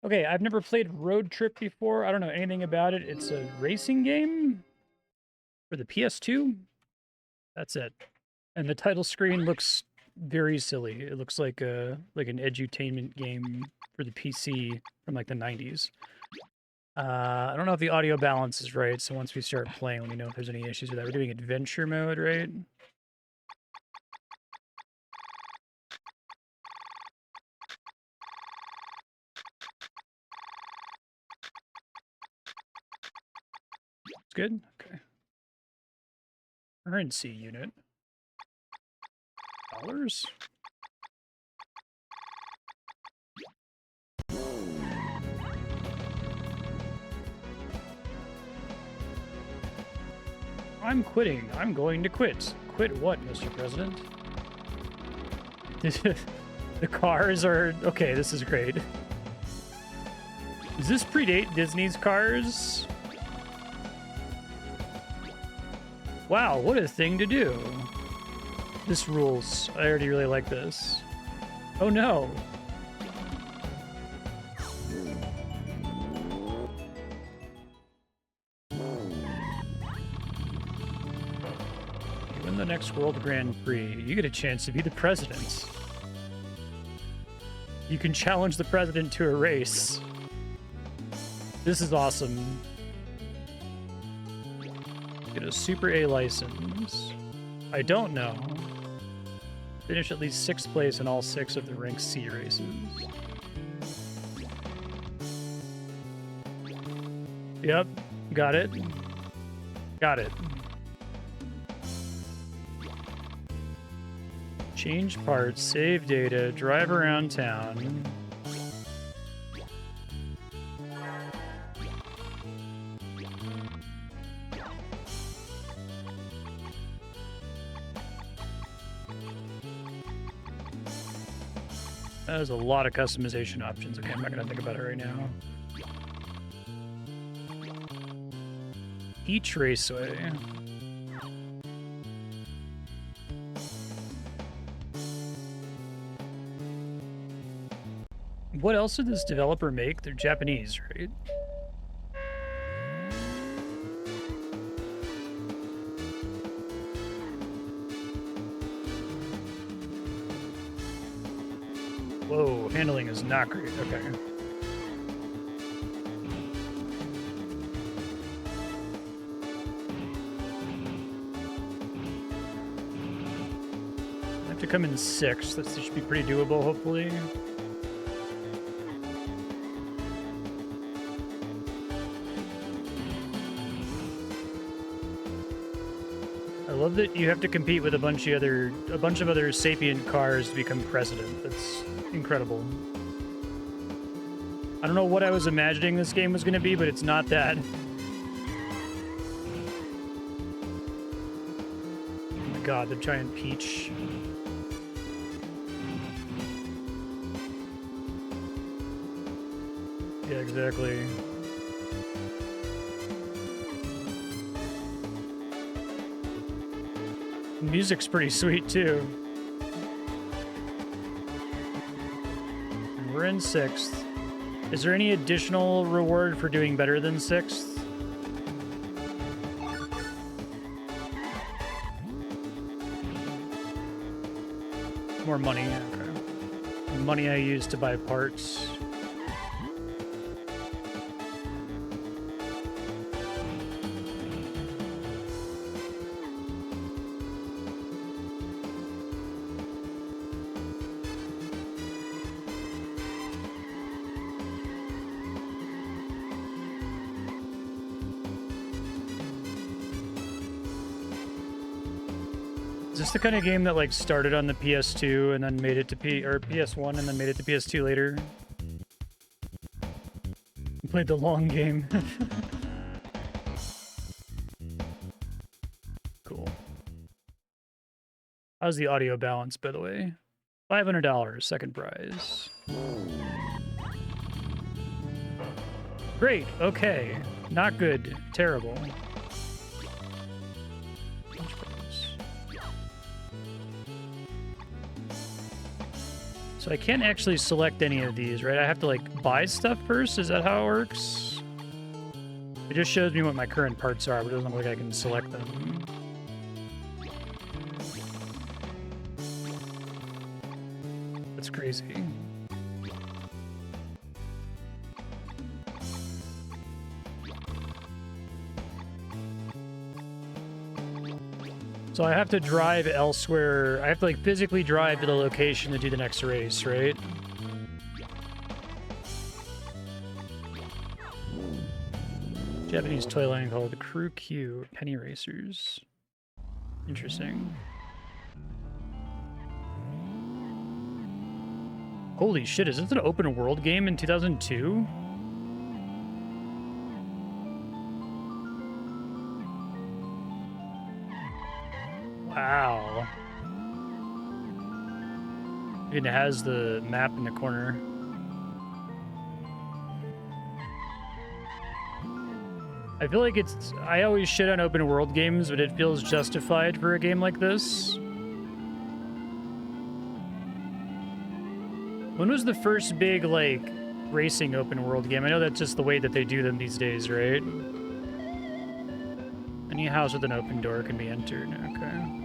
Okay, I've never played Road Trip before. I don't know anything about it. It's a racing game for the PS2. That's it. And the title screen looks very silly. It looks like an edutainment game for the PC from like the 90s. I don't know if the audio balance is right, so once we start playing, let me know if there's any issues with that. We're doing adventure mode, right? It's good? Okay. Currency unit. Dollars? I'm quitting. I'm going to quit. Quit what, Mr. President? The cars are... Okay, this is great. Does this predate Disney's Cars? Wow, what a thing to do. This rules. I already really like this. Oh no. You win the next World Grand Prix. You get a chance to be the president. You can challenge the president to a race. This is awesome. Get a Super A license. I don't know. Finish at least 6th place in all 6 of the Rank C races. Yep, got it. Got it. Change parts, save data, drive around town. There's a lot of customization options. Okay, I'm not gonna think about it right now. Each Raceway. What else did this developer make? They're Japanese, right? Whoa, handling is not great. Okay. I have to come in 6th. This should be pretty doable, hopefully. I love that you have to compete with a bunch of other sapient cars to become president. That's incredible. I don't know what I was imagining this game was going to be, but it's not that. Oh my god, the giant peach. Yeah, exactly. The music's pretty sweet, too. And we're in 6th. Is there any additional reward for doing better than 6th? More money, okay. Money I use to buy parts. Is this the kind of game that like started on the PS2 and then made it to PS1 and then made it to PS2 later? Played the long game. Cool. How's the audio balance, by the way? $500, second prize. Great, okay. Not good, terrible. So I can't actually select any of these, right? I have to, like, buy stuff first? Is that how it works? It just shows me what my current parts are, but it doesn't look like I can select them. That's crazy. So I have to drive elsewhere. I have to, like, physically drive to the location to do the next race, right? Japanese toy line called the Choro-Q Penny Racers. Interesting. Holy shit, is this an open world game in 2002? Wow. It has the map in the corner. I feel like it's... I always shit on open world games, but it feels justified for a game like this. When was the first big, like, racing open world game? I know that's just the way that they do them these days, right? Any house with an open door can be entered. Okay.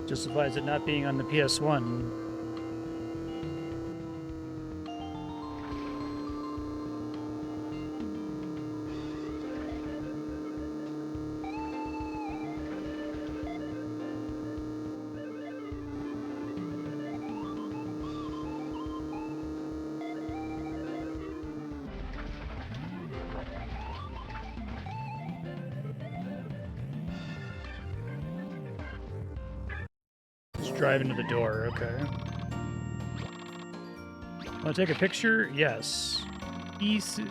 Justifies it not being on the PS1. Drive into the door, okay. Want to take a picture? Yes. Easy.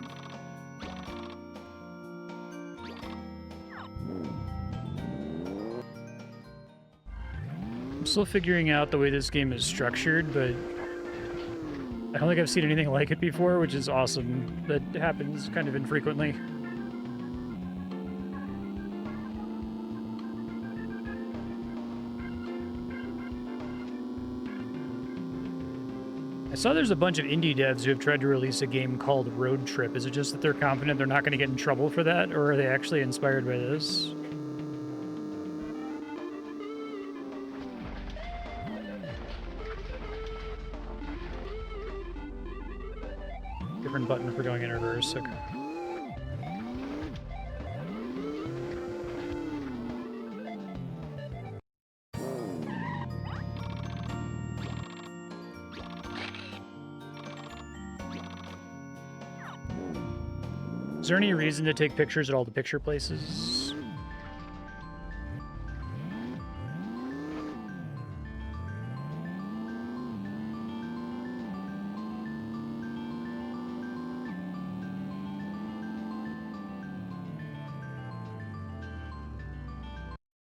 I'm still figuring out the way this game is structured, but I don't think I've seen anything like it before, which is awesome. That happens kind of infrequently. I saw there's a bunch of indie devs who have tried to release a game called Road Trip. Is it just that they're confident they're not going to get in trouble for that, or are they actually inspired by this? Different button for going in reverse, okay. Is there any reason to take pictures at all the picture places?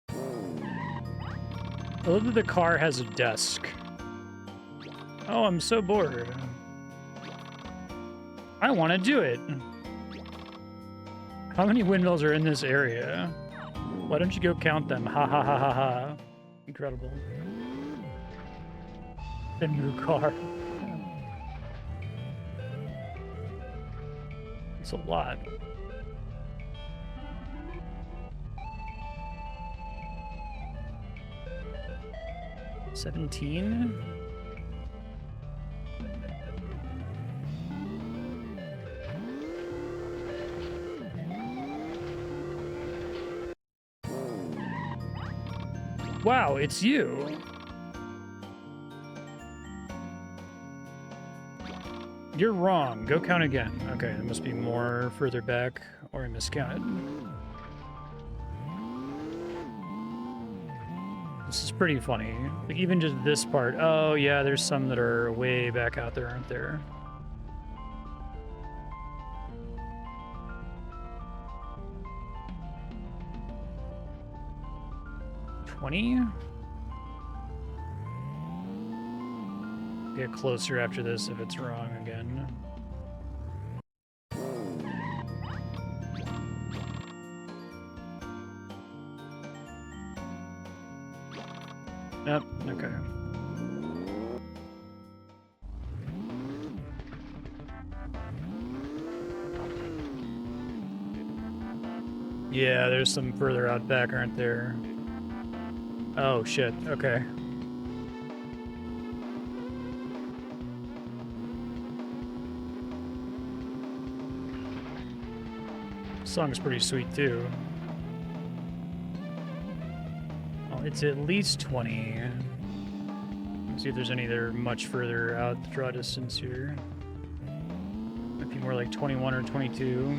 I love that the car has a desk. Oh, I'm so bored. I want to do it. How many windmills are in this area? Why don't you go count them? Ha ha ha ha ha. Incredible. The new car. It's a lot. $17? Wow, it's you. You're wrong. Go count again. Okay, there must be more further back, or I miscounted. This is pretty funny. Like, even just this part. Oh, yeah, there's some that are way back out there, aren't there? 20? Get closer after this if it's wrong again. Yep, okay. Yeah, there's some further out back, aren't there? Oh, shit. Okay. Song's pretty sweet, too. Well, it's at least 20. Let's see if there's any that are much further out the draw distance here. Might be more like 21 or 22.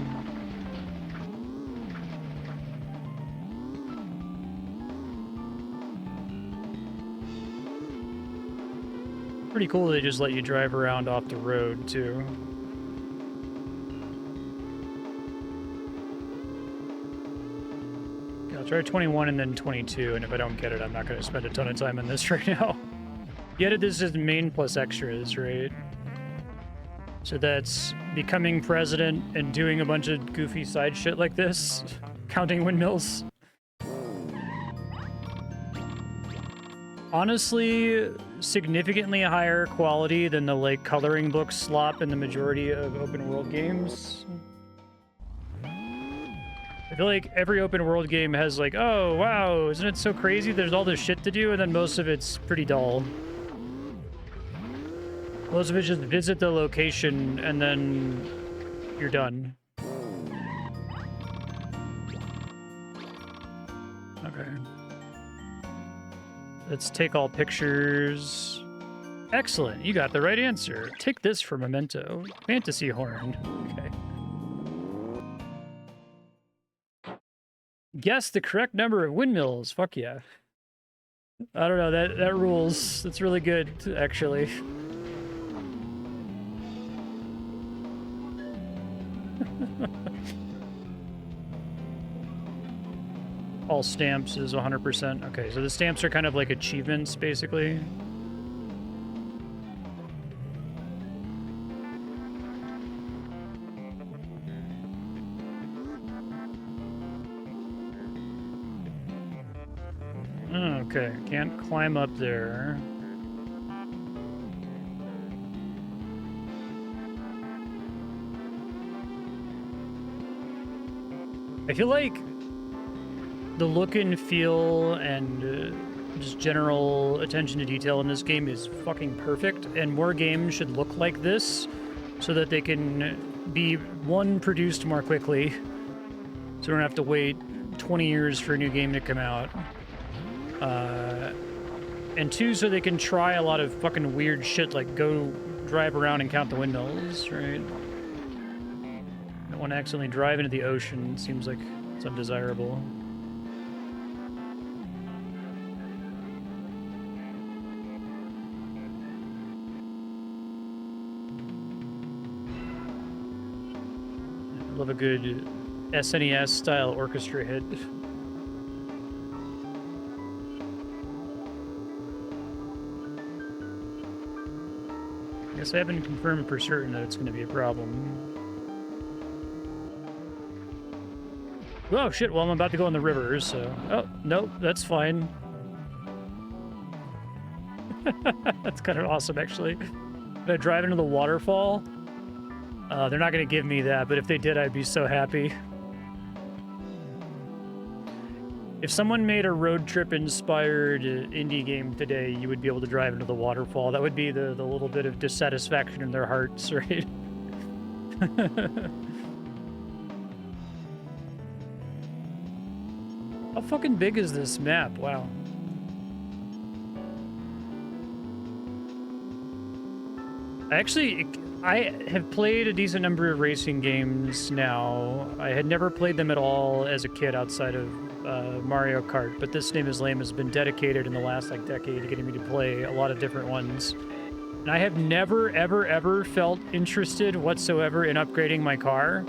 Pretty cool they just let you drive around off the road, too. Okay, I'll try 21 and then 22, and if I don't get it, I'm not going to spend a ton of time on this right now. Get it, this is main plus extras, right? So that's becoming president and doing a bunch of goofy side shit like this. Counting windmills. Honestly, significantly higher quality than the, like, coloring book slop in the majority of open world games. I feel like every open world game has, like, oh, wow, isn't it so crazy? There's all this shit to do, and then most of it's pretty dull. Most of it just visit the location, and then you're done. Okay. Let's take all pictures. Excellent, you got the right answer. Take this for memento. Fantasy horn. Okay. Guess the correct number of windmills. Fuck yeah. I don't know, that rules. That's really good, actually. All stamps is 100%. Okay, so the stamps are kind of like achievements, basically. Okay, can't climb up there. I feel like the look and feel and just general attention to detail in this game is fucking perfect, and more games should look like this so that they can be, one, produced more quickly, so we don't have to wait 20 years for a new game to come out, and two, so they can try a lot of fucking weird shit, like go drive around and count the windmills, right? Don't want to accidentally drive into the ocean. It seems like it's undesirable. Love a good SNES style orchestra hit. I guess I haven't confirmed for certain that it's going to be a problem. Oh shit, well I'm about to go in the river, so... Oh, nope, that's fine. That's kind of awesome, actually. If I drive into the waterfall... they're not going to give me that, but if they did, I'd be so happy. If someone made a road trip-inspired indie game today, you would be able to drive into the waterfall. That would be the little bit of dissatisfaction in their hearts, right? How fucking big is this map? Wow. I have played a decent number of racing games now. I had never played them at all as a kid outside of Mario Kart, but This Name is Lame has been dedicated in the last like decade to getting me to play a lot of different ones. And I have never, ever, ever felt interested whatsoever in upgrading my car.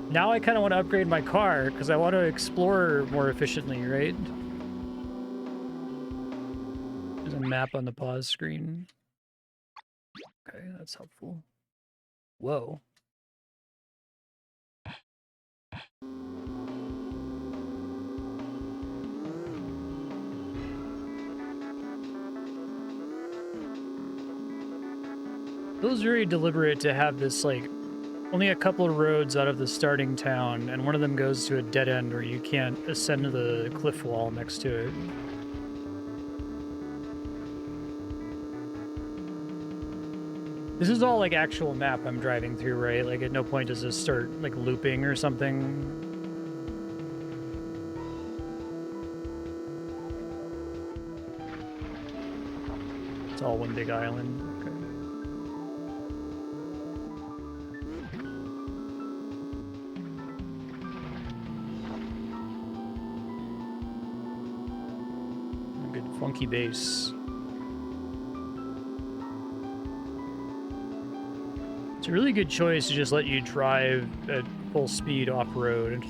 Now I kind of want to upgrade my car because I want to explore more efficiently, right? the map on the pause screen. Okay, that's helpful. Whoa. It was very deliberate to have this, like, only a couple of roads out of the starting town, and one of them goes to a dead end where you can't ascend to the cliff wall next to it. This is all, like, actual map I'm driving through, right? Like, at no point does this start, like, looping or something. It's all one big island. Okay. Good funky bass. It's a really good choice to just let you drive at full speed off-road.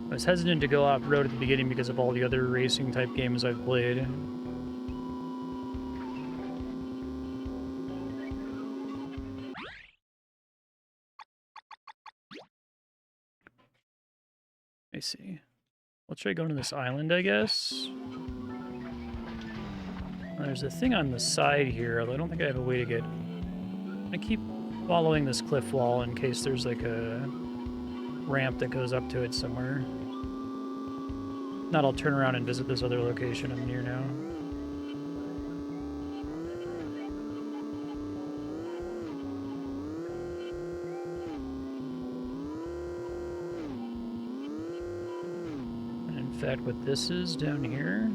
I was hesitant to go off-road at the beginning because of all the other racing type games I've played. I see. Let's try going to this island, I guess. There's a thing on the side here, although I don't think I have a way to get... I keep following this cliff wall in case there's like a ramp that goes up to it somewhere. If not, I'll turn around and visit this other location I'm near now. And in fact, what this is down here...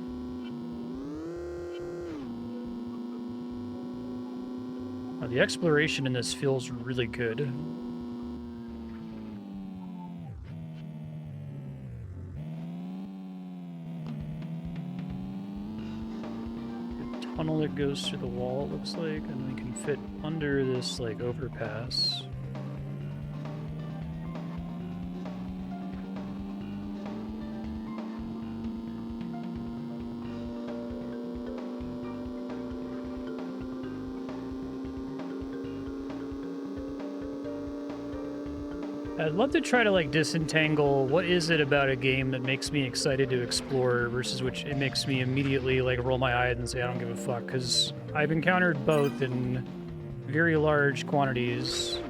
Oh, the exploration in this feels really good. The tunnel that goes through the wall, it looks like, and we can fit under this, like, overpass. I'd love to try to, like, disentangle what is it about a game that makes me excited to explore versus which it makes me immediately, like, roll my eyes and say I don't give a fuck, because I've encountered both in very large quantities.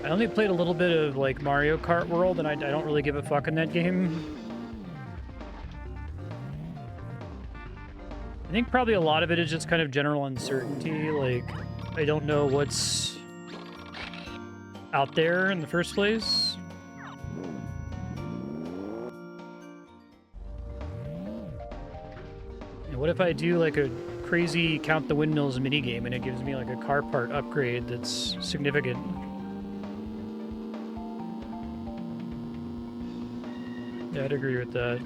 I only played a little bit of, like, Mario Kart World, and I don't really give a fuck in that game. I think probably a lot of it is just kind of general uncertainty, like, I don't know what's out there in the first place. And what if I do like a crazy count the windmills minigame and it gives me like a car part upgrade that's significant? Yeah, I'd agree with that.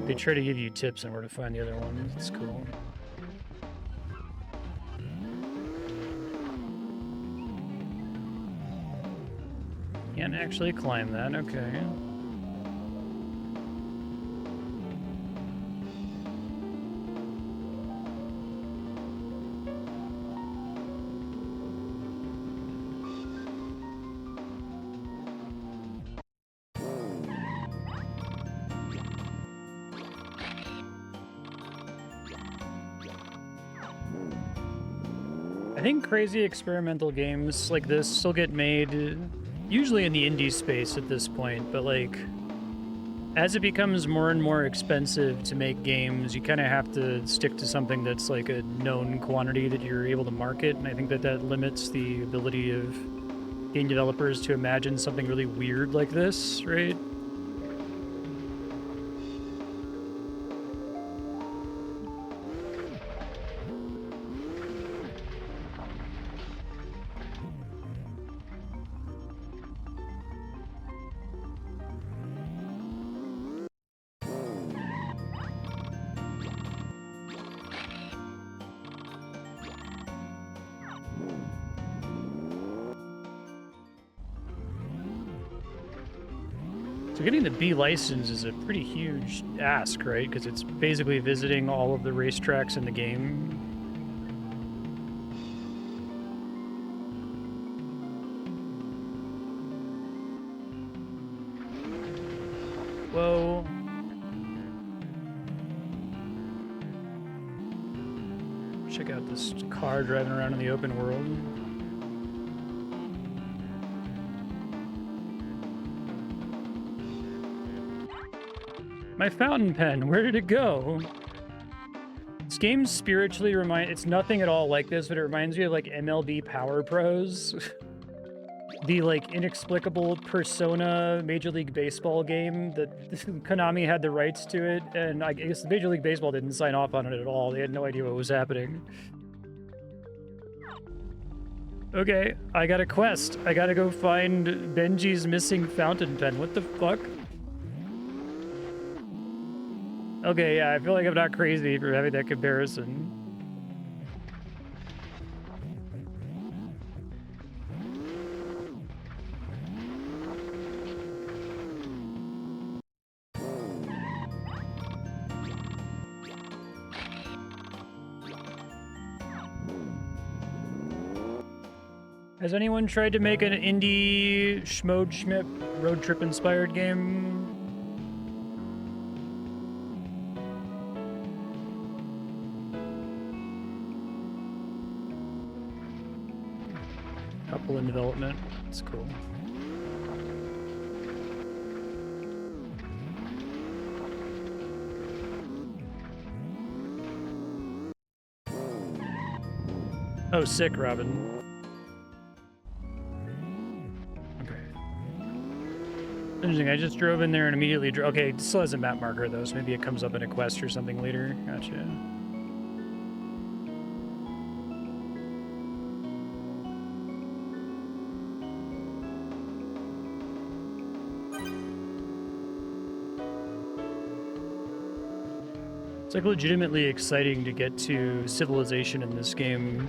They try to give you tips on where to find the other ones. It's cool. Can't actually climb that, okay. I think crazy experimental games like this still get made, usually in the indie space at this point, but like, as it becomes more and more expensive to make games, you kind of have to stick to something that's like a known quantity that you're able to market, and I think that that limits the ability of game developers to imagine something really weird like this, right? So getting the B license is a pretty huge ask, right? Because it's basically visiting all of the racetracks in the game. Whoa. Check out this car driving around in the open world. My fountain pen, where did it go? This game spiritually it's nothing at all like this, but it reminds me of like MLB Power Pros. The like inexplicable Persona Major League Baseball game that Konami had the rights to it, and I guess Major League Baseball didn't sign off on it at all. They had no idea what was happening. Okay, I got a quest. I gotta go find Benji's missing fountain pen. What the fuck? Okay, yeah, I feel like I'm not crazy for having that comparison. Has anyone tried to make an indie schmode schmip road trip inspired game? Couple in development. That's cool. Oh, sick, Robin. Interesting, I just drove in there and immediately okay, it still has a map marker though, so maybe it comes up in a quest or something later. Gotcha. It's like legitimately exciting to get to civilization in this game.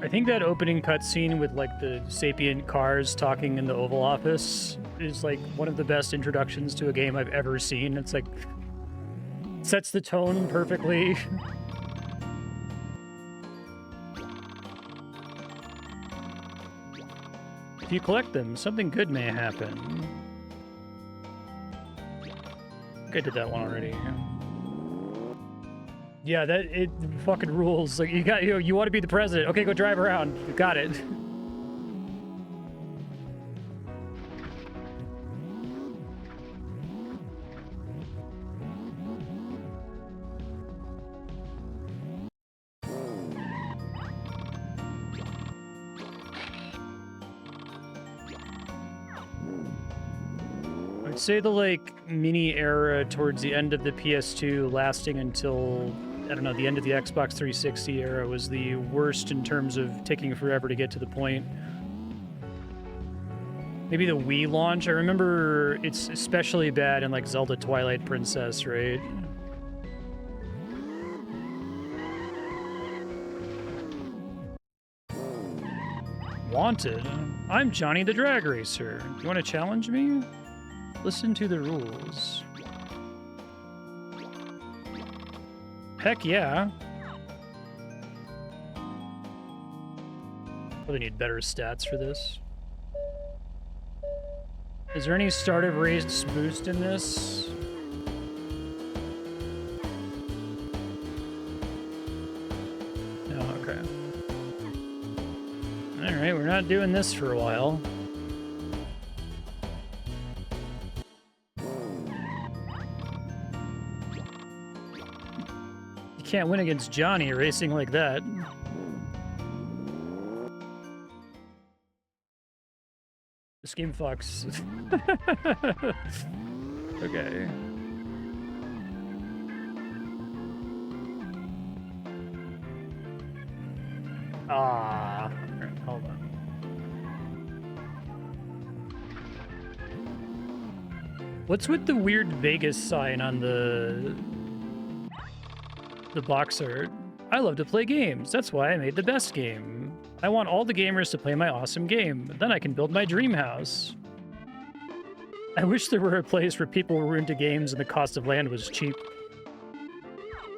I think that opening cutscene with like the sapient cars talking in the Oval Office is like one of the best introductions to a game I've ever seen. It's like sets the tone perfectly. If you collect them, something good may happen. I think I did that one already. Yeah, it fucking rules. Like you want to be the president. Okay, go drive around. You got it. I'd say the like mini era towards the end of the PS2 lasting until I don't know, the end of the Xbox 360 era was the worst in terms of taking forever to get to the point. Maybe the Wii launch. I remember it's especially bad in like Zelda Twilight Princess, right? Wanted? I'm Johnny the Drag Racer. You want to challenge me? Listen to the rules. Heck yeah. Probably need better stats for this. Is there any start of race boost in this? No, okay. Alright, we're not doing this for a while. Can't win against Johnny racing like that. This game fucks. Okay. Ah. Alright, hold on. What's with the weird Vegas sign on the box art? I love to play games. That's why I made the best game. I want all the gamers to play my awesome game. Then I can build my dream house. I wish there were a place where people were into games and the cost of land was cheap.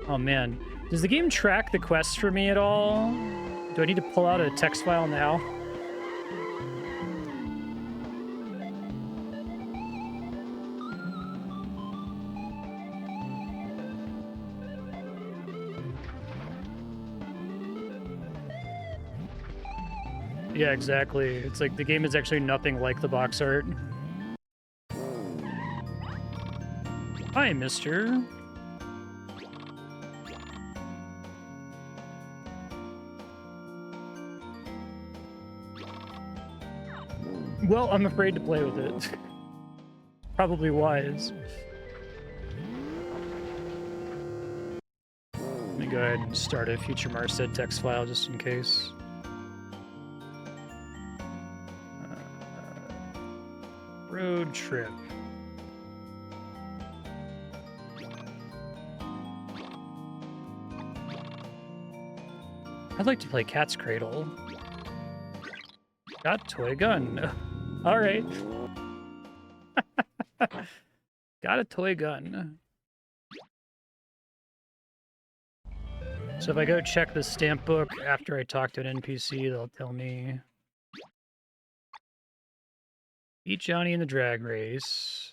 Oh man. Does the game track the quests for me at all? Do I need to pull out a text file now? Yeah, exactly. It's like the game is actually nothing like the box art. Hi, mister. Well, I'm afraid to play with it. Probably wise. Let me go ahead and start a future Marstead text file just in case. Road trip. I'd like to play Cat's Cradle. Got toy gun. All right. Got a toy gun. So if I go check the stamp book after I talk to an NPC, they'll tell me beat Johnny in the drag race.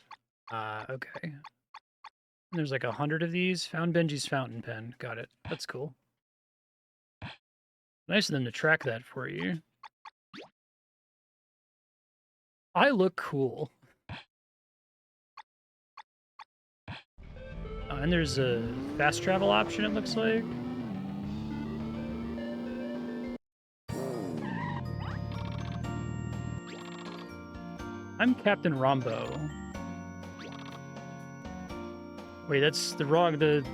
Okay. There's like 100 of these. Found Benji's fountain pen. Got it. That's cool. Nice of them to track that for you. I look cool. And there's a fast travel option, it looks like. I'm Captain Rombo. Wait, that's the wrong... The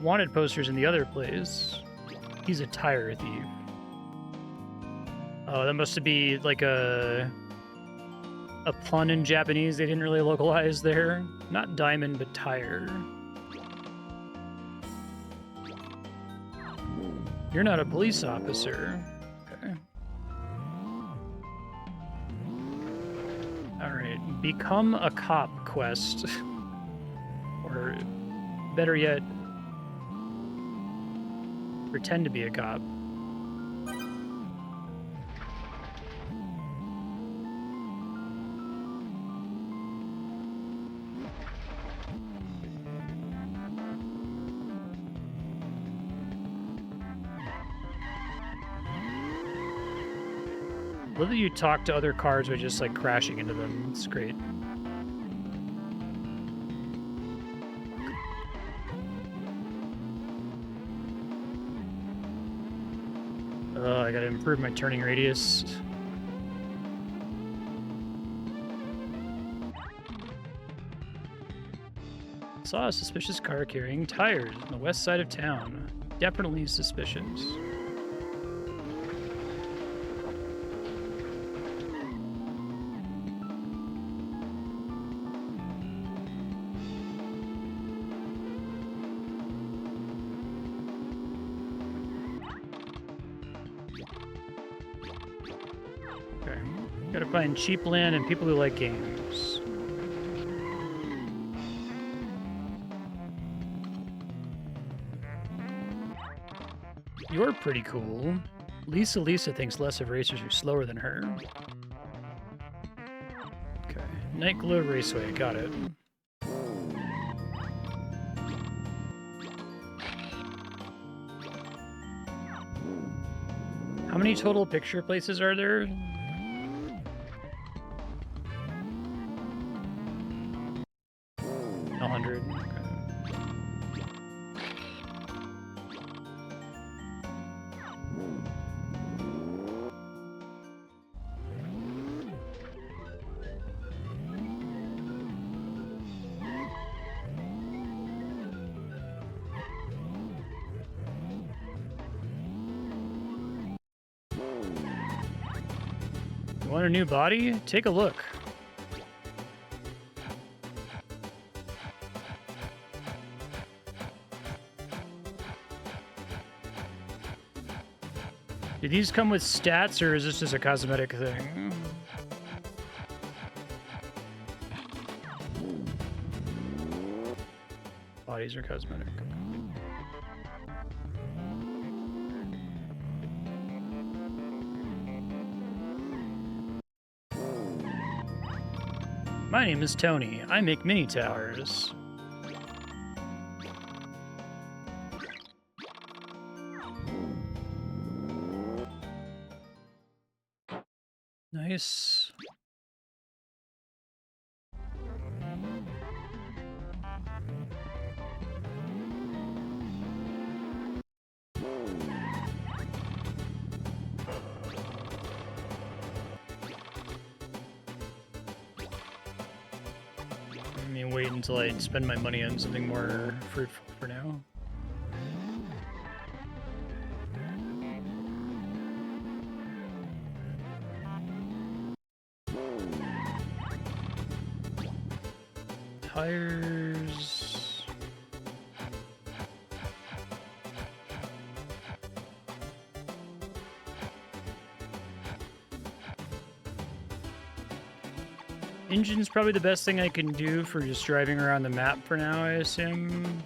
wanted poster's in the other place. He's a tire thief. Oh, that must be like a pun in Japanese they didn't really localize there. Not diamond, but tire. You're not a police officer. Okay. Alright, become a cop quest. Or, better yet, pretend to be a cop. I love that you talk to other cars by just like crashing into them. It's great. I gotta improve my turning radius. Saw a suspicious car carrying tires on the west side of town. Definitely suspicious. Gotta find cheap land and people who like games. You're pretty cool. Lisa thinks less of racers who are slower than her. Okay. Nightglow Raceway, got it. How many total picture places are there? 100. Okay. Want a new body? Take a look. Do these come with stats, or is this just a cosmetic thing? Bodies are cosmetic. My name is Tony. I make mini towers. Nice. Let me wait until I spend my money on something more fruitful for now. Tires. Engine's probably the best thing I can do for just driving around the map for now, I assume.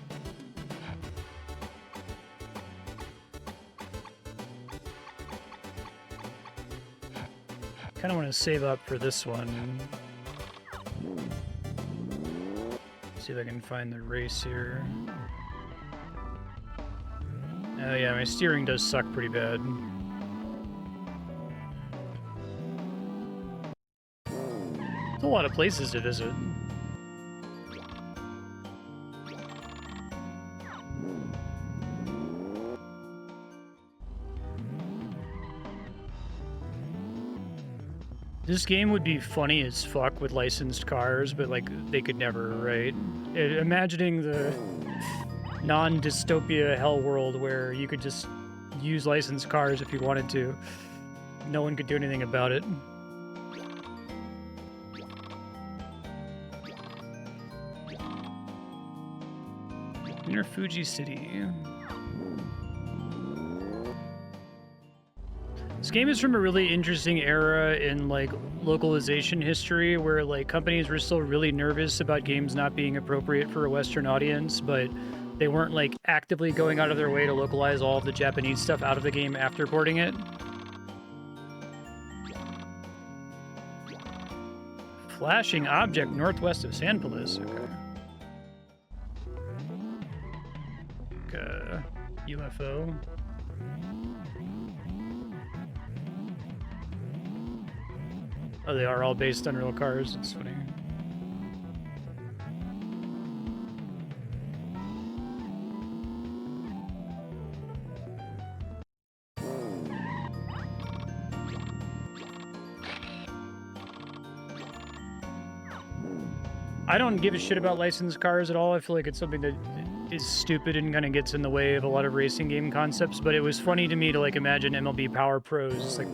Kind of want to save up for this one. See if I can find the race here. Oh yeah, my steering does suck pretty bad. There's a lot of places to visit. This game would be funny as fuck with licensed cars, but like they could never, right? Imagining the non-dystopia hell world where you could just use licensed cars if you wanted to. No one could do anything about it. Inner Fuji City. This game is from a really interesting era in like localization history where like companies were still really nervous about games not being appropriate for a Western audience, but they weren't like actively going out of their way to localize all of the Japanese stuff out of the game after porting it. Flashing object northwest of Sandpolis. Okay. UFO. Oh, they are all based on real cars. It's funny. I don't give a shit about licensed cars at all. I feel like it's something that is stupid and kind of gets in the way of a lot of racing game concepts, but it was funny to me to like imagine MLB Power Pros, like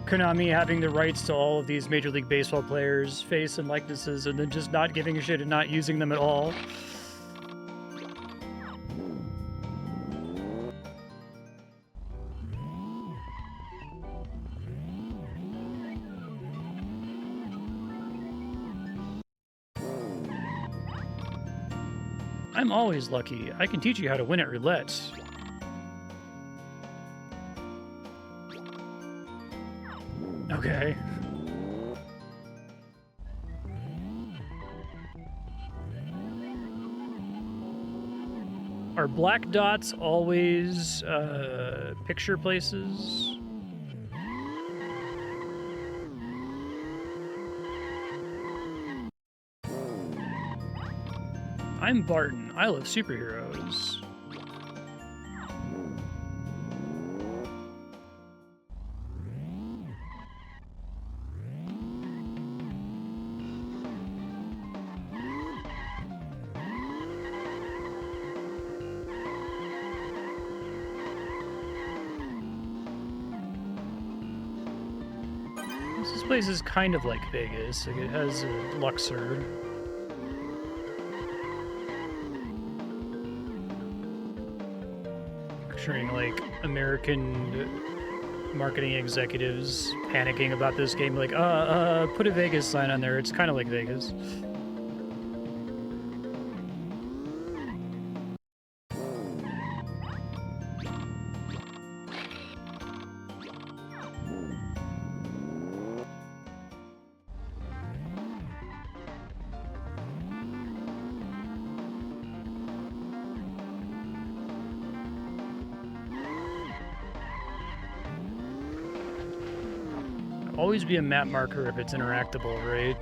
Konami having the rights to all of these Major League Baseball players' face and likenesses, and then just not giving a shit and not using them at all. I'm always lucky. I can teach you how to win at Roulette. Okay. Are black dots always picture places? I'm Barton. I love superheroes. place is kind of like Vegas. Like, it has a Luxor. Picturing, like, American marketing executives panicking about this game, like, put a Vegas sign on there. It's kind of like Vegas. Always be a map marker if it's interactable, right?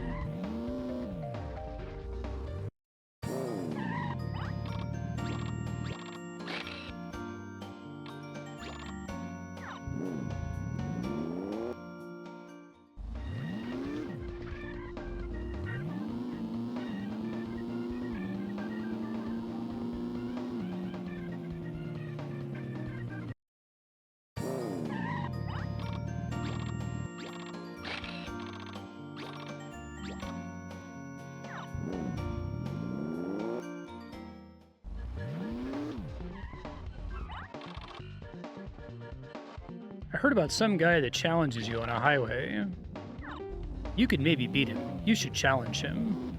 I heard about some guy that challenges you on a highway. You could maybe beat him. You should challenge him.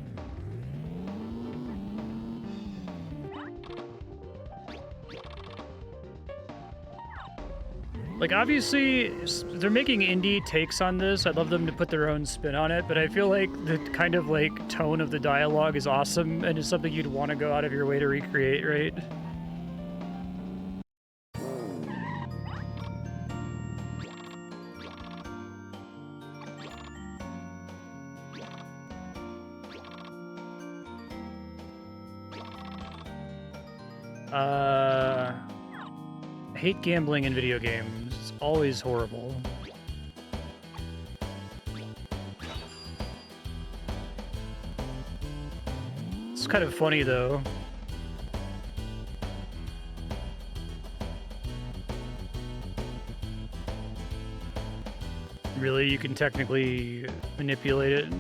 Like, obviously, they're making indie takes on this. I'd love them to put their own spin on it, but I feel like the kind of, like, tone of the dialogue is awesome and is something you'd want to go out of your way to recreate, right? I hate gambling in video games. It's always horrible. It's kind of funny, though. Really, you can technically manipulate it.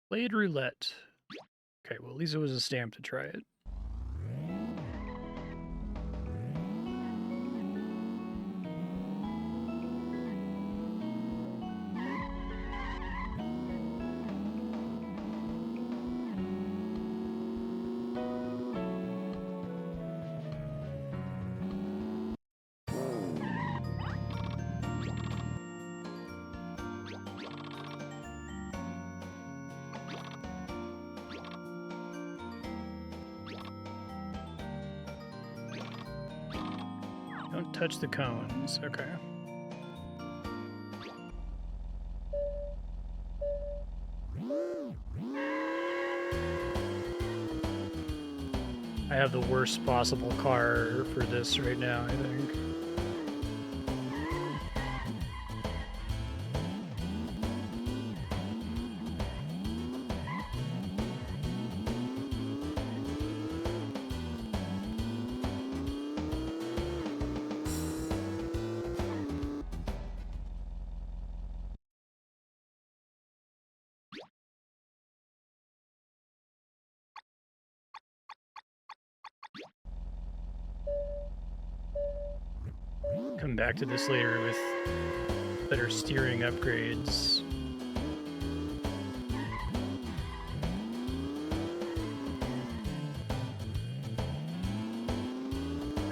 Played Roulette. Okay, well, at least it was a stamp to try it. Don't touch the cones. Okay. I have the worst possible car for this right now, I think. Come back to this later with better steering upgrades.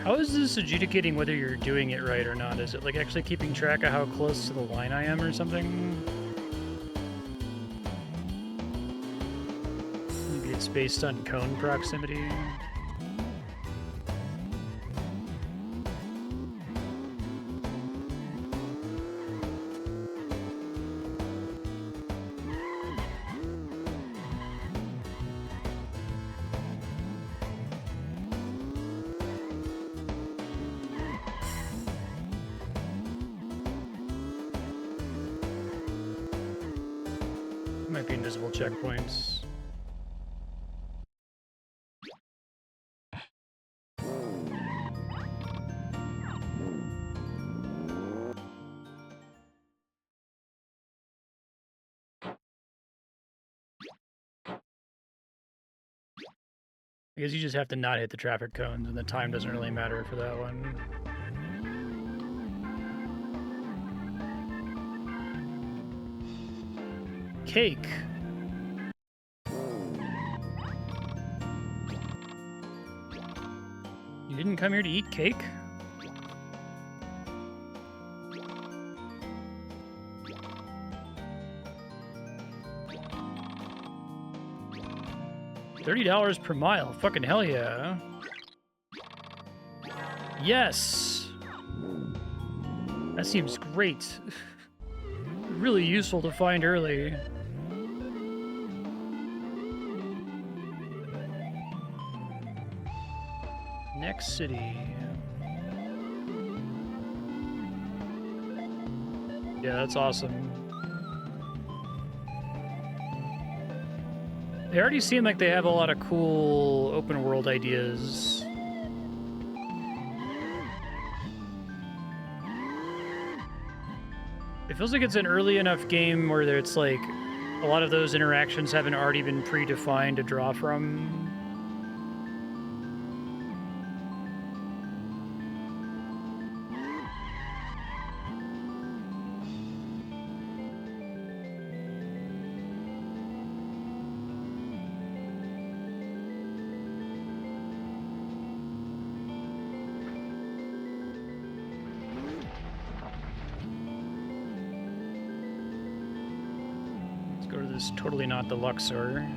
How is this adjudicating whether you're doing it right or not? Is it like actually keeping track of how close to the line I am or something? Maybe it's based on cone proximity. invisible checkpoints. I guess you just have to not hit the traffic cones, and the time doesn't really matter for that one. Cake. You didn't come here to eat cake? $30 per mile. Fucking hell yeah. Yes. That seems great. Really useful to find early. Next city. Yeah, that's awesome. They already seem like they have a lot of cool open world ideas. It feels like it's an early enough game where it's like a lot of those interactions haven't already been predefined to draw from. Is totally not the Luxor.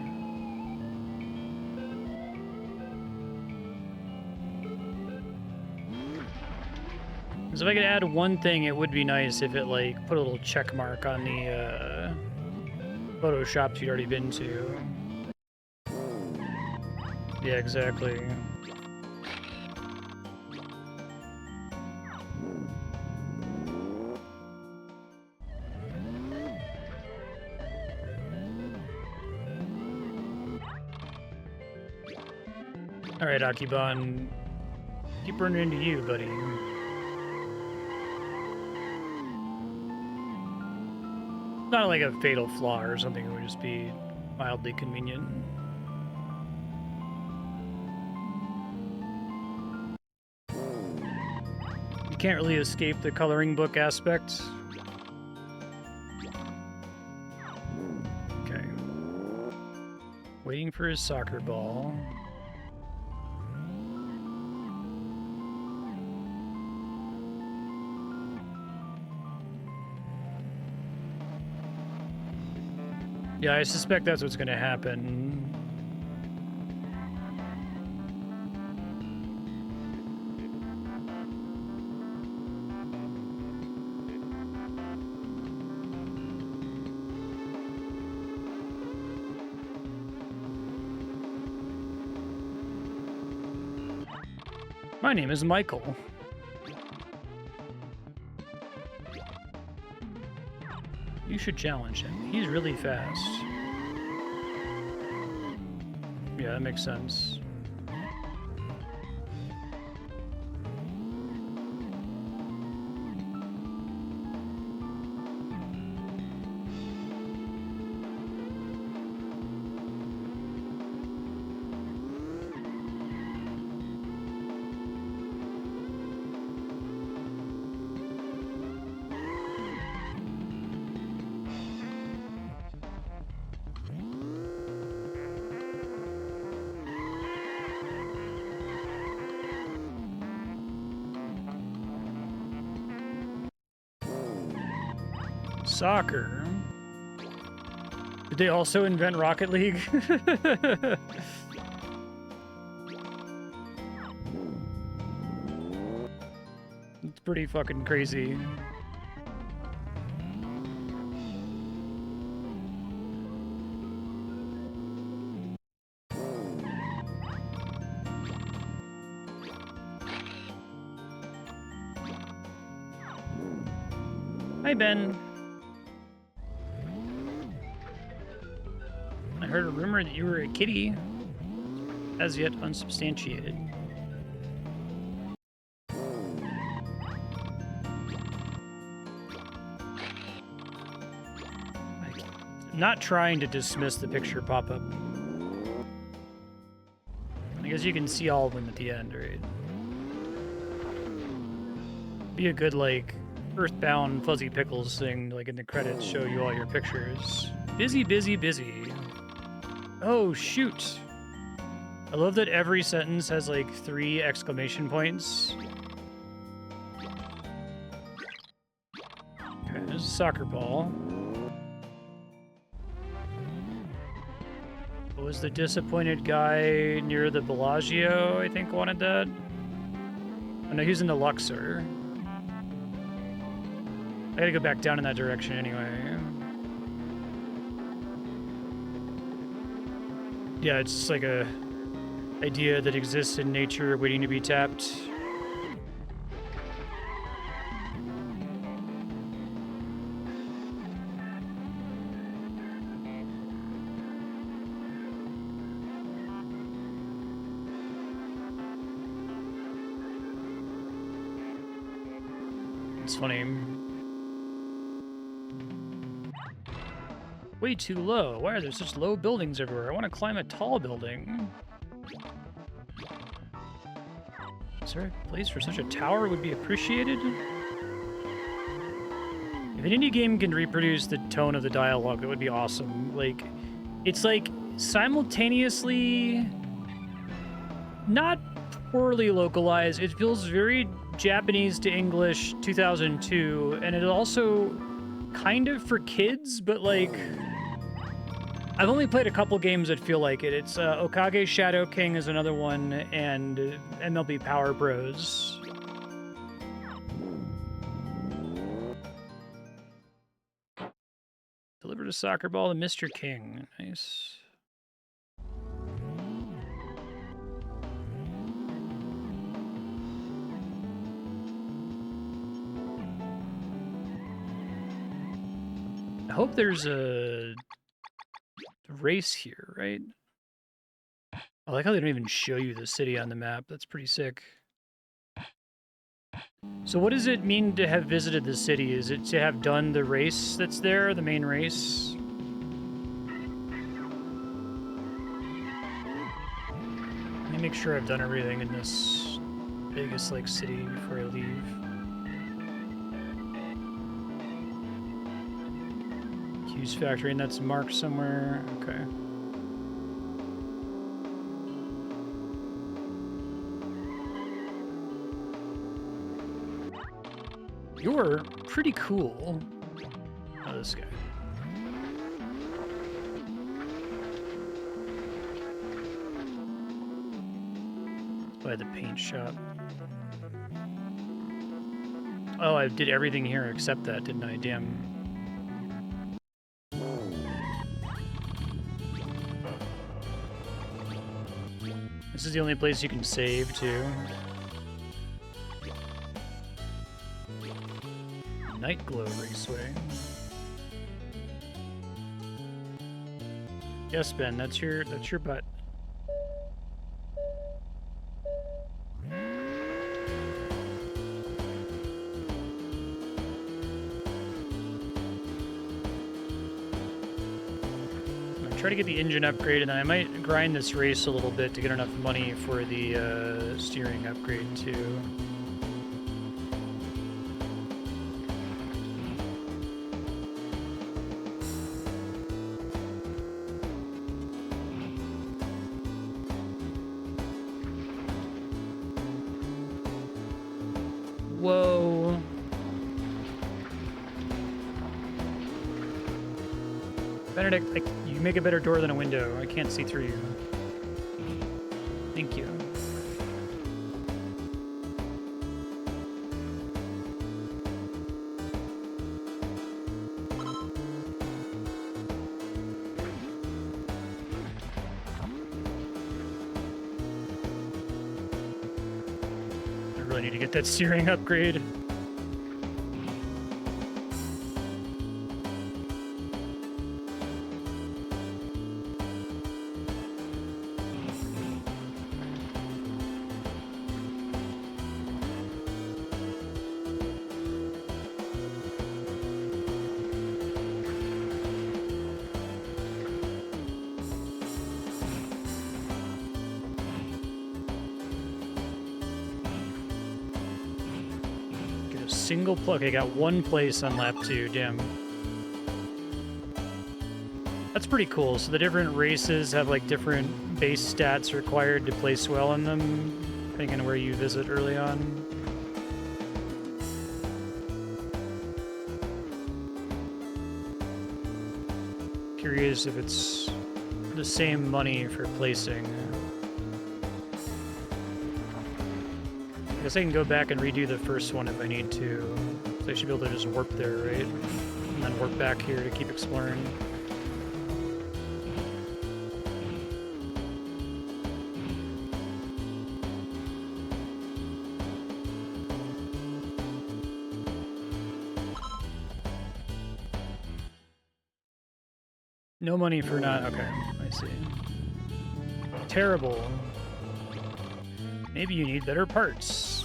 Because if I could add one thing, it would be nice if it like put a little check mark on the photo shops you'd already been to. Yeah, exactly. Alright, Akiban. Keep running into you, buddy. Not like a fatal flaw or something, it would just be mildly convenient. You can't really escape the coloring book aspect. Okay. Waiting for his soccer ball. Yeah, I suspect that's what's going to happen. My name is Michael. You should challenge him. He's really fast. Yeah, that makes sense. Soccer. Did they also invent Rocket League? It's pretty fucking crazy. Hi, Ben. rumor that you were a kitty, as yet unsubstantiated. I'm not trying to dismiss the picture pop-up. I guess you can see all of them at the end, right? Be a good, like, Earthbound Fuzzy Pickles thing, like in the credits, show you all your pictures. Busy, busy, busy. Oh, shoot. I love that every sentence has, like, 3 exclamation points. Okay, there's a soccer ball. What was the disappointed guy near the Bellagio, I think, wanted that? Oh, no, he's in the Luxor. I gotta go back down in that direction anyway. Yeah, it's just like a idea that exists in nature waiting to be tapped. It's funny. Way too low. Why are there such low buildings everywhere? I want to climb a tall building. Is there a place where such a tower would be appreciated? If an indie game can reproduce the tone of the dialogue, that would be awesome. Like, it's like simultaneously not poorly localized. It feels very Japanese to English 2002, and it also kind of for kids, but like I've only played a couple games that feel like it. It's Okage Shadow King is another one, and MLB Power Bros. Delivered a soccer ball to Mr. King. Nice. I hope there's a race here, right? I like how they don't even show you the city on the map. That's pretty sick. So what does it mean to have visited the city? Is it to have done the race that's there, the main race? Let me make sure I've done everything in this Vegas like city before I leave. Q's factory, and that's marked somewhere. Okay. You're pretty cool. Oh, this guy. By the paint shop. Oh, I did everything here except that, didn't I? Damn. This is the only place you can save, too. Nightglow Raceway. Yes, Ben, that's your butt. Try to get the engine upgrade, and then I might grind this race a little bit to get enough money for the steering upgrade too. Whoa. Benedict, you make a better door than a window. I can't see through you. Thank you. I really need to get that steering upgrade. A single plug. I got one place on lap 2. Damn. That's pretty cool. So the different races have like different base stats required to place well in them, depending on where you visit early on. Curious if it's the same money for placing. I guess I can go back and redo the first one if I need to. So I should be able to just warp there, right? And then warp back here to keep exploring. No money for not... Okay, I see. Terrible. Maybe you need better parts.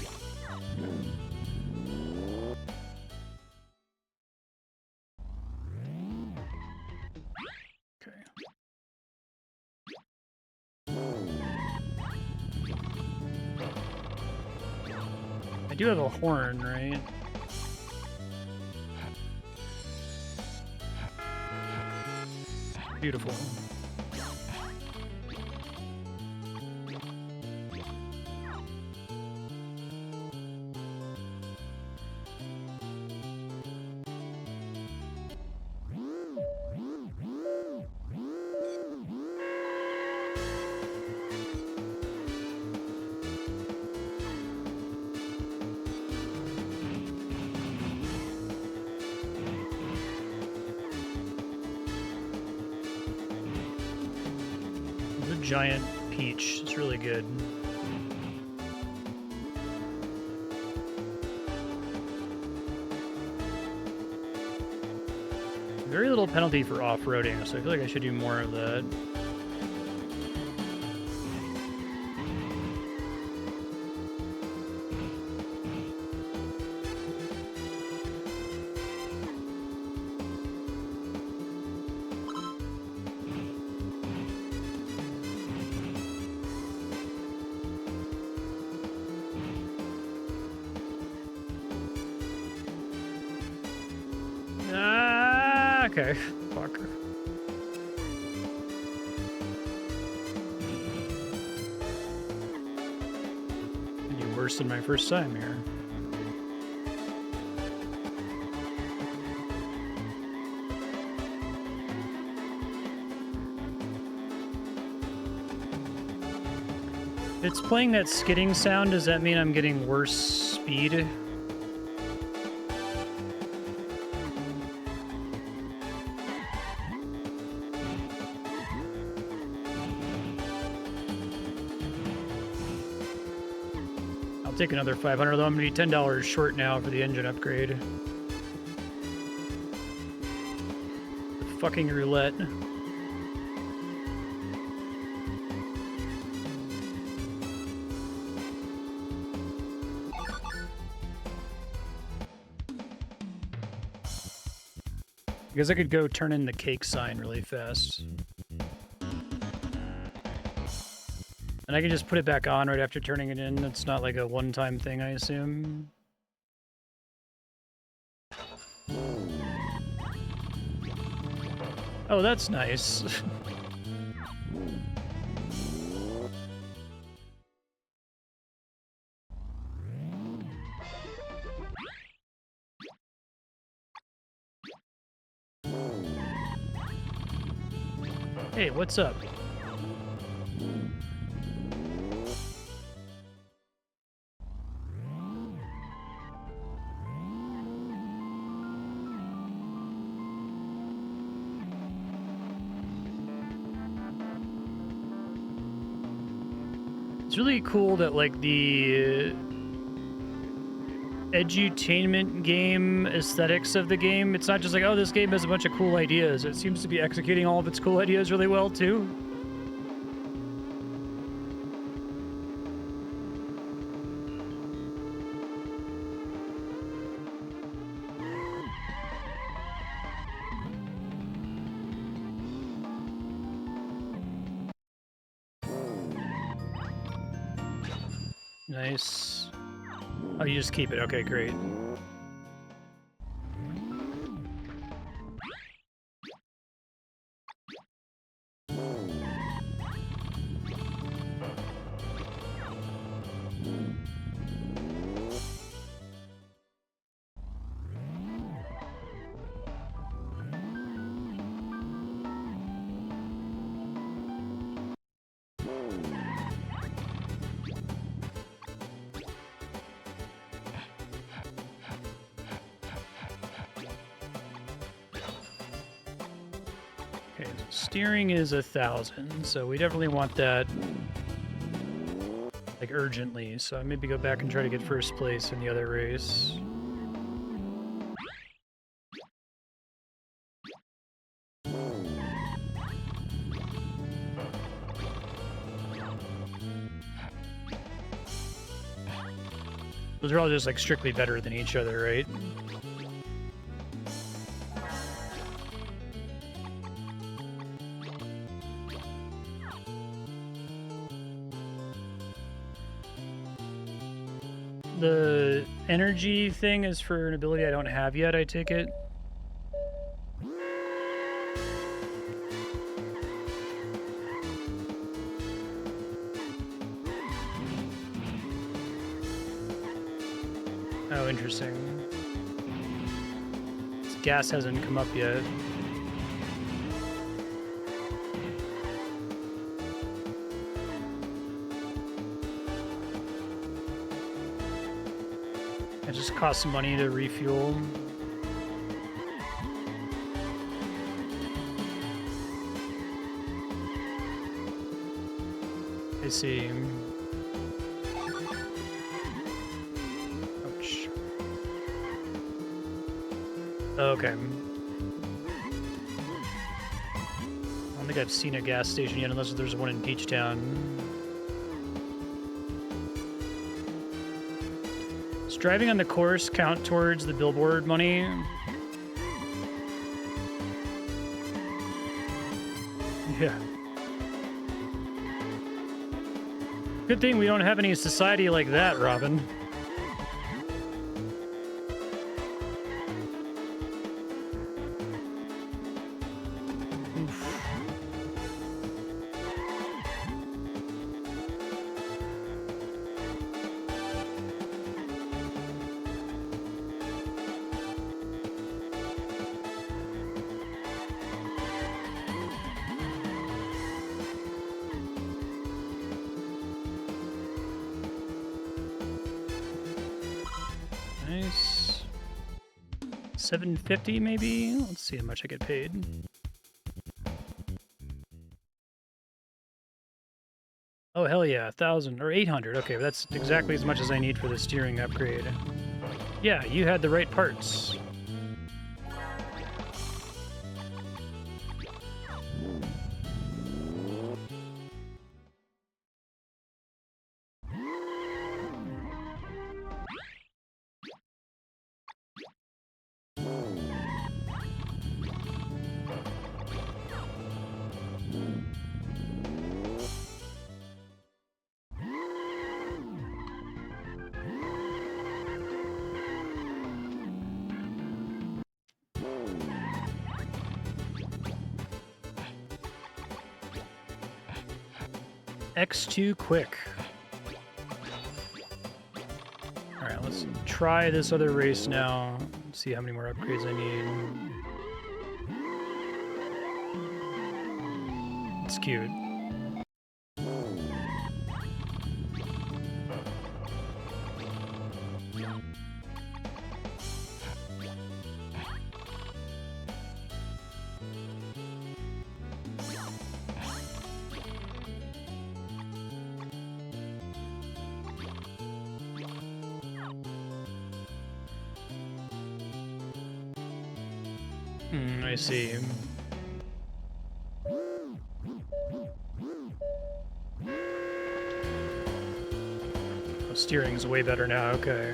Okay. I do have a horn, right? Beautiful. Giant peach. It's really good. Very little penalty for off-roading, so I feel like I should do more of that. Okay, fuck. Any worse than my first time here. If it's playing that skidding sound, does that mean I'm getting worse speed? Take another 500, though I'm gonna be $10 short now for the engine upgrade. The fucking roulette. I guess I could go turn in the cake sign really fast. And I can just put it back on right after turning it in. It's not like a one-time thing, I assume. Oh, that's nice. Hey, what's up? It's really cool that, like, the edutainment game aesthetics of the game, it's not just like, oh, this game has a bunch of cool ideas. It seems to be executing all of its cool ideas really well, too. Nice. Oh, you just keep it. Okay, great. Steering is 1,000, so we definitely want that, like, urgently. So maybe go back and try to get first place in the other race. Those are all just, like, strictly better than each other, right? The energy thing is for an ability I don't have yet, I take it. Oh, interesting. This gas hasn't come up yet. It just costs some money to refuel. I see. Ouch. Okay. I don't think I've seen a gas station yet, unless there's one in Peach Town. Does driving on the course count towards the billboard money? Yeah. Good thing we don't have any society like that, Robin. Oof. Nice. $750 maybe? Let's see how much I get paid. Oh, hell yeah, 1,000 or 800. Okay, that's exactly as much as I need for the steering upgrade. Yeah, you had the right parts. X2 quick. Alright, let's try this other race now. See how many more upgrades I need. It's cute. I see. Oh, steering's way better now, okay.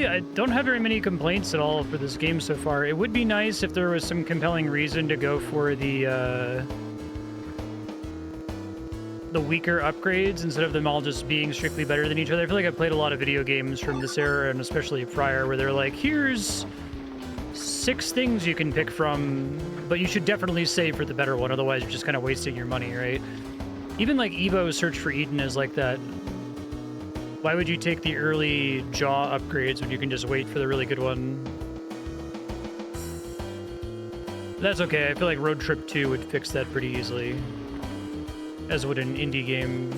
I don't have very many complaints at all for this game so far. It would be nice if there was some compelling reason to go for the weaker upgrades instead of them all just being strictly better than each other. I feel like I've played a lot of video games from this era, and especially prior, where they're like, here's 6 things you can pick from, but you should definitely save for the better one, otherwise you're just kind of wasting your money, right? Even like Evo Search for Eden is like that. Why would you take the early jaw upgrades when you can just wait for the really good one? That's okay. I feel like Road Trip 2 would fix that pretty easily, as would an indie game.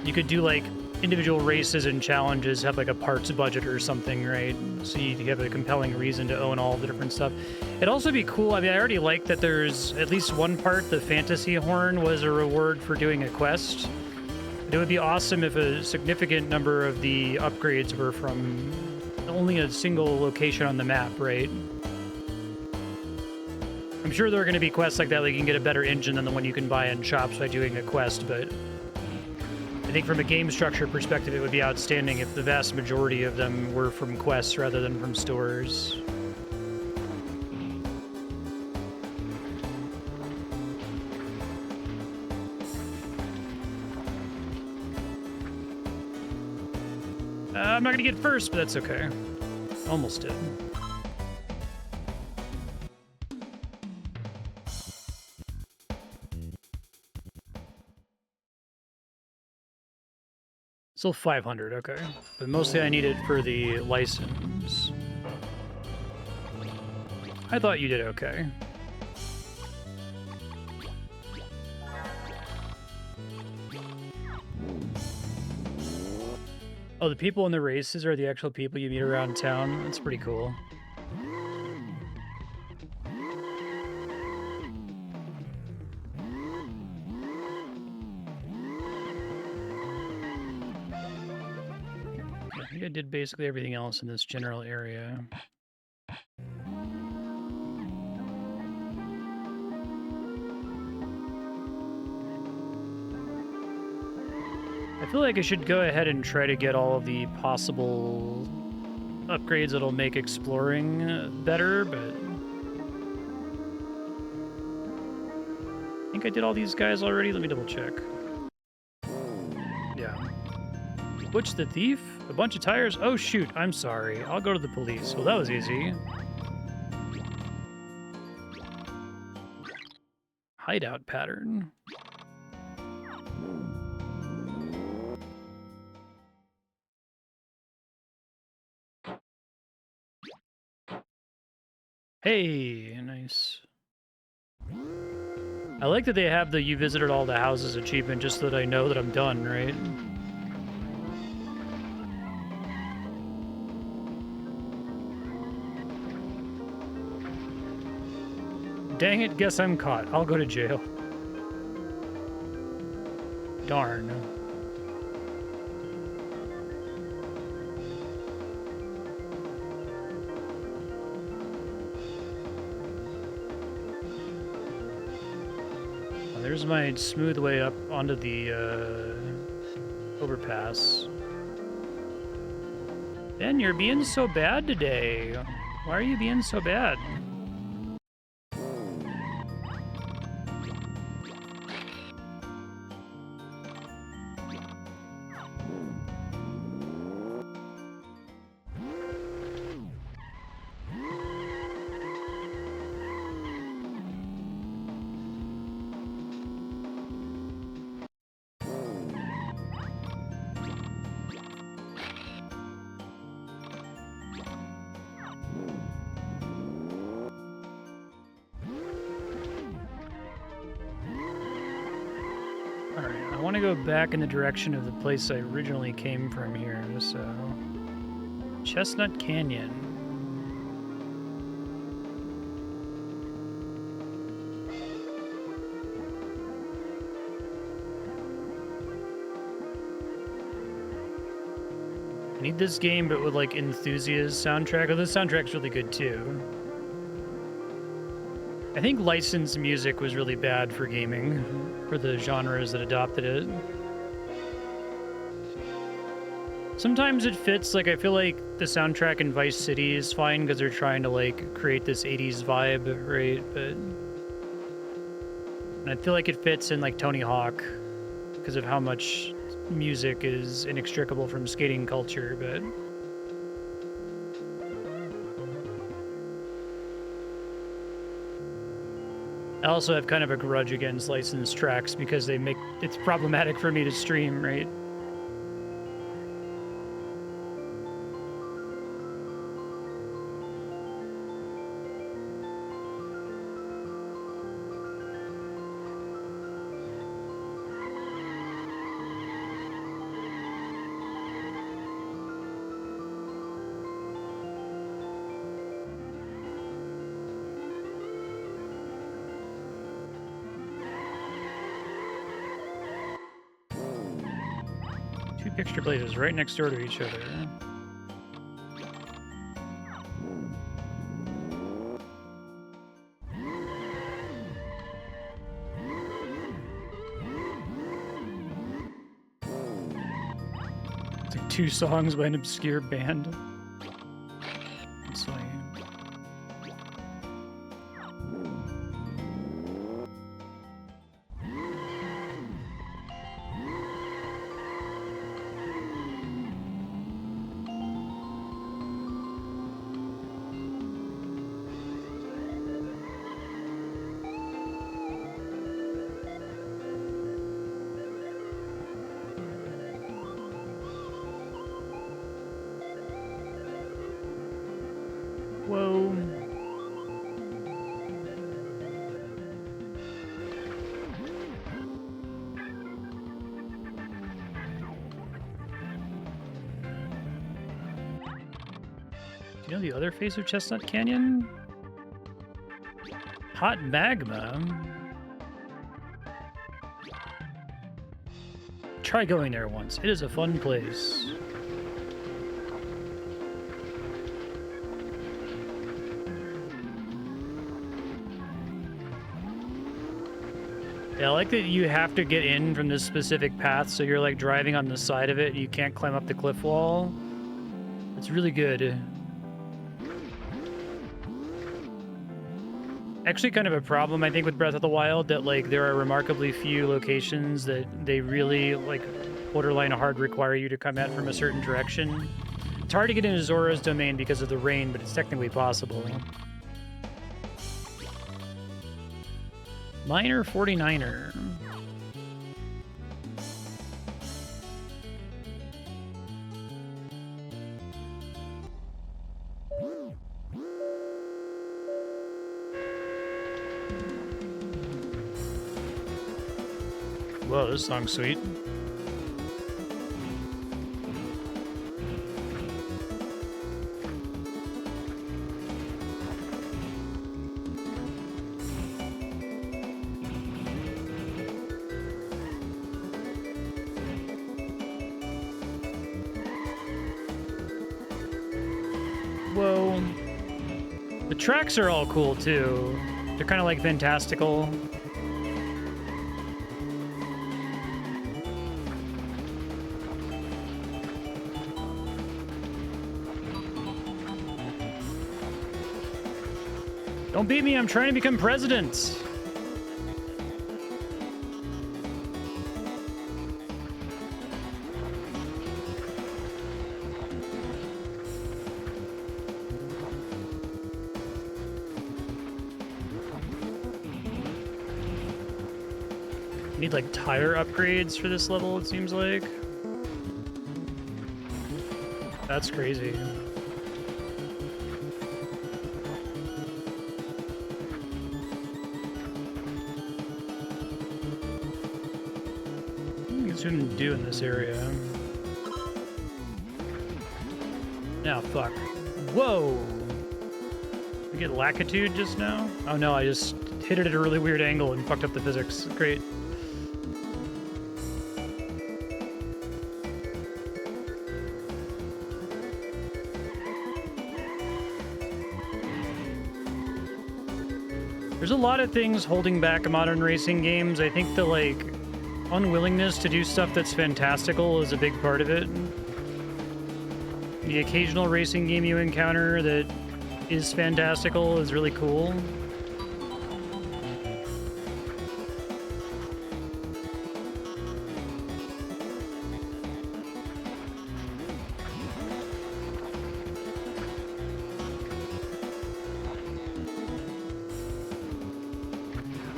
You could do like individual races and challenges, have like a parts budget or something, right? So you have a compelling reason to own all the different stuff. It'd also be cool. I mean, I already like that there's at least one part, the fantasy horn, was a reward for doing a quest. But it would be awesome if a significant number of the upgrades were from only a single location on the map, right? I'm sure there are going to be quests like that, like you can get a better engine than the one you can buy in shops by doing a quest, but I think from a game structure perspective, it would be outstanding if the vast majority of them were from quests rather than from stores. I'm not gonna get first, but that's okay. Almost did. Still 500, okay. But mostly I need it for the license. I thought you did okay. Oh, the people in the races are the actual people you meet around town? That's pretty cool. I think I did basically everything else in this general area. I feel like I should go ahead and try to get all of the possible upgrades that'll make exploring better, but I think I did all these guys already. Let me double check. Yeah. Butch the Thief? A bunch of tires? Oh shoot, I'm sorry. I'll go to the police. Well, that was easy. Hideout pattern. Hey, nice. I like that they have the you visited all the houses achievement just so that I know that I'm done, right? Dang it, guess I'm caught. I'll go to jail. Darn. There's my smooth way up onto the overpass. Ben, you're being so bad today. Why are you being so bad? Back in the direction of the place I originally came from here, so Chestnut Canyon. I need this game, but with like enthusiast soundtrack. Oh, this soundtrack's really good too. I think licensed music was really bad for gaming, for the genres that adopted it. Sometimes it fits, like I feel like the soundtrack in Vice City is fine because they're trying to like create this 80s vibe, right? But and I feel like it fits in like Tony Hawk because of how much music is inextricable from skating culture, but I also have kind of a grudge against licensed tracks because they make it's problematic for me to stream, right? Two picture places right next door to each other. It's like 2 songs by an obscure band. It's like... Whoa. Do you know the other face of Chestnut Canyon? Hot magma. Try going there once. It is a fun place. Yeah, I like that you have to get in from this specific path, so you're like driving on the side of it, and you can't climb up the cliff wall. It's really good. Actually kind of a problem, I think, with Breath of the Wild, that like there are remarkably few locations that they really like borderline hard require you to come at from a certain direction. It's hard to get into Zora's domain because of the rain, but it's technically possible. Minor 49er. Whoa, this song's sweet. Whoa. The tracks are all cool too. They're kind of like fantastical. Don't beat me, I'm trying to become president. Need like tire upgrades for this level, it seems like. That's crazy. What can do in this area? Now, fuck. Whoa! We get latitude just now? Oh no, I just hit it at a really weird angle and fucked up the physics. Great. There's a lot of things holding back modern racing games. I think the, like, unwillingness to do stuff that's fantastical is a big part of it. The occasional racing game you encounter that is fantastical is really cool.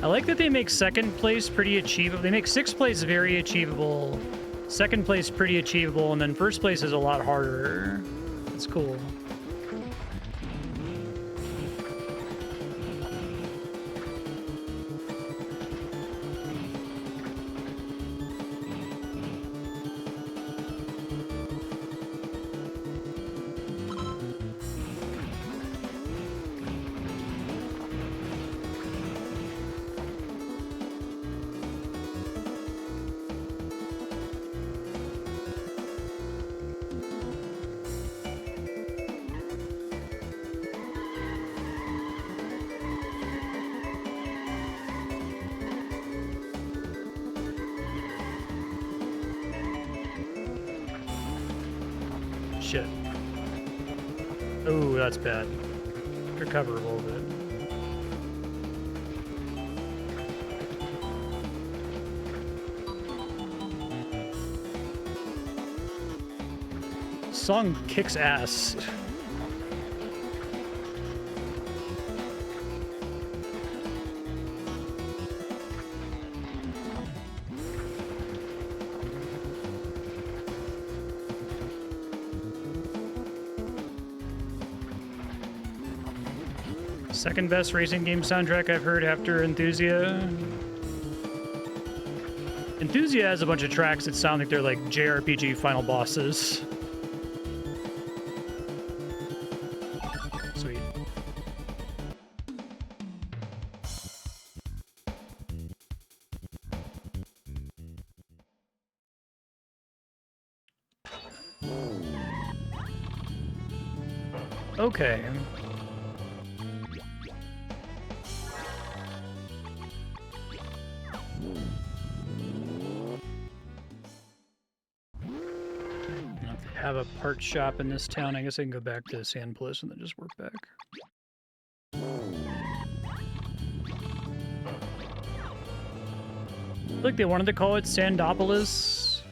I like that they make second place pretty achievable. They make sixth place very achievable, second place pretty achievable, and then first place is a lot harder. That's cool. Shit. Oh, that's bad. Recover a little bit. Song kicks ass. Second best racing game soundtrack I've heard after Enthusia. Enthusia has a bunch of tracks that sound like they're like JRPG final bosses. Sweet. Okay. Have a part shop in this town. I guess I can go back to Sandpolis and then just work back. Like they wanted to call it Sandpolis.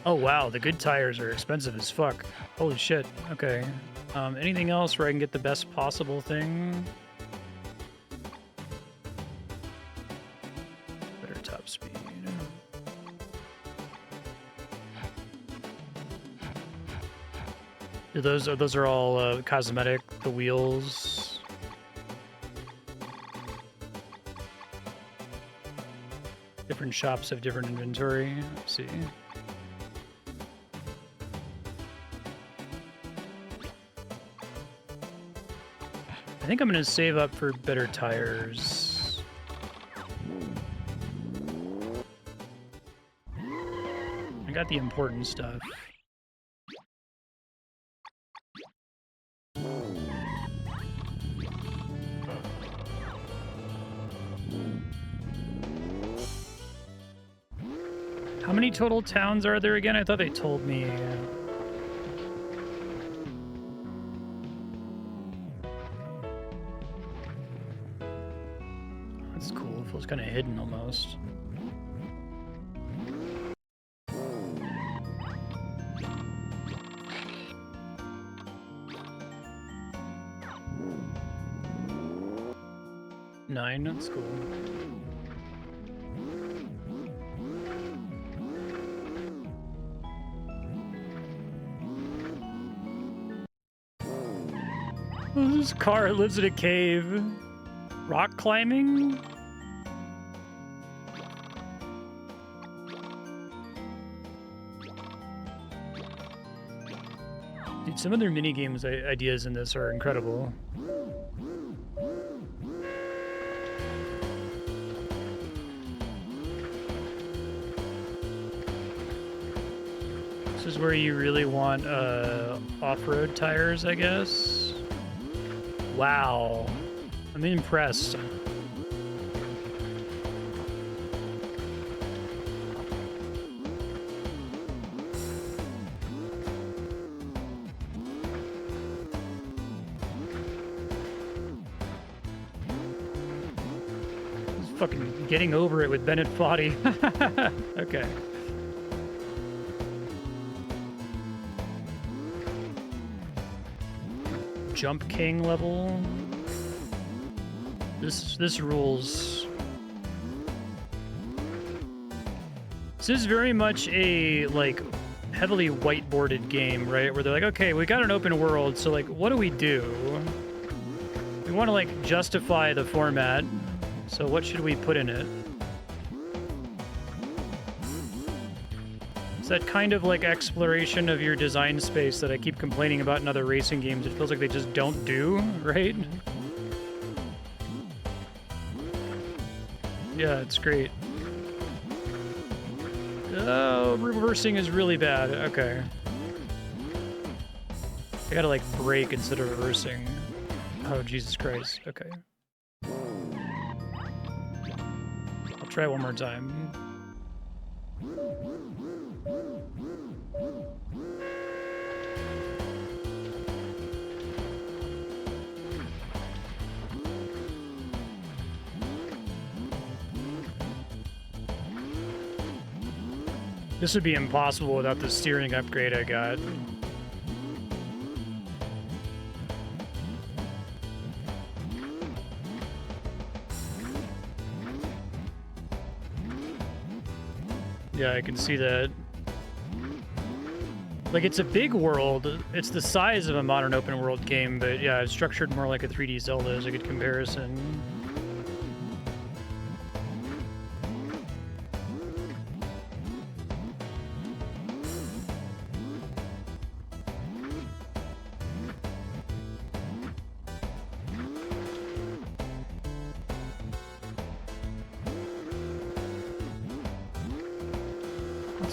Oh wow, the good tires are expensive as fuck. Holy shit. Okay. Anything else where I can get the best possible thing? Better top speed. Those are all cosmetic. The wheels. Different shops have different inventory. Let's see. I think I'm going to save up for better tires. I got the important stuff. How many total towns are there again? I thought they told me. Kind of hidden almost. Nine, that's cool. This car lives in a cave. Rock climbing? Dude, some of their minigames ideas in this are incredible. This is where you really want off-road tires, I guess. Wow. I'm impressed. fucking getting over it with Bennett Foddy. Okay. Jump King level. This rules. This is very much a, like, heavily whiteboarded game, right? Where they're like, okay, we got an open world, so, like, what do? We want to, like, justify the format, so what should we put in it? It's that kind of, like, exploration of your design space that I keep complaining about in other racing games. It feels like they just don't do, right? Yeah, it's great. Oh, reversing is really bad. Okay. I gotta, like, brake instead of reversing. Oh, Jesus Christ. Okay. I'll try one more time. This would be impossible without the steering upgrade I got. Yeah, I can see that. Like, it's a big world. It's the size of a modern open world game, but yeah, it's structured more like a 3D Zelda is a good comparison.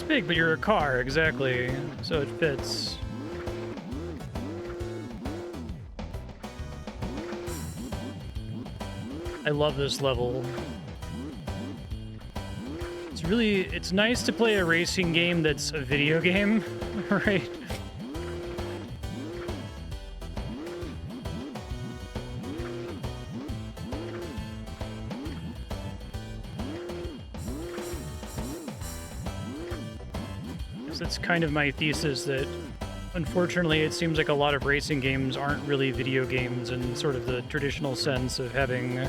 Big, but you're a car, exactly. So it fits. I love this level. It's nice to play a racing game that's a video game, right? That's kind of my thesis, that unfortunately it seems like a lot of racing games aren't really video games in sort of the traditional sense of having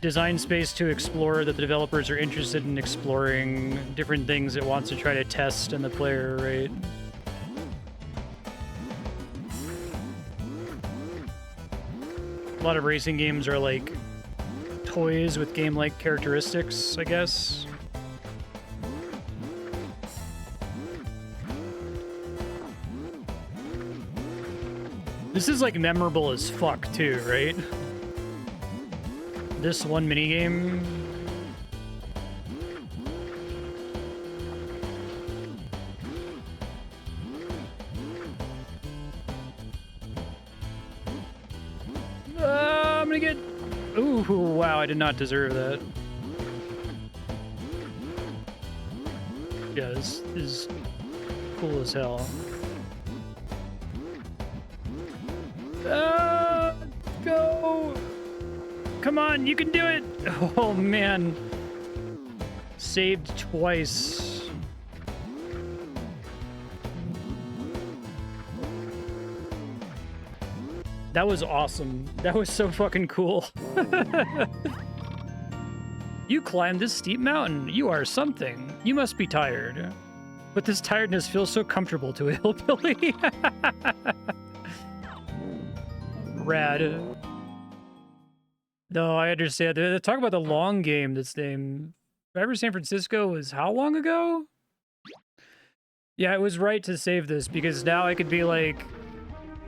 design space to explore, that the developers are interested in exploring different things it wants to try to test in the player, right? A lot of racing games are like toys with game-like characteristics, I guess. This is, like, memorable as fuck, too, right? This one minigame. I'm gonna get... Ooh, wow, I did not deserve that. Yeah, this is cool as hell. Go! Come on, you can do it! Oh, man. Saved twice. That was awesome. That was so fucking cool. You climbed this steep mountain. You are something. You must be tired. But this tiredness feels so comfortable to a hillbilly. Rad. No, I understand. They talk about the long game that's named Driver San Francisco was how long ago? Yeah, it was right to save this because now I could be like...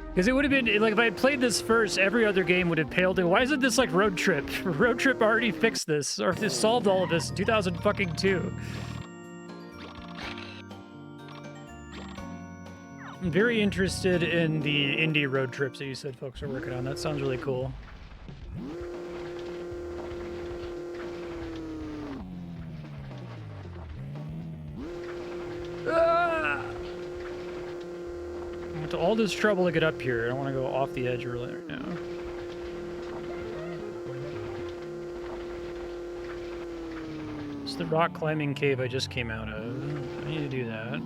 Because it would have been, like, if I had played this first, every other game would have paled in. Why isn't this like Road Trip? Road Trip already fixed this, or this solved all of this in 2002. I'm very interested in the indie road trips that you said folks are working on. That sounds really cool. Ah! I went to all this trouble to get up here. I don't want to go off the edge really right now. It's the rock climbing cave I just came out of. I need to do that.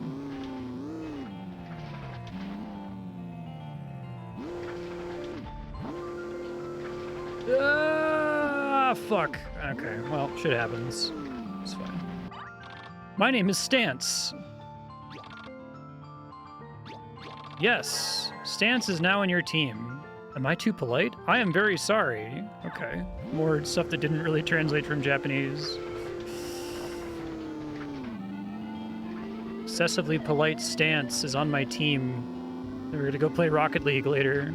Ah, fuck. Okay, well, shit happens. It's fine. My name is Stance. Yes, Stance is now in your team. Am I too polite? I am very sorry. Okay. More stuff that didn't really translate from Japanese. Excessively polite Stance is on my team. We're gonna go play Rocket League later.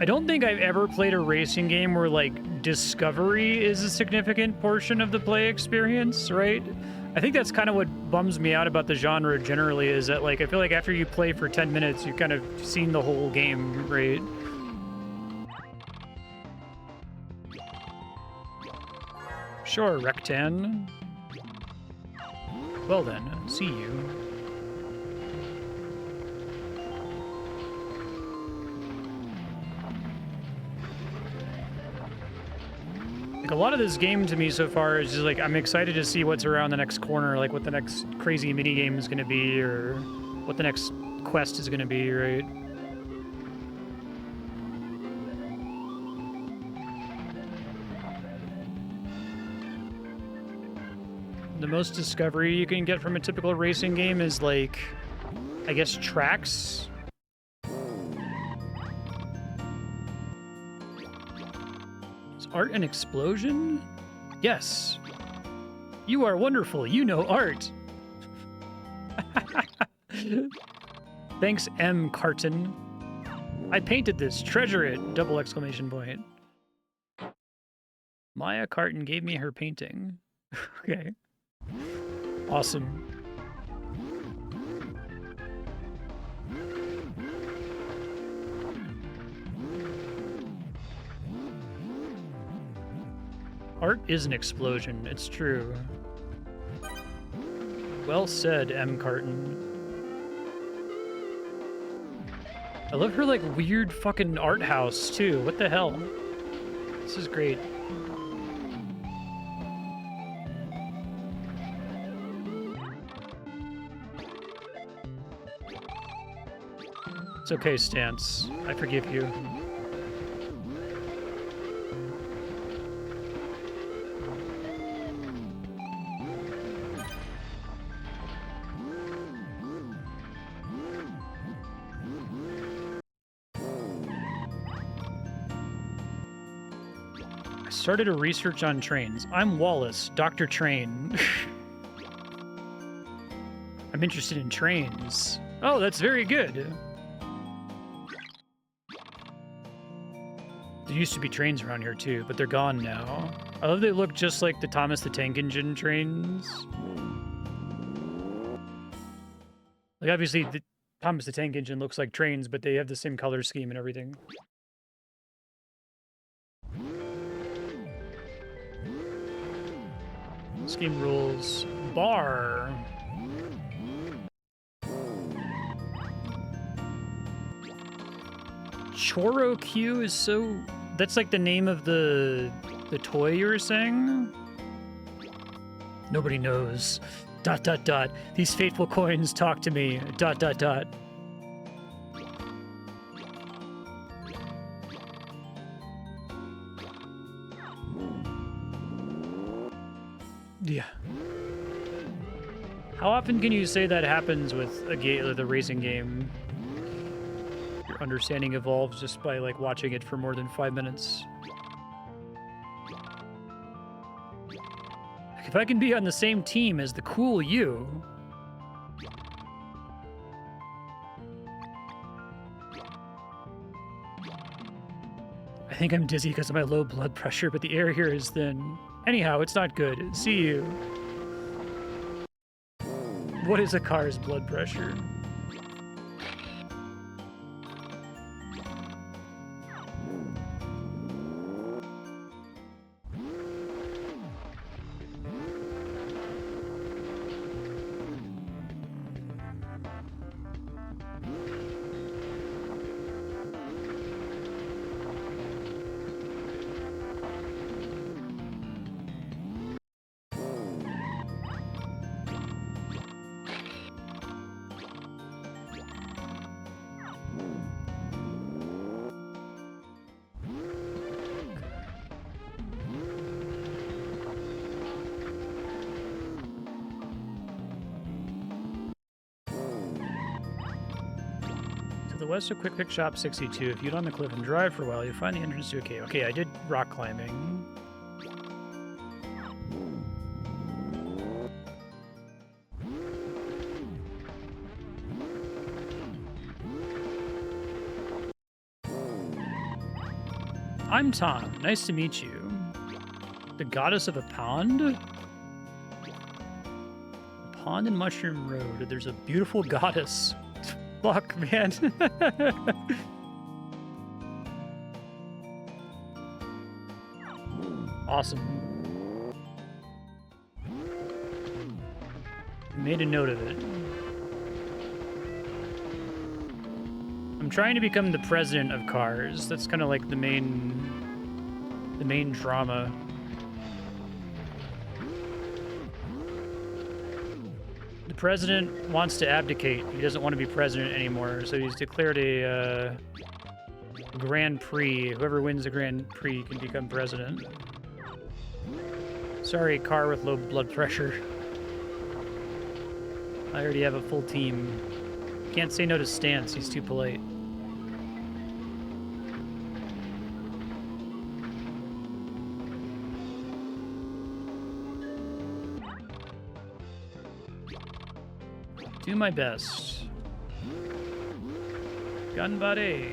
I don't think I've ever played a racing game where, like, discovery is a significant portion of the play experience, right? I think that's kind of what bums me out about the genre generally, is that, like, I feel like after you play for 10 minutes, you've kind of seen the whole game, right? Sure, Rectan. Well then, see you. Like, a lot of this game to me so far is just like, I'm excited to see what's around the next corner, like what the next crazy minigame is going to be, or what the next quest is going to be, right? The most discovery you can get from a typical racing game is, like, I guess, tracks. Is art an explosion? Yes. You are wonderful. You know art. Thanks, M. Carton. I painted this. Treasure it. Double exclamation point. Maya Carton gave me her painting. Okay. Awesome. Art is an explosion, it's true. Well said, M. Carton. I love her, like, weird fucking art house, too. What the hell? This is great. It's okay, Stance. I forgive you. I started a research on trains. I'm Wallace, Dr. Train. I'm interested in trains. Oh, that's very good. There used to be trains around here too, but they're gone now. I love they look just like the Thomas the Tank Engine trains. Like, obviously, the Thomas the Tank Engine looks like trains, but they have the same color scheme and everything. Scheme rules. Bar. Choro-Q is so... That's like the name of the toy you were saying? Nobody knows. ... These fateful coins talk to me. ... Yeah. How often can you say that happens with a racing game? Your understanding evolves just by, like, watching it for more than 5 minutes. Like, if I can be on the same team as the cool you... I think I'm dizzy because of my low blood pressure, but the air here is thin. Anyhow, it's not good. See you. What is a car's blood pressure? west of Quick Pick Shop 62. If you get on the cliff and drive for a while, you'll find the entrance to a cave. Okay, I did rock climbing. I'm Tom. Nice to meet you. The goddess of a pond? Pond and Mushroom Road. There's a beautiful goddess. Fuck, man. Awesome. Made a note of it. I'm trying to become the president of cars. That's kind of like the main drama. The president wants to abdicate. He doesn't want to be president anymore, so he's declared a Grand Prix. Whoever wins the Grand Prix can become president. Sorry, car with low blood pressure. I already have a full team. Can't say no to Stance, he's too polite. Do my best. Gun buddy.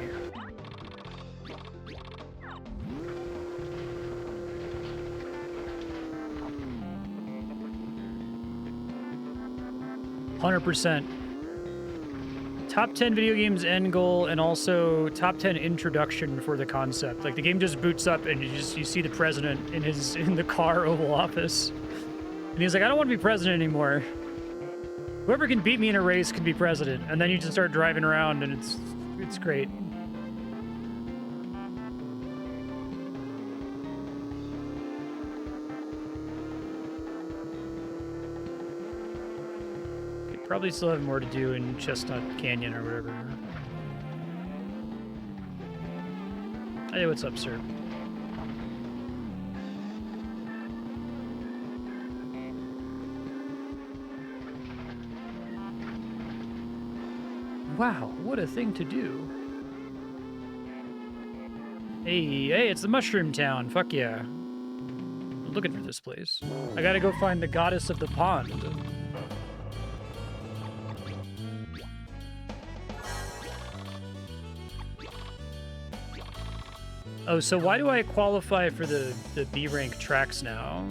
%. Top 10 video games end goal, and also top 10 introduction for the concept. Like the game just boots up and you see the president in the car Oval Office. And he's like, I don't want to be president anymore. Whoever can beat me in a race can be president. And then you just start driving around and it's great. Probably still have more to do in Chestnut Canyon or whatever. Hey, what's up, sir? Wow, what a thing to do. Hey, it's the Mushroom Town. Fuck yeah. I'm looking for this place. I gotta go find the goddess of the pond. Oh, so why do I qualify for the B rank tracks now?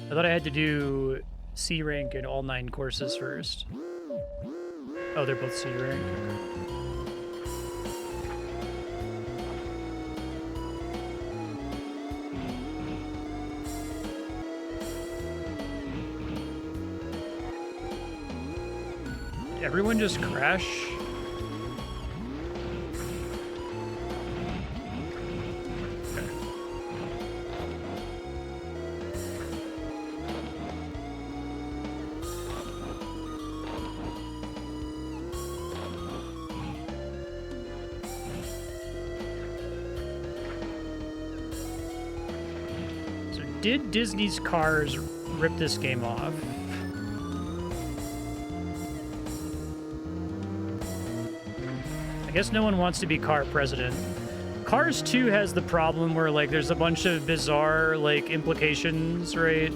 I thought I had to do C rank in all 9 courses first. Oh, they're both C rank. Did everyone just crash? Did Disney's Cars rip this game off? I guess no one wants to be car president. Cars 2 has the problem where, like, there's a bunch of bizarre, like, implications, right?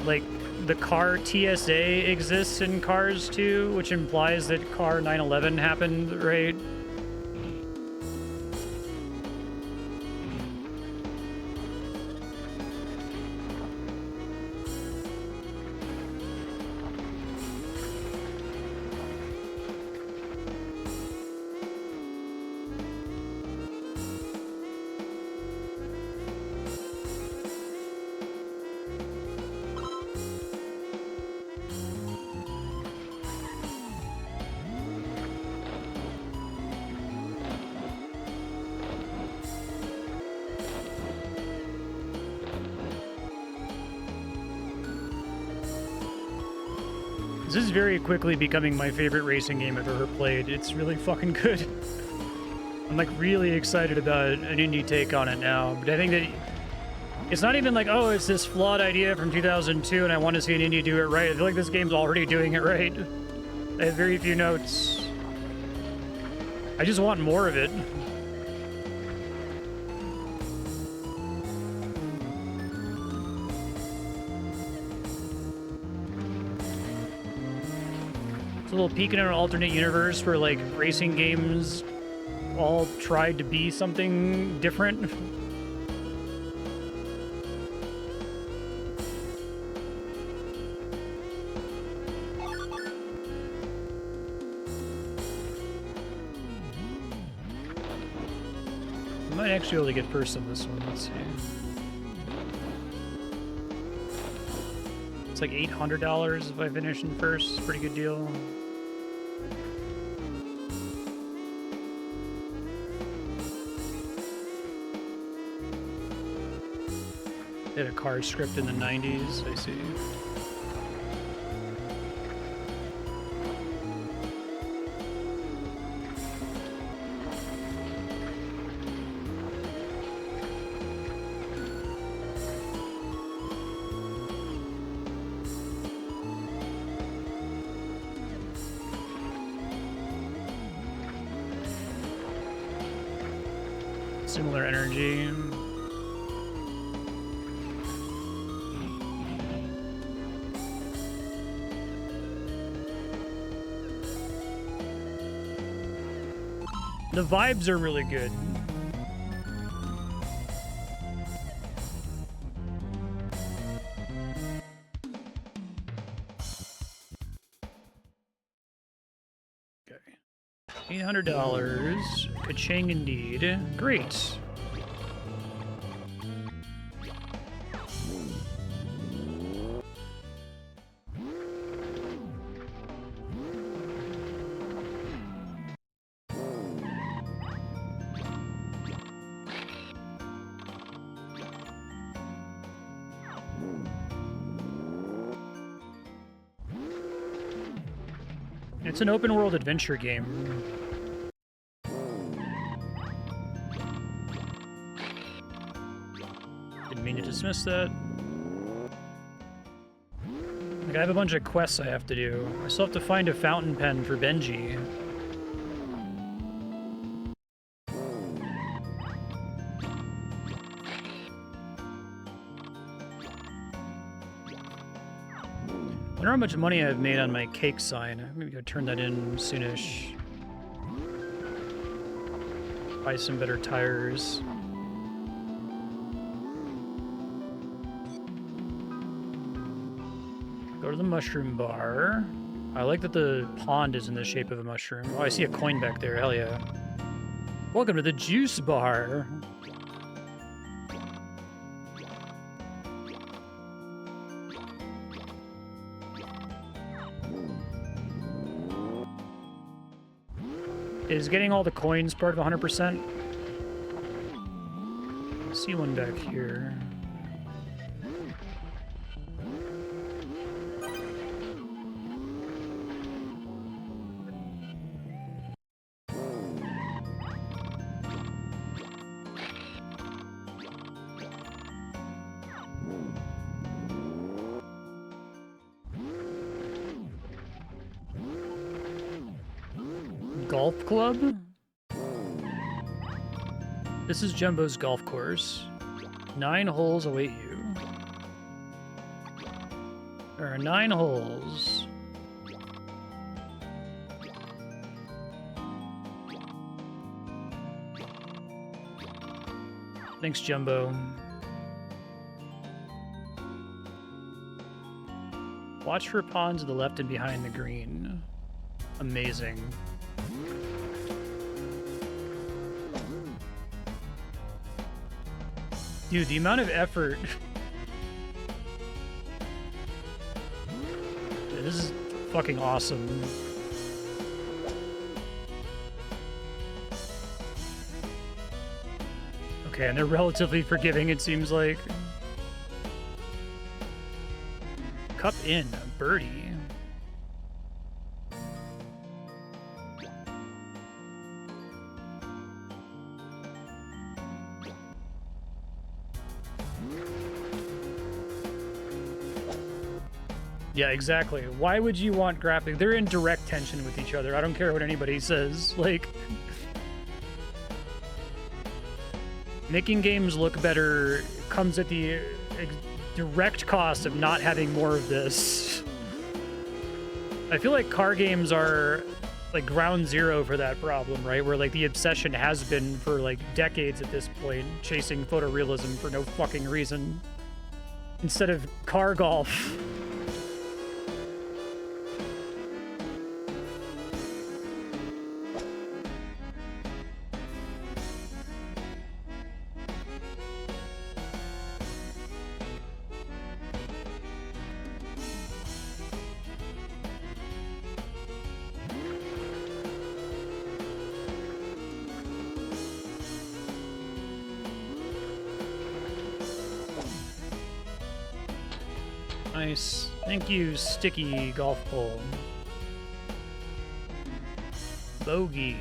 Like, the car TSA exists in Cars 2, which implies that car 9/11 happened, right? This is very quickly becoming my favorite racing game I've ever played. It's really fucking good. I'm like really excited about an indie take on it now. But I think that it's not even like, oh, it's this flawed idea from 2002 and I want to see an indie do it right. I feel like this game's already doing it right. I have very few notes. I just want more of it. It's a little peek in an alternate universe where, like, racing games all tried to be something different. I might actually be able to get first on this one. Let's see. It's like $800 if I finish in first. It's a pretty good deal. They had a car script in the 90s, I see. Similar energy. The vibes are really good. Okay. $800. Ka-ching indeed. Great. It's an open world adventure game. Didn't mean to dismiss that. Like, I have a bunch of quests I have to do. I still have to find a fountain pen for Benji. I wonder how much money I've made on my cake sign. Maybe I'll turn that in soonish. Buy some better tires. Go to the mushroom bar. I like that the pond is in the shape of a mushroom. Oh, I see a coin back there. Hell yeah. Welcome to the juice bar. Is getting all the coins part of 100%? I see one back here. Golf club? This is Jumbo's golf course. 9 holes await you. There are 9 holes. Thanks, Jumbo. Watch for ponds to the left and behind the green. Amazing. Dude, the amount of effort. This is fucking awesome. Okay, and they're relatively forgiving, it seems like. Cup in, birdie. Yeah, exactly. Why would you want graphic? They're in direct tension with each other. I don't care what anybody says. Like, Making games look better comes at the direct cost of not having more of this. I feel like car games are like ground zero for that problem, right? Where like the obsession has been for like decades at this point, chasing photorealism for no fucking reason. Instead of car golf. Nice. Thank you, sticky golf pole. Bogey.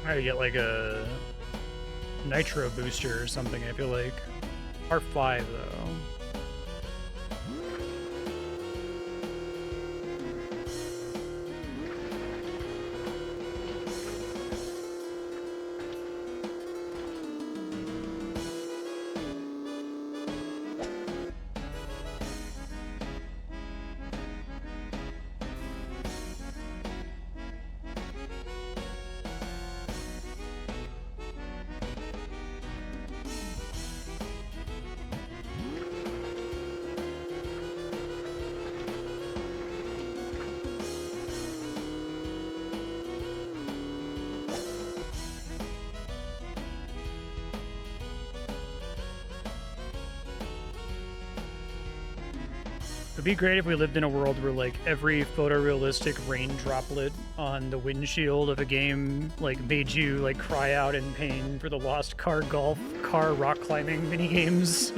I gotta get like a nitro booster or something, I feel like. R5 though. It'd be great if we lived in a world where like every photorealistic rain droplet on the windshield of a game like made you like cry out in pain for the lost car golf, car rock climbing minigames.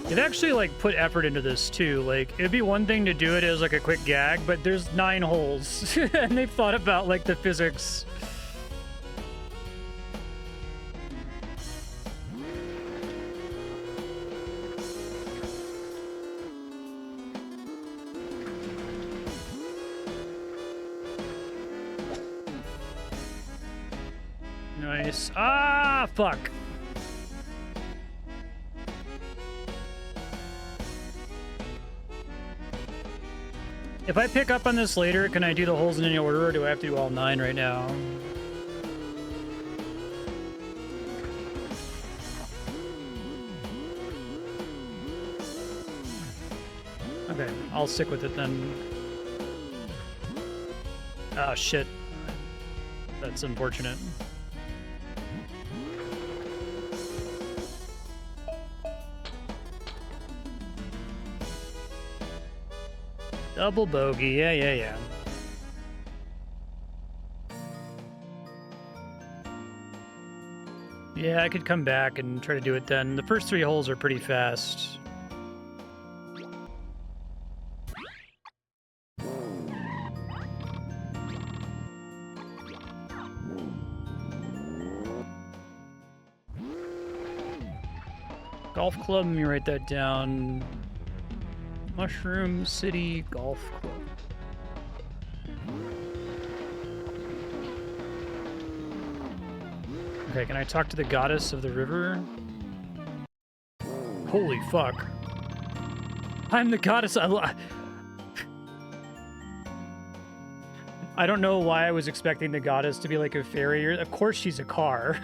They've actually like put effort into this too. Like it'd be one thing to do it as like a quick gag, but there's 9 holes and they've thought about like the physics. Nice. Ah, fuck. If I pick up on this later, can I do the holes in any order, or do I have to do all 9 right now? Okay, I'll stick with it then. Oh, shit. That's unfortunate. Double bogey, yeah. Yeah, I could come back and try to do it then. The first 3 holes are pretty fast. Golf club, let me write that down. Mushroom City Golf Club. Okay, can I talk to the goddess of the river? Holy fuck. I'm the goddess. I don't know why I was expecting the goddess to be like a fairy. Of course she's a car.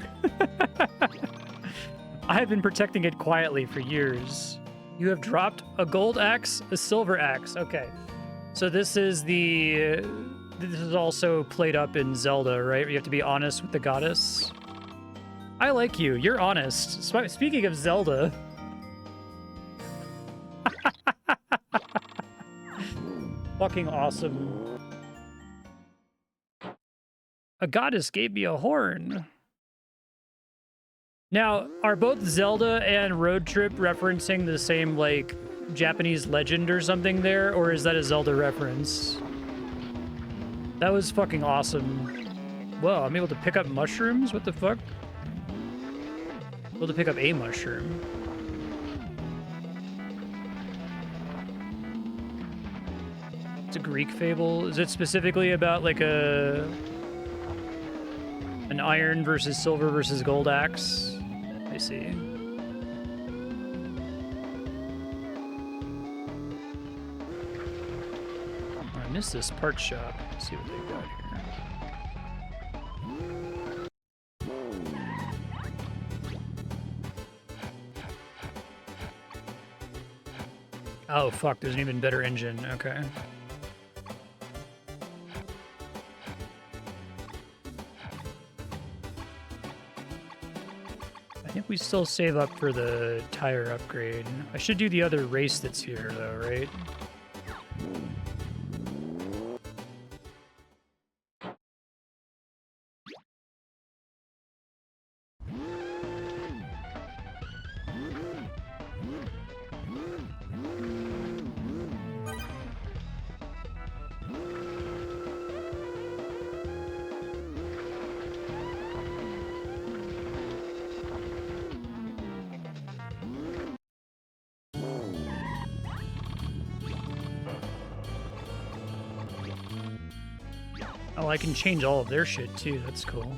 I've been protecting it quietly for years. You have dropped a gold axe, a silver axe. Okay. So this is also played up in Zelda, right? You have to be honest with the goddess. I like you. You're honest. Speaking of Zelda, fucking awesome. A goddess gave me a horn. Now, are both Zelda and Road Trip referencing the same, like, Japanese legend or something there? Or is that a Zelda reference? That was fucking awesome. Whoa, I'm able to pick up mushrooms? What the fuck? Able to pick up a mushroom. It's a Greek fable. Is it specifically about, like, an iron versus silver versus gold axe? I see. I missed this part shop. Let's see what they've got here. Oh, fuck, there's an even better engine. Okay. I think we still save up for the tire upgrade. I should do the other race that's here, though, right? Oh, I can change all of their shit, too. That's cool.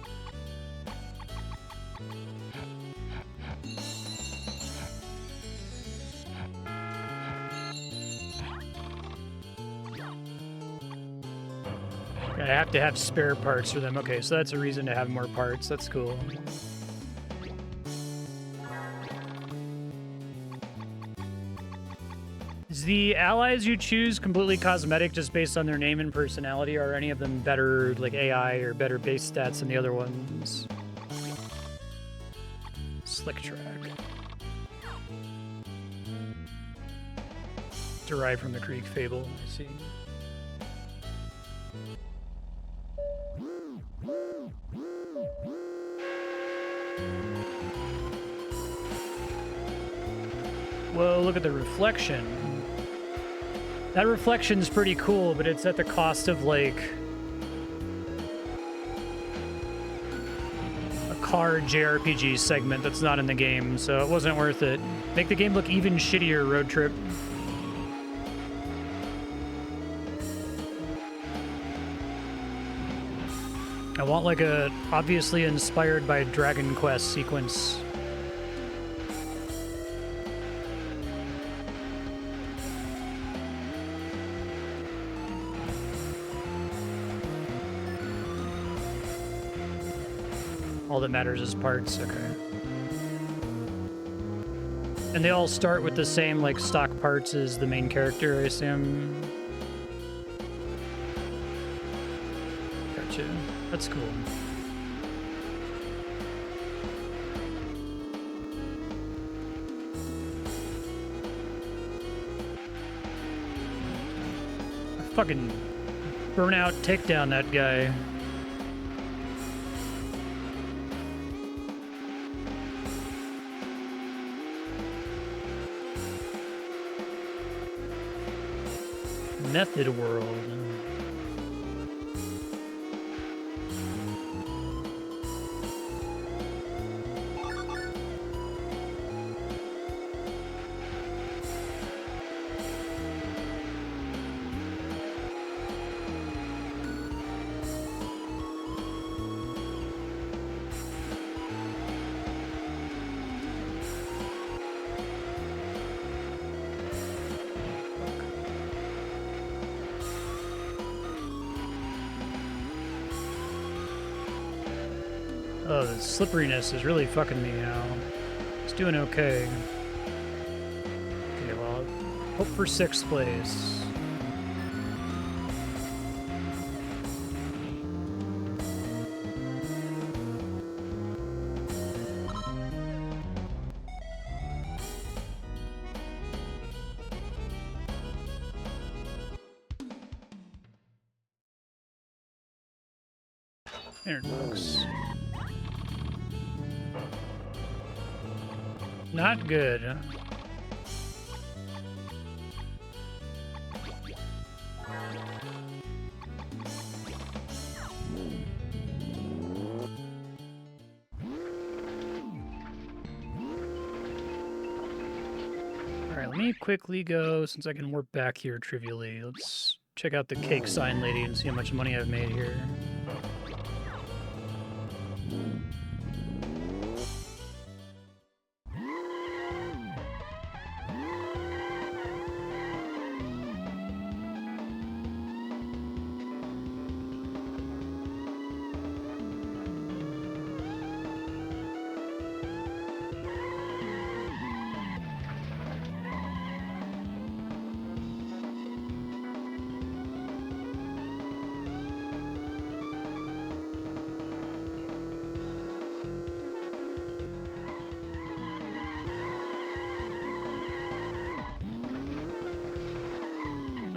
I have to have spare parts for them. Okay, so that's a reason to have more parts. That's cool. Is the allies you choose completely cosmetic just based on their name and personality, or are any of them better, like, AI or better base stats than the other ones? Slick track. Derived from the Greek fable, I see. Whoa, look at the reflection. That reflection's pretty cool, but it's at the cost of, like, a car JRPG segment that's not in the game, so it wasn't worth it. Make the game look even shittier, Road Trip. I want, like, a obviously inspired by Dragon Quest sequence. All that matters is parts, okay. And they all start with the same, like, stock parts as the main character, I assume. Gotcha. That's cool. Fucking burnout takedown that guy. Method world. Oh, the slipperiness is really fucking me now. It's doing okay. Okay, well, hope for 6th place. $100. Not good. Alright, let me quickly go, since I can warp back here trivially. Let's check out the cake sign lady and see how much money I've made here.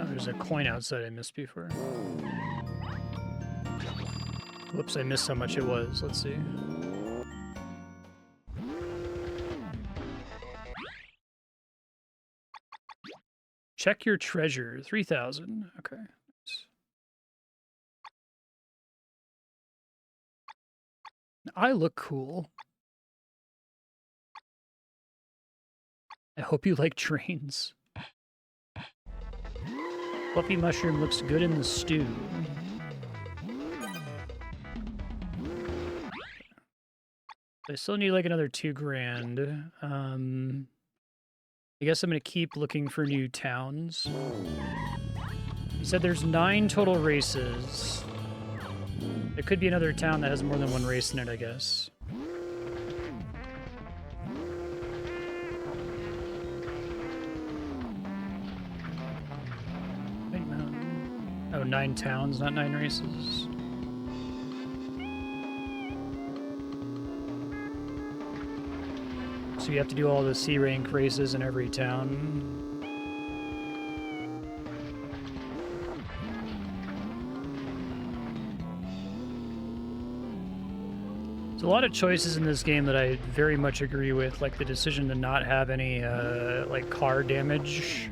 There's a coin outside I missed before. Whoops, I missed how much it was. Let's see. Check your treasure. 3,000. Okay. I look cool. I hope you like trains. Fluffy mushroom looks good in the stew. I still need like another 2 grand. I guess I'm gonna keep looking for new towns. You said there's 9 total races. There could be another town that has more than 1 race in it, I guess. Oh, 9 towns, not 9 races. So you have to do all the C rank races in every town. There's a lot of choices in this game that I very much agree with, like the decision to not have any like car damage.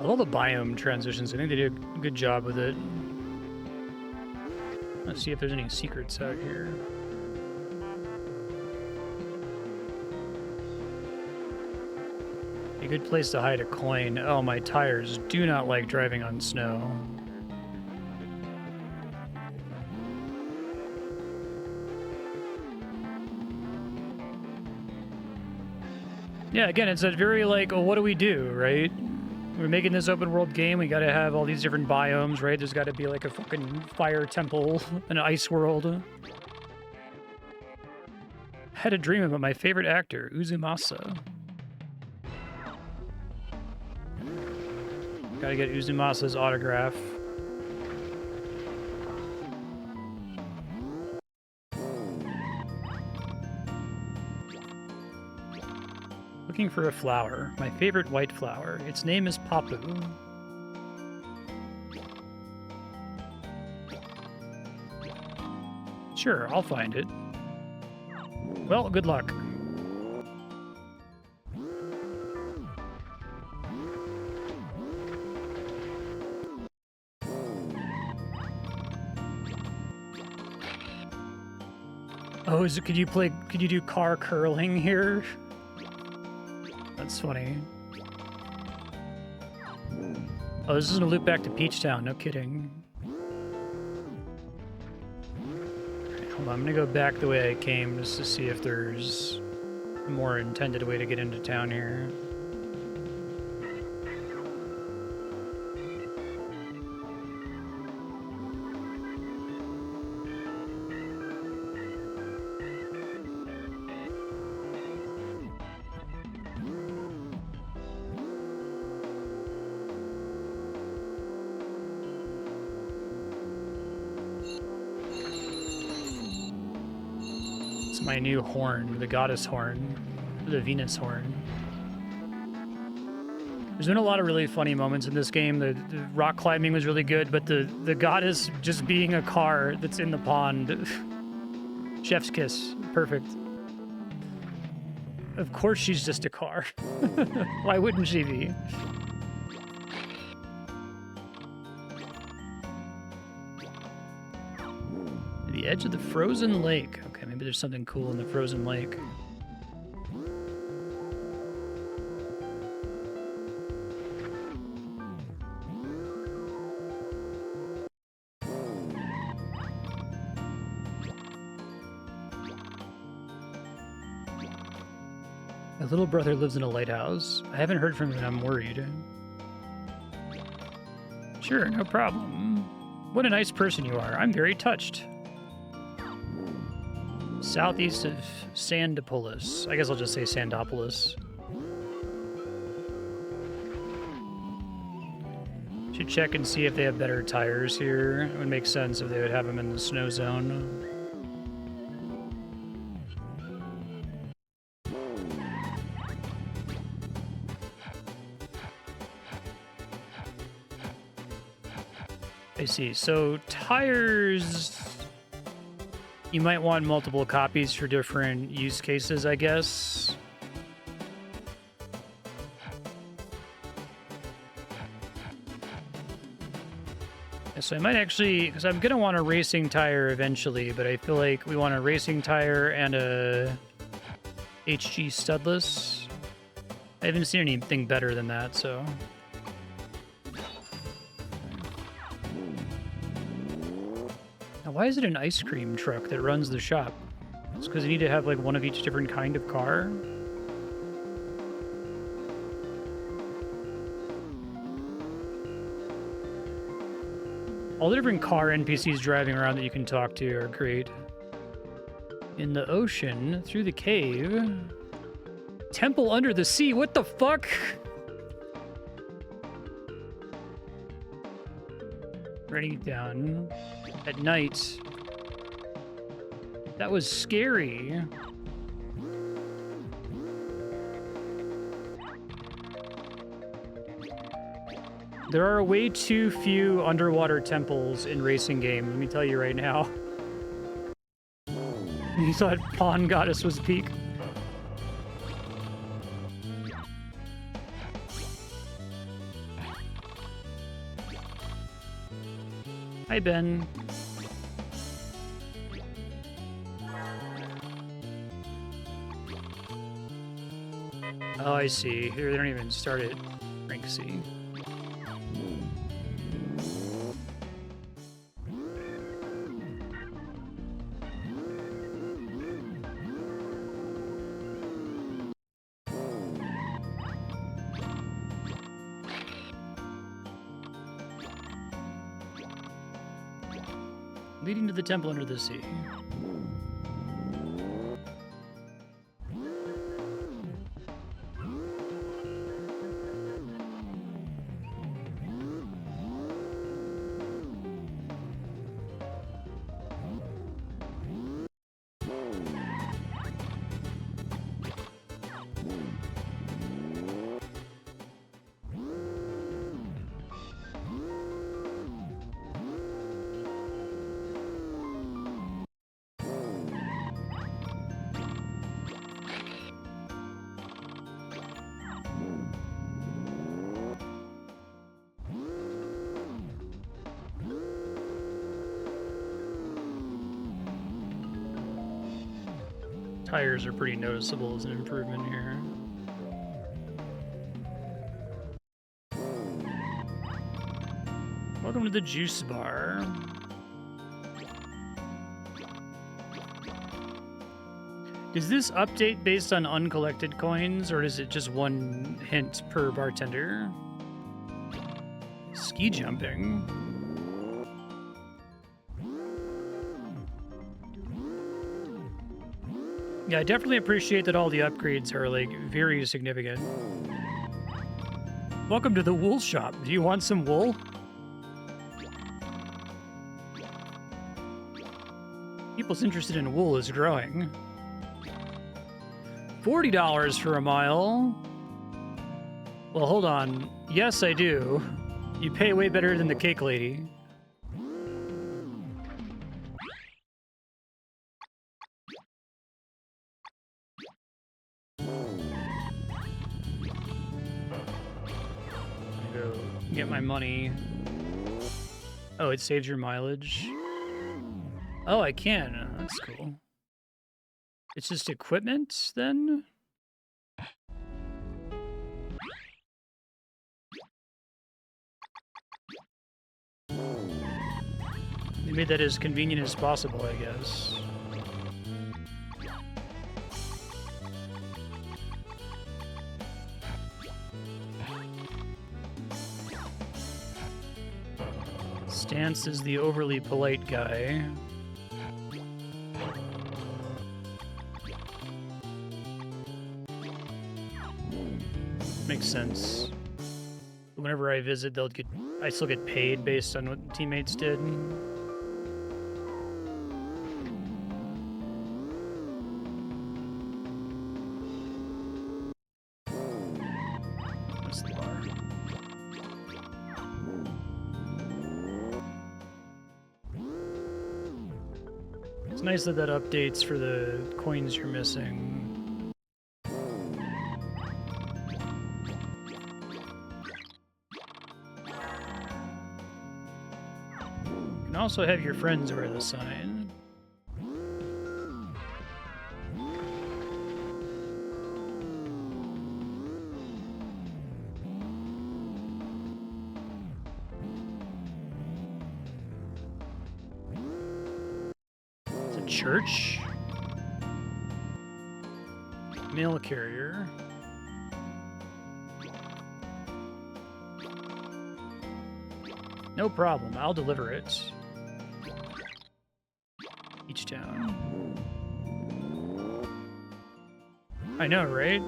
I love the biome transitions. I think they did a good job with it. Let's see if there's any secrets out here. A good place to hide a coin. Oh, my tires do not like driving on snow. Yeah, again, it's a very like, oh, what do we do, right? We're making this open world game, we gotta have all these different biomes, right? There's gotta be like a fucking fire temple, an ice world. Had a dream about my favorite actor, Uzumasa. Gotta get Uzumasa's autograph. Looking for a flower. My favorite white flower. Its name is Papu. Sure, I'll find it. Well, good luck. Oh, could you do car curling here? That's funny. Oh, this is gonna loop back to Peach Town, no kidding. Right, hold on, I'm gonna go back the way I came just to see if there's a more intended way to get into town here. My new horn, the goddess horn, the Venus horn. There's been a lot of really funny moments in this game. The rock climbing was really good, but the goddess just being a car that's in the pond. Chef's kiss. Perfect. Of course she's just a car. Why wouldn't she be? The edge of the frozen lake. Okay, maybe there's something cool in the frozen lake. My little brother lives in a lighthouse. I haven't heard from him and I'm worried. Sure, no problem. What a nice person you are. I'm very touched. Southeast of Sandpolis. I guess I'll just say Sandpolis. Should check and see if they have better tires here. It would make sense if they would have them in the snow zone. I see. So tires... You might want multiple copies for different use cases, I guess. Yeah, so I might actually, because I'm going to want a racing tire eventually, but I feel like we want a racing tire and a HG studless. I haven't seen anything better than that, so... Why is it an ice cream truck that runs the shop? It's because you need to have like one of each different kind of car. All the different car NPCs driving around that you can talk to are great. In the ocean, through the cave. Temple under the sea, what the fuck? Writing it down. At night. That was scary. There are way too few underwater temples in racing games, let me tell you right now. You thought Pond Goddess was peak. Hi, Ben. Oh, I see. Here, they don't even start at rank C. Leading to the temple under the sea. Tires are pretty noticeable as an improvement here. Welcome to the juice bar. Is this update based on uncollected coins, or is it just one hint per bartender? Ski jumping. Yeah, I definitely appreciate that all the upgrades are, like, very significant. Welcome to the wool shop. Do you want some wool? People's interest in wool is growing. $40 for a mile. Well, hold on. Yes, I do. You pay way better than the cake lady. Go get my money. Oh, it saves your mileage. Oh, I can. That's cool. It's just equipment, then? They made that as convenient as possible, I guess. Stance is the overly polite guy. Makes sense. Whenever I visit, I still get paid based on what teammates did. What's the bar? It's nice that that updates for the coins you're missing. You can also have your friends wear the sign. It's a church? Mail carrier. No problem, I'll deliver it. Each town. I know, right?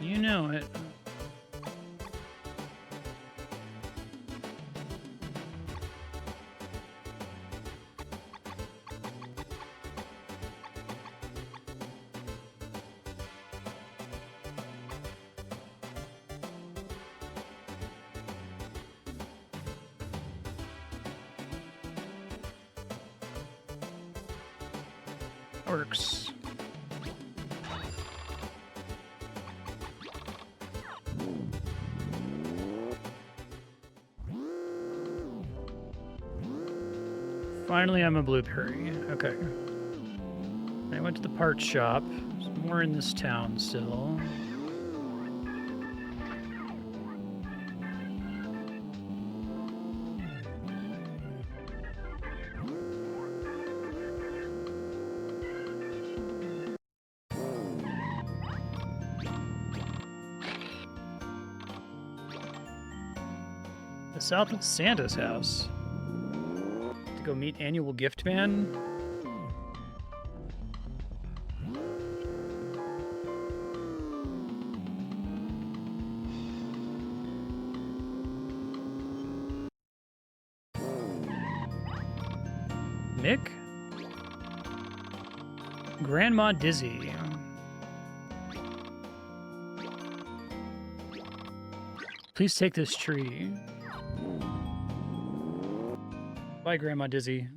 You know it. Works. Finally, I'm a blueberry. Okay. I went to the parts shop. There's more in this town still. The south of Santa's house. To go meet annual gift man. Mick? Grandma Dizzy. Please take this tree. Bye, Grandma Dizzy.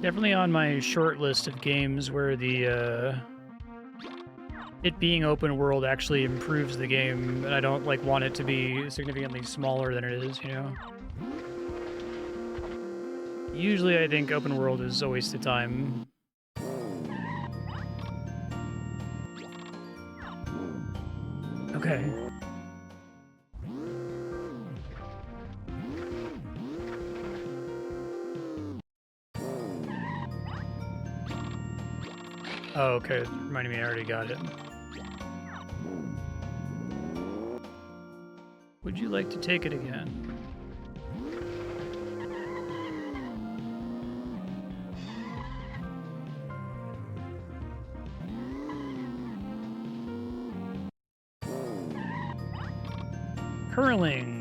Definitely on my short list of games where the it being open world actually improves the game, and I don't like want it to be significantly smaller than it is, you know? Usually I think open world is a waste of time. Okay. Oh, okay. Reminding me I already got it. Would you like to take it again? Curling.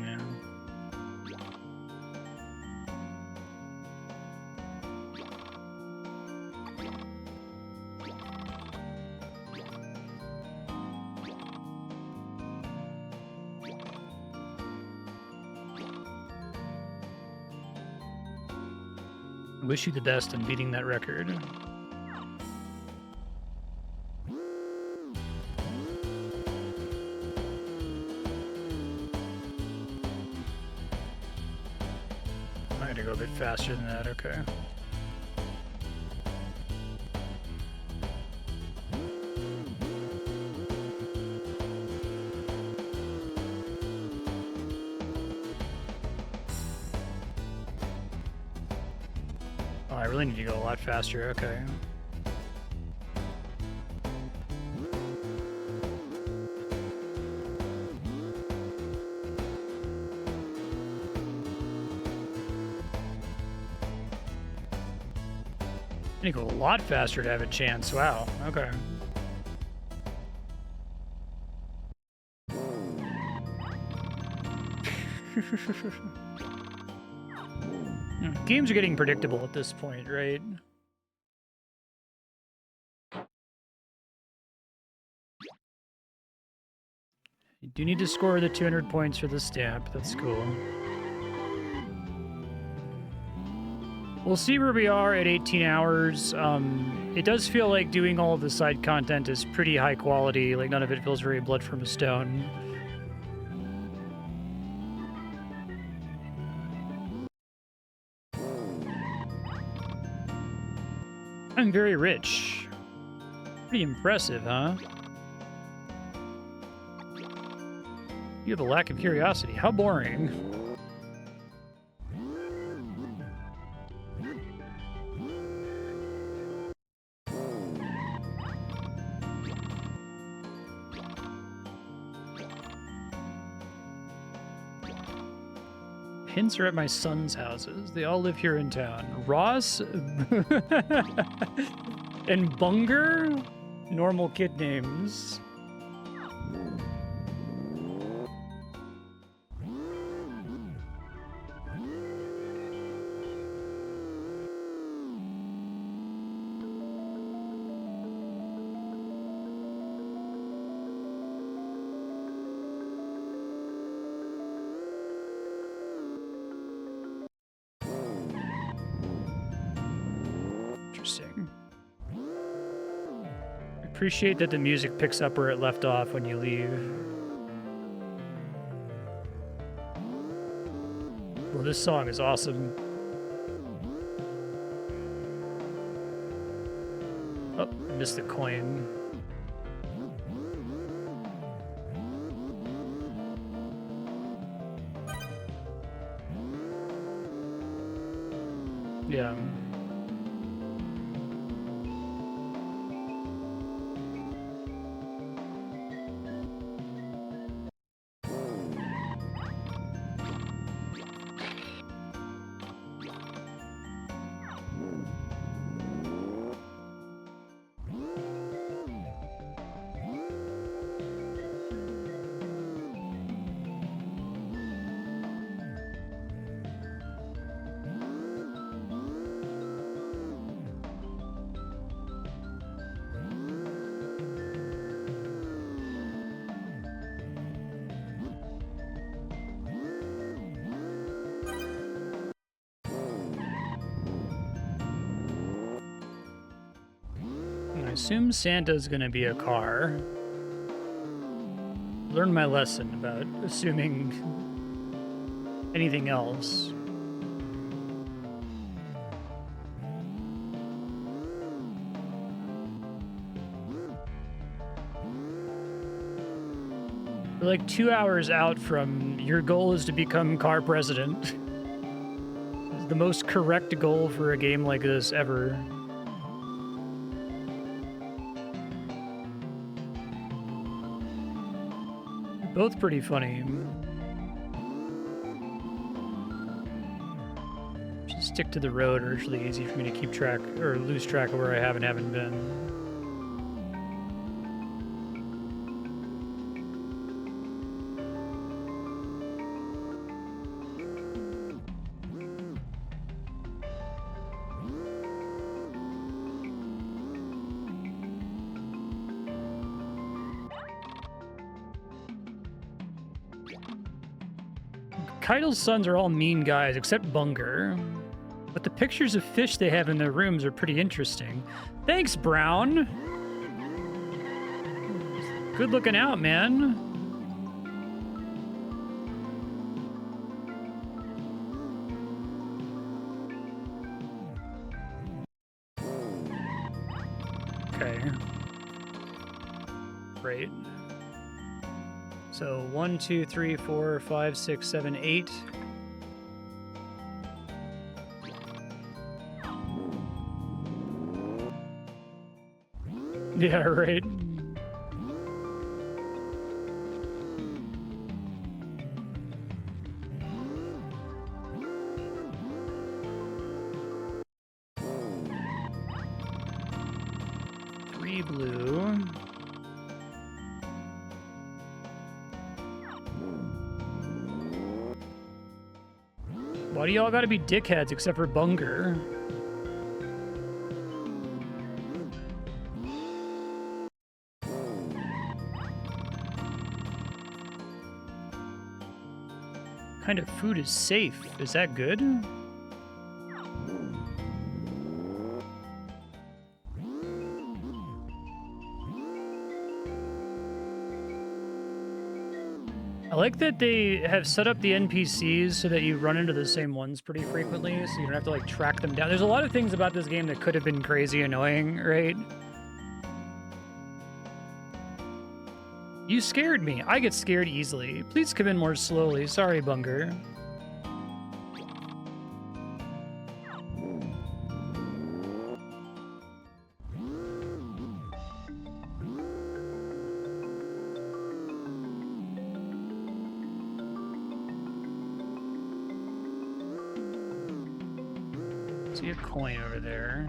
I wish you the best on beating that record. I gotta go a bit faster than that, okay. Oh, I really need to go a lot faster, okay. I need to go a lot faster to have a chance. Wow. Okay. Games are getting predictable at this point, right? You do need to score the 200 points for the stamp. That's cool. We'll see where we are at 18 hours. It does feel like doing all of the side content is pretty high quality. Like, none of it feels very blood from a stone. I'm very rich. Pretty impressive, huh? You have a lack of curiosity. How boring. Hints are at my son's houses. They all live here in town. Ross and Bunger? Normal kid names. Appreciate that the music picks up where it left off when you leave. Well, this song is awesome. Oh, I missed the coin. Yeah. assume Santa's gonna be a car. Learned my lesson about assuming anything else. We're like 2 hours out from your goal is to become car president. It's the most correct goal for a game like this ever. Both pretty funny. Just stick to the road, or it's really easy for me to keep track or lose track of where I have and haven't been. Keitel's sons are all mean guys, except Bunger. But the pictures of fish they have in their rooms are pretty interesting. Thanks, Brown! Good looking out, man. Okay. Great. So 1, 2, 3, 4, 5, 6, 7, 8. Yeah, right. Three blue. Why do y'all gotta be dickheads except for Bunger? What kind of food is safe? Is that good? I like that they have set up the NPCs so that you run into the same ones pretty frequently, so you don't have to, like, track them down. There's a lot of things about this game that could have been crazy annoying, right? You scared me. I get scared easily. Please come in more slowly. Sorry, Bunger. See a coin over there.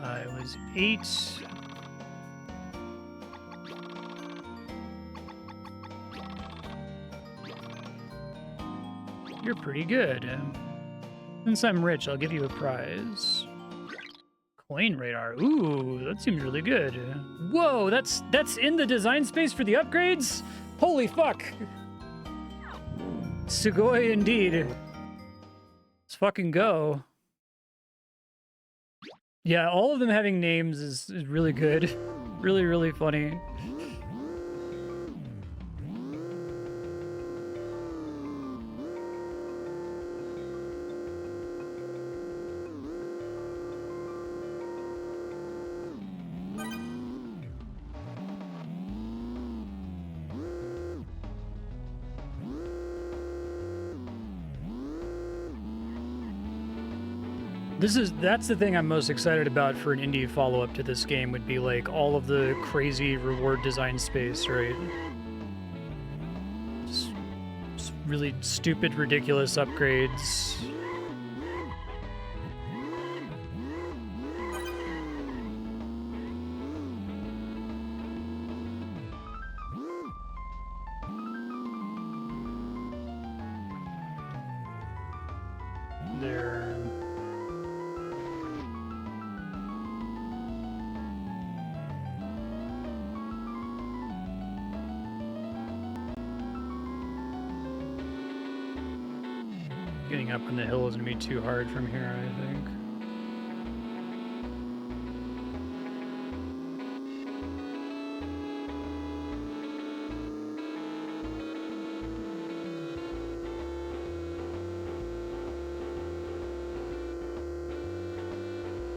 It was 8. You're pretty good. Since I'm rich, I'll give you a prize. Coin radar. Ooh, that seems really good. Whoa, that's in the design space for the upgrades? Holy fuck. Sugoi indeed. Let's fucking go. Yeah, all of them having names is really good. Really, really funny. That's the thing I'm most excited about for an indie follow-up to this game would be like all of the crazy reward design space, right? Just really stupid, ridiculous upgrades. There. Getting up on the hill is going to be too hard from here, I think.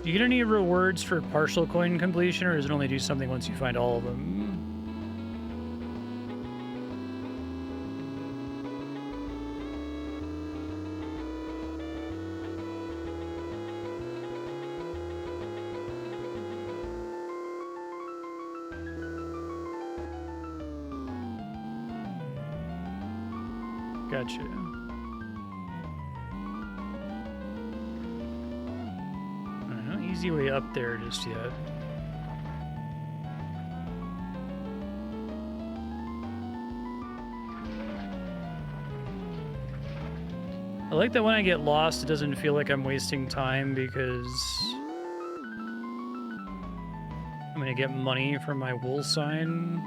Do you get any rewards for partial coin completion, or does it only do something once you find all of them? Gotcha. No easy way up there just yet. I like that when I get lost, it doesn't feel like I'm wasting time because I'm gonna get money from my wool sign.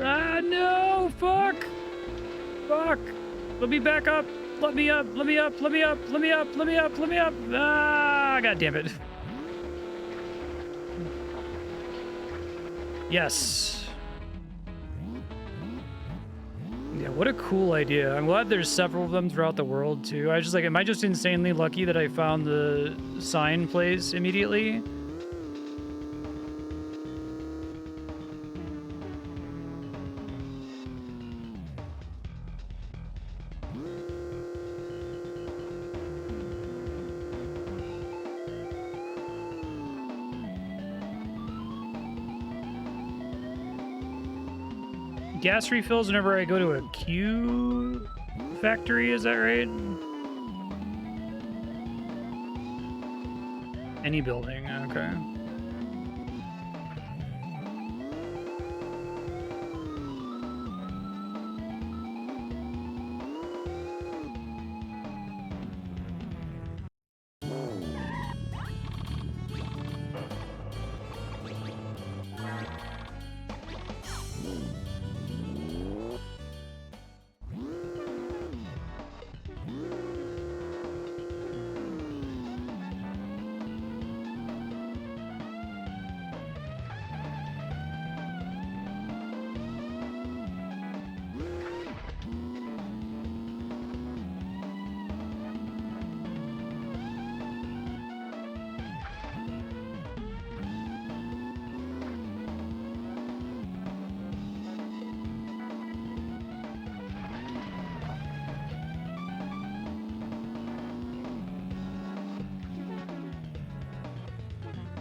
Ah, no! Fuck! Fuck! Let me back up! Let me up! Let me up! Let me up! Let me up! Let me up! Let me up! Ah! God damn it! Yes. Yeah, what a cool idea. I'm glad there's several of them throughout the world, too. I was just like, am I just insanely lucky that I found the sign place immediately? Gas refills whenever I go to a Q factory, is that right? Any building, okay.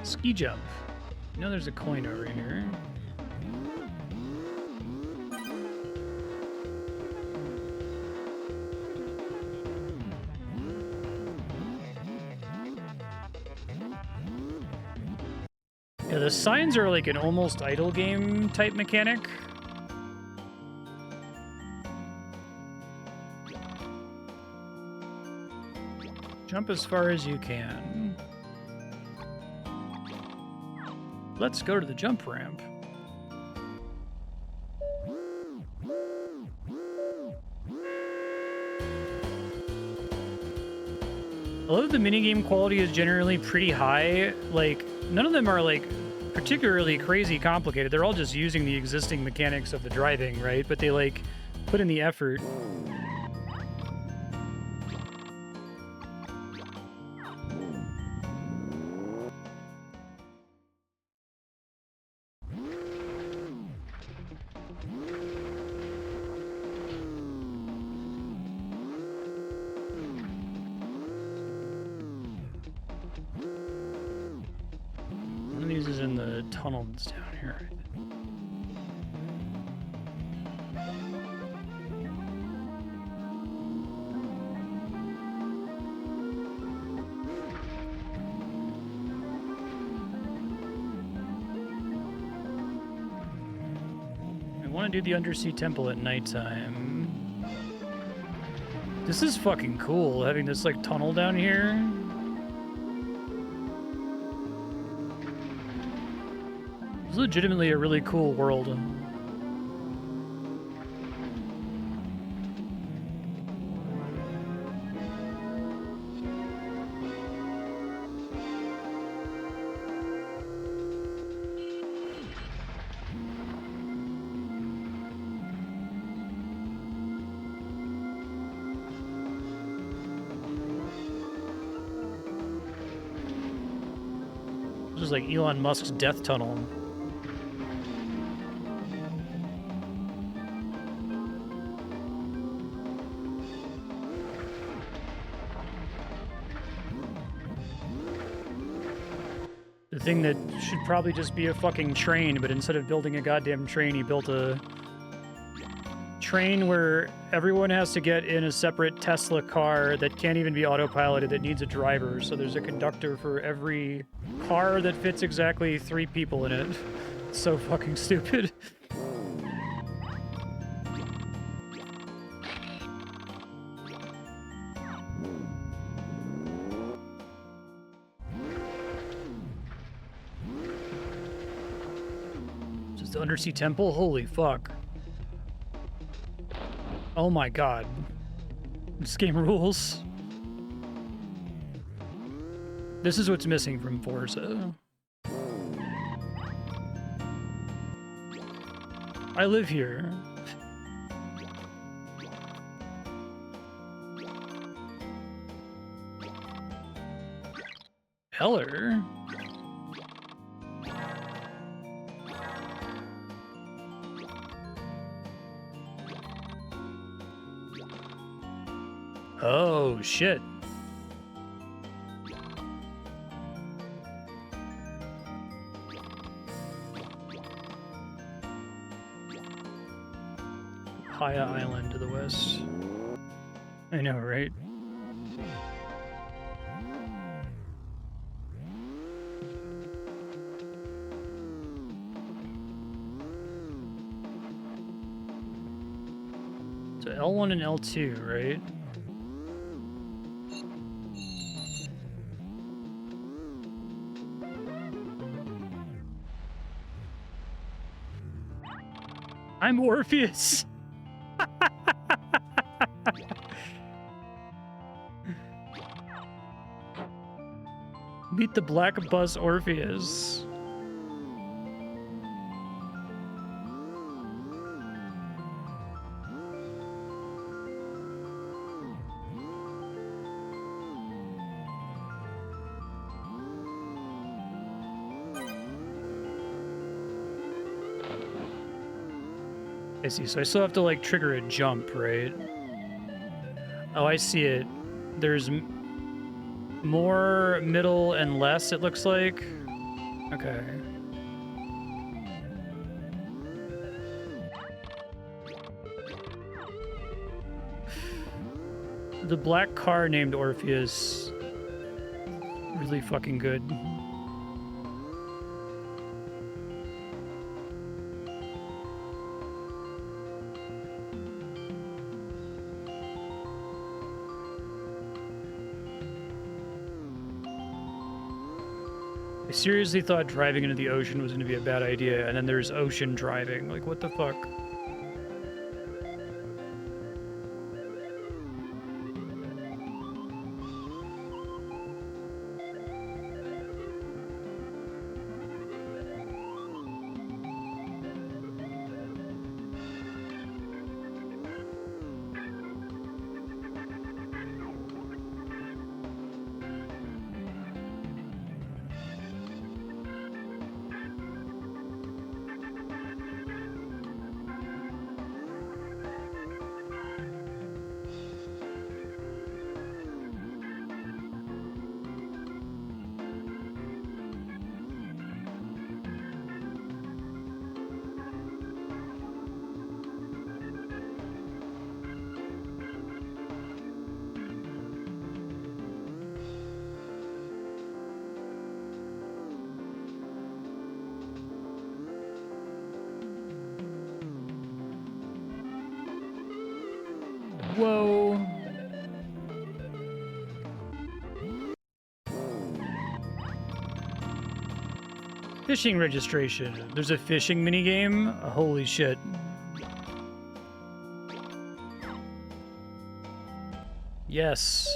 Ski jump. I know there's a coin over here. Yeah, the signs are like an almost idle game type mechanic. Jump as far as you can. Let's go to the jump ramp. I love the minigame quality is generally pretty high. Like, none of them are, like, particularly crazy complicated. They're all just using the existing mechanics of the driving, right? But they, like, put in the effort. Tunnels down here. I want to do the undersea temple at nighttime. This is fucking cool, having this like tunnel down here. It's legitimately a really cool world. This is like Elon Musk's death tunnel. The thing that should probably just be a fucking train, but instead of building a goddamn train, he built a train where everyone has to get in a separate Tesla car that can't even be autopiloted, that needs a driver. So there's a conductor for every car that fits exactly 3 people in it. It's so fucking stupid. Just the undersea temple? Holy fuck. Oh my god. This game rules. This is what's missing from Forza. I live here. Heller? Oh, shit. Papaya Island to the west. I know, right? So L1 and L2, right? I'm Orpheus. Meet the black bus Orpheus. I see, so I still have to, like, trigger a jump, right? Oh, I see it. There's more, middle, and less, it looks like. Okay. The black car named Orpheus. Really fucking good. I seriously thought driving into the ocean was going to be a bad idea, and then there's ocean driving. Like, what the fuck? Fishing registration. There's a fishing minigame? Holy shit. Yes.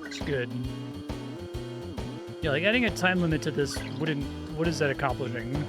It's good. Yeah, like adding a time limit to this wouldn't... What is that accomplishing?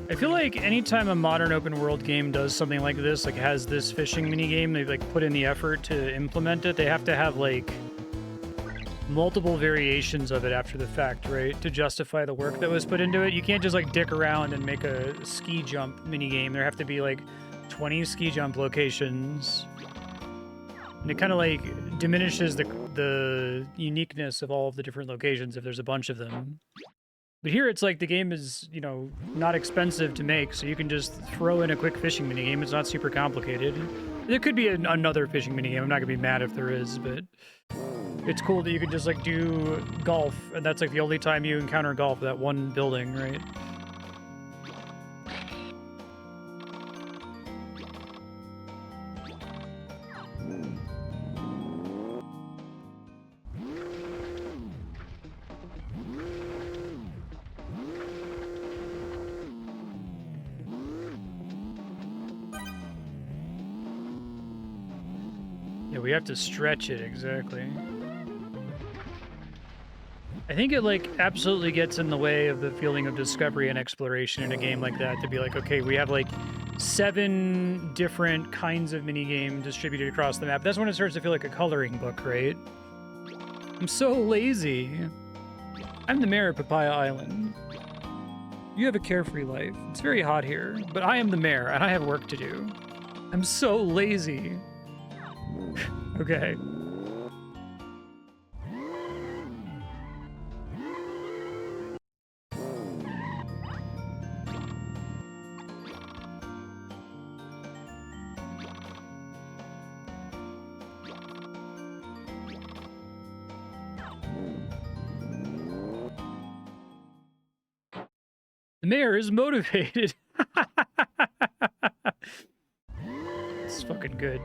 I feel like anytime a modern open world game does something like this, like has this fishing minigame, they've like put in the effort to implement it, they have to have like multiple variations of it after the fact, right? To justify the work that was put into it. You can't just like dick around and make a ski jump minigame. There have to be like 20 ski jump locations. And it kind of like diminishes the uniqueness of all of the different locations if there's a bunch of them. But here it's like the game is, you know, not expensive to make, so you can just throw in a quick fishing minigame. It's not super complicated. There could be another fishing minigame. I'm not gonna be mad if there is, but it's cool that you can just like do golf, and that's like the only time you encounter golf, that one building, right? We have to stretch it, exactly. I think it, like, absolutely gets in the way of the feeling of discovery and exploration in a game like that, to be like, okay, we have, like, 7 different kinds of minigame distributed across the map. That's when it starts to feel like a coloring book, right? I'm so lazy. I'm the mayor of Papaya Island. You have a carefree life. It's very hot here, but I am the mayor, and I have work to do. I'm so lazy. Okay. The mayor is motivated. It's fucking good.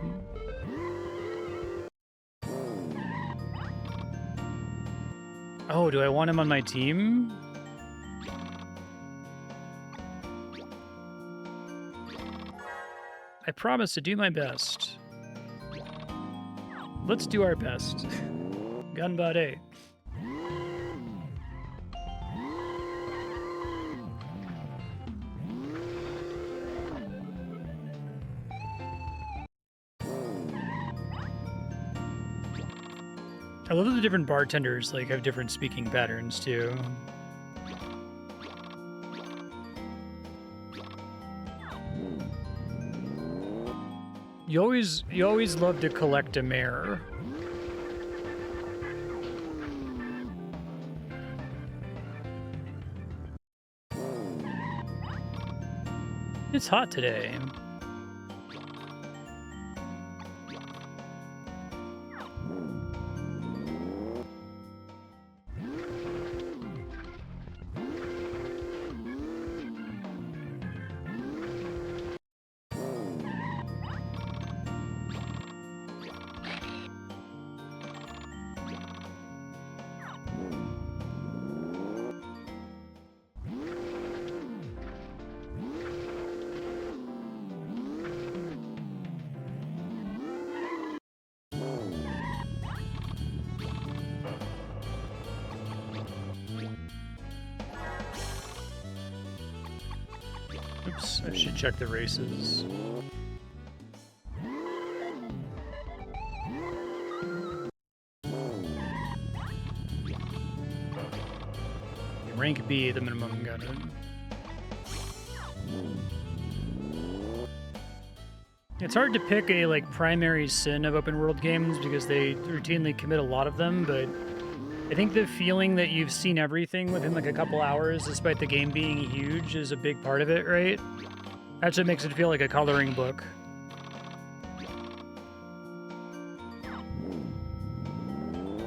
Oh, do I want him on my team? I promise to do my best. Let's do our best. Ganbare. I love that the different bartenders like have different speaking patterns too. You always love to collect a mare. It's hot today. Oops, I should check the races. rank B at the minimum. Got it. It's hard to pick a like primary sin of open world games because they routinely commit a lot of them, but I think the feeling that you've seen everything within like a couple hours, despite the game being huge, is a big part of it, right? That's what makes it feel like a coloring book.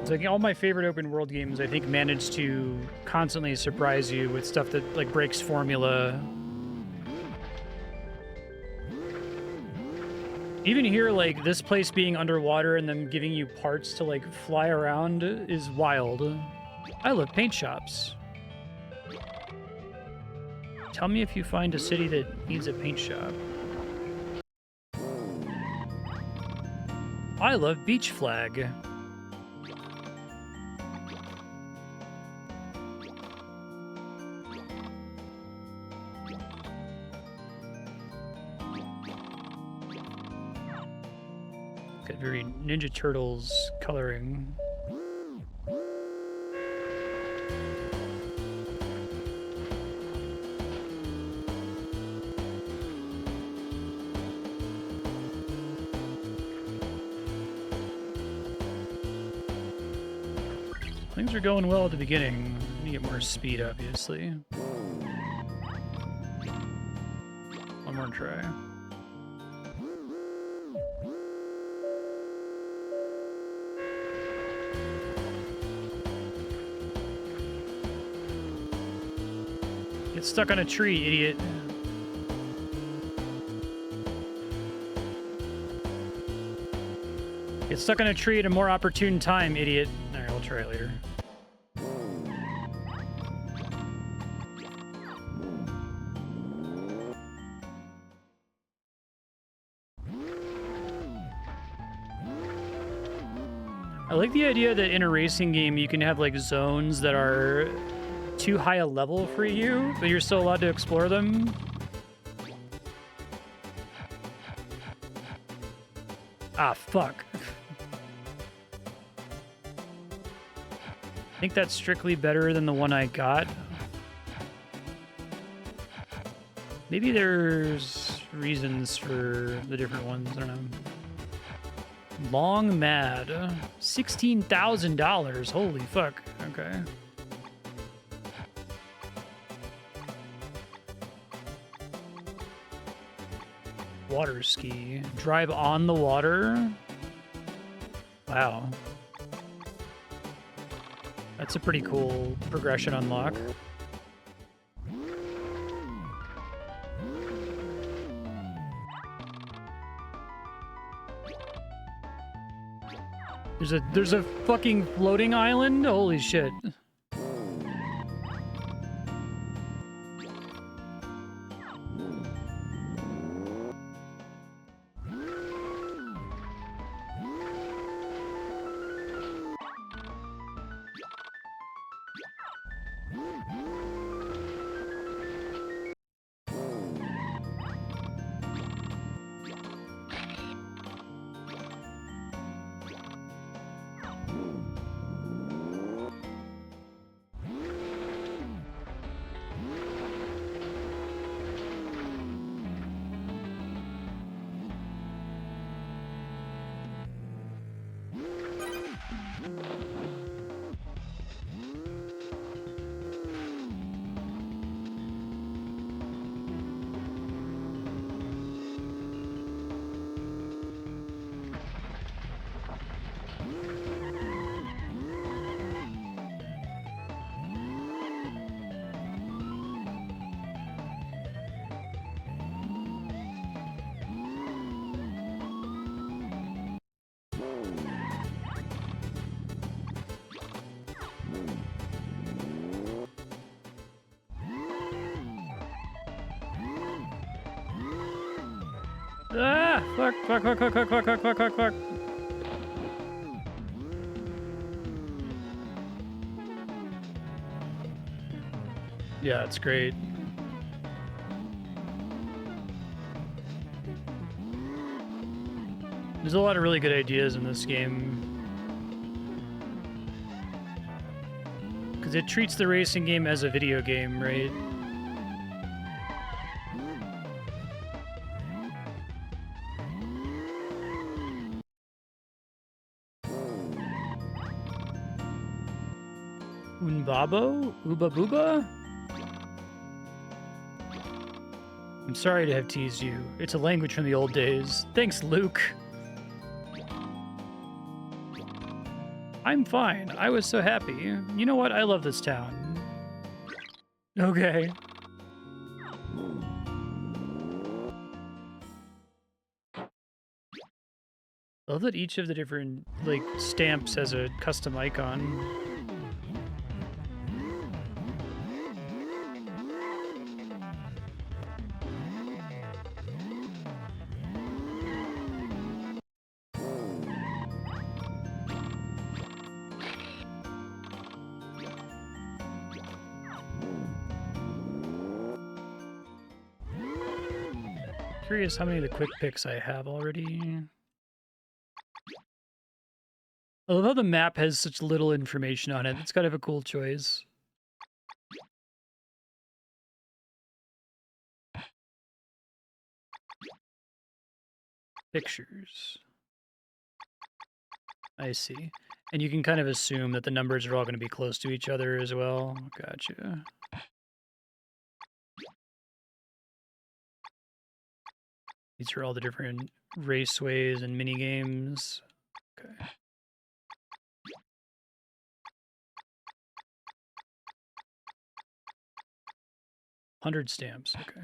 It's like all my favorite open world games, I think, manage to constantly surprise you with stuff that like breaks formula. Even here, like this place being underwater and them giving you parts to like fly around is wild. I love paint shops. Tell me if you find a city that needs a paint shop. I love beach flag. Got very Ninja Turtles coloring. Things are going well at the beginning. I need to get more speed, obviously. One more try. Get stuck on a tree, idiot. Get stuck on a tree at a more opportune time, idiot. Alright, I'll try it later. I like the idea that in a racing game you can have like zones that are too high a level for you, but you're still allowed to explore them. Ah, fuck. I think that's strictly better than the one I got. Maybe there's reasons for the different ones, I don't know. Long Mad. $16,000. Holy fuck. Okay. Water ski. Drive on the water. Wow. That's a pretty cool progression unlock. There's a fucking floating island? Holy shit. Ah! Fuck, fuck, fuck, fuck, fuck, fuck, fuck, fuck, fuck, fuck. Yeah, it's great. There's a lot of really good ideas in this game. Because it treats the racing game as a video game, right? Unbabo? Uba Booba? I'm sorry to have teased you. It's a language from the old days. Thanks, Luke. I'm fine. I was so happy. You know what? I love this town. Okay. I love that each of the different, like, stamps has a custom icon. Curious how many of the quick picks I have already. I love how the map has such little information on it. It's kind of a cool choice. Pictures. I see. And you can kind of assume that the numbers are all going to be close to each other as well. Gotcha. These are all the different raceways and mini games. Okay. 100 stamps. Okay.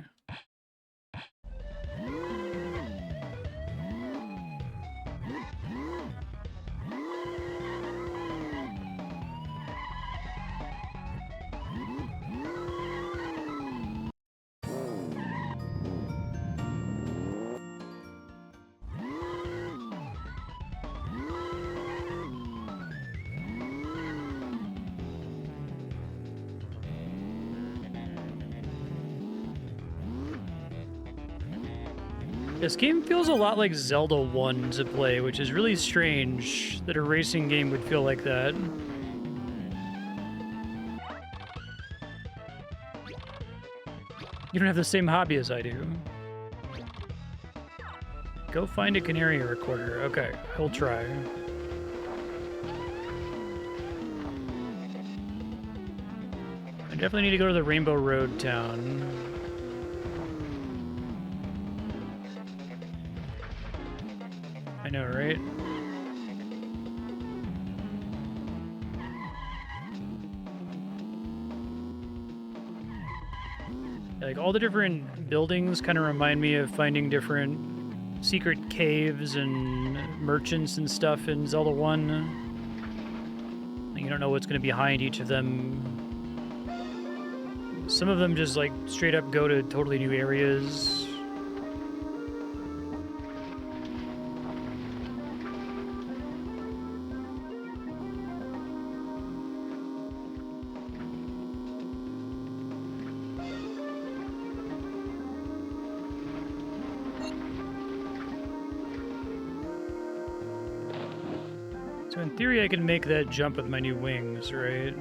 This game feels a lot like Zelda 1 to play, which is really strange that a racing game would feel like that. You don't have the same hobby as I do. Go find a canary recorder. Okay, I will try. I definitely need to go to the Rainbow Road town. I know, right? Like, all the different buildings kind of remind me of finding different secret caves and merchants and stuff in Zelda 1. You don't know what's going to be behind each of them. Some of them just, like, straight up go to totally new areas. So in theory, I can make that jump with my new wings, right?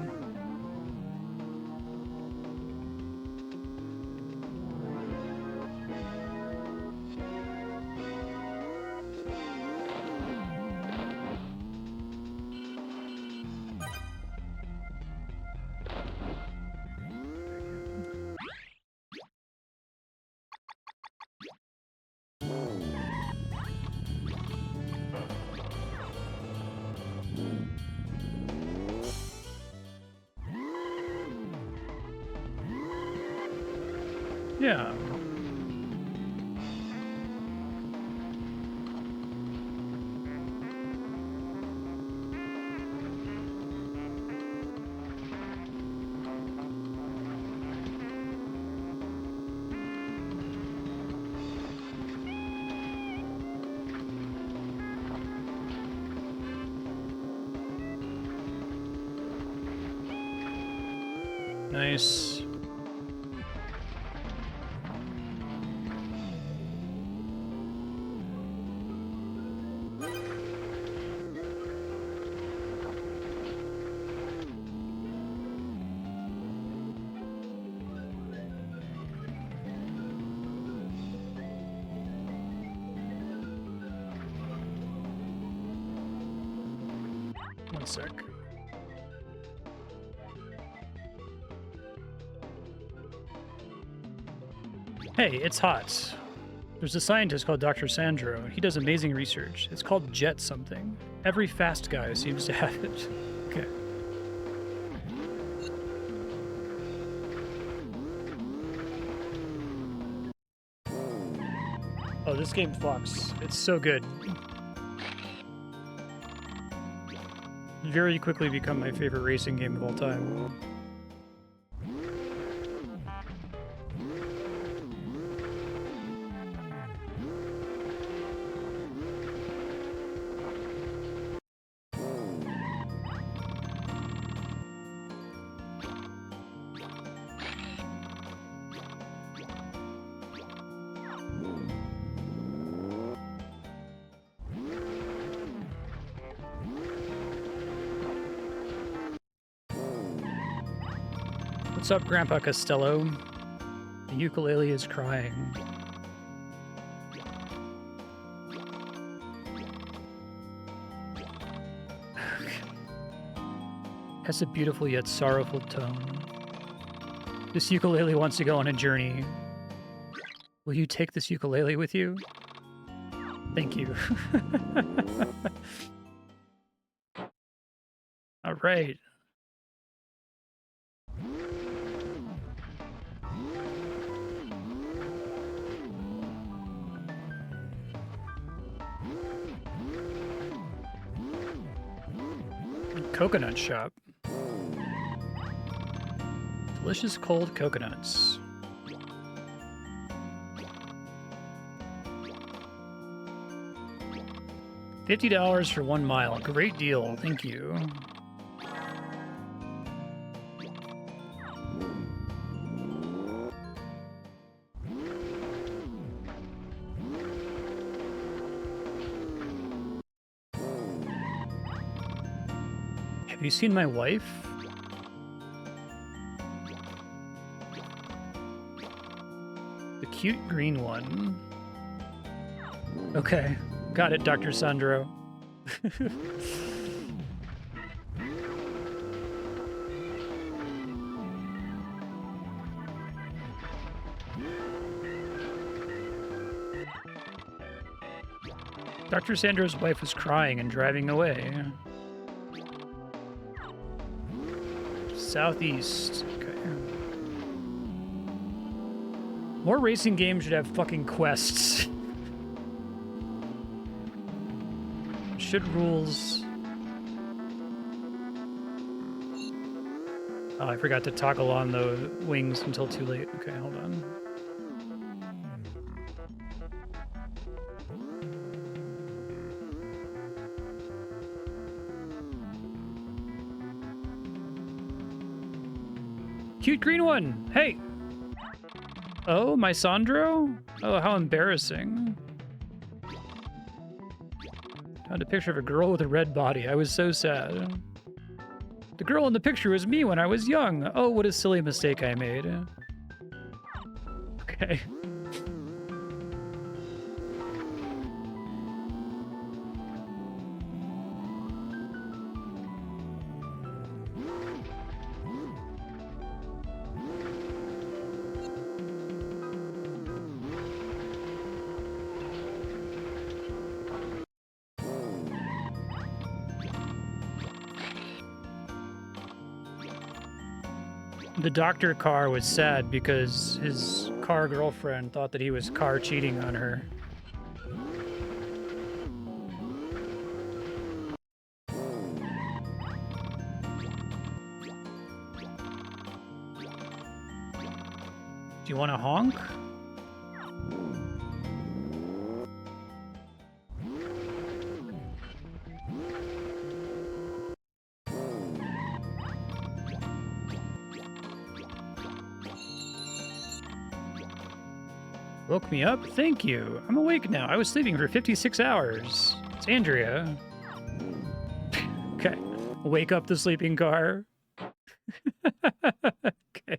Yeah. Nice. One sec. Hey, it's hot. There's a scientist called Dr. Sandro. He does amazing research. It's called Jet something. Every fast guy seems to have it. Okay. Oh, this game fucks. It's so good. Very quickly become my favorite racing game of all time. What's up, Grandpa Costello? The ukulele is crying. Has a beautiful yet sorrowful tone. This ukulele wants to go on a journey. Will you take this ukulele with you? Thank you. All right. Coconut shop. Delicious cold coconuts. $50 for 1 mile. Great deal. Thank you. Have you seen my wife? The cute green one. Okay. Got it, Dr. Sandro. Dr. Sandro's wife was crying and driving away. Southeast. Okay. More racing games should have fucking quests. Should rules. Oh, I forgot to toggle on the wings until too late. Okay, hold on. Cute green one! Hey! Oh, my Sandro? Oh, how embarrassing. Found a picture of a girl with a red body. I was so sad. The girl in the picture was me when I was young. Oh, what a silly mistake I made. Okay. The doctor car was sad because his car girlfriend thought that he was car cheating on her. Do you want to honk? Woke me up? Thank you. I'm awake now. I was sleeping for 56 hours. It's Andrea. Okay. Wake up the sleeping car. Okay.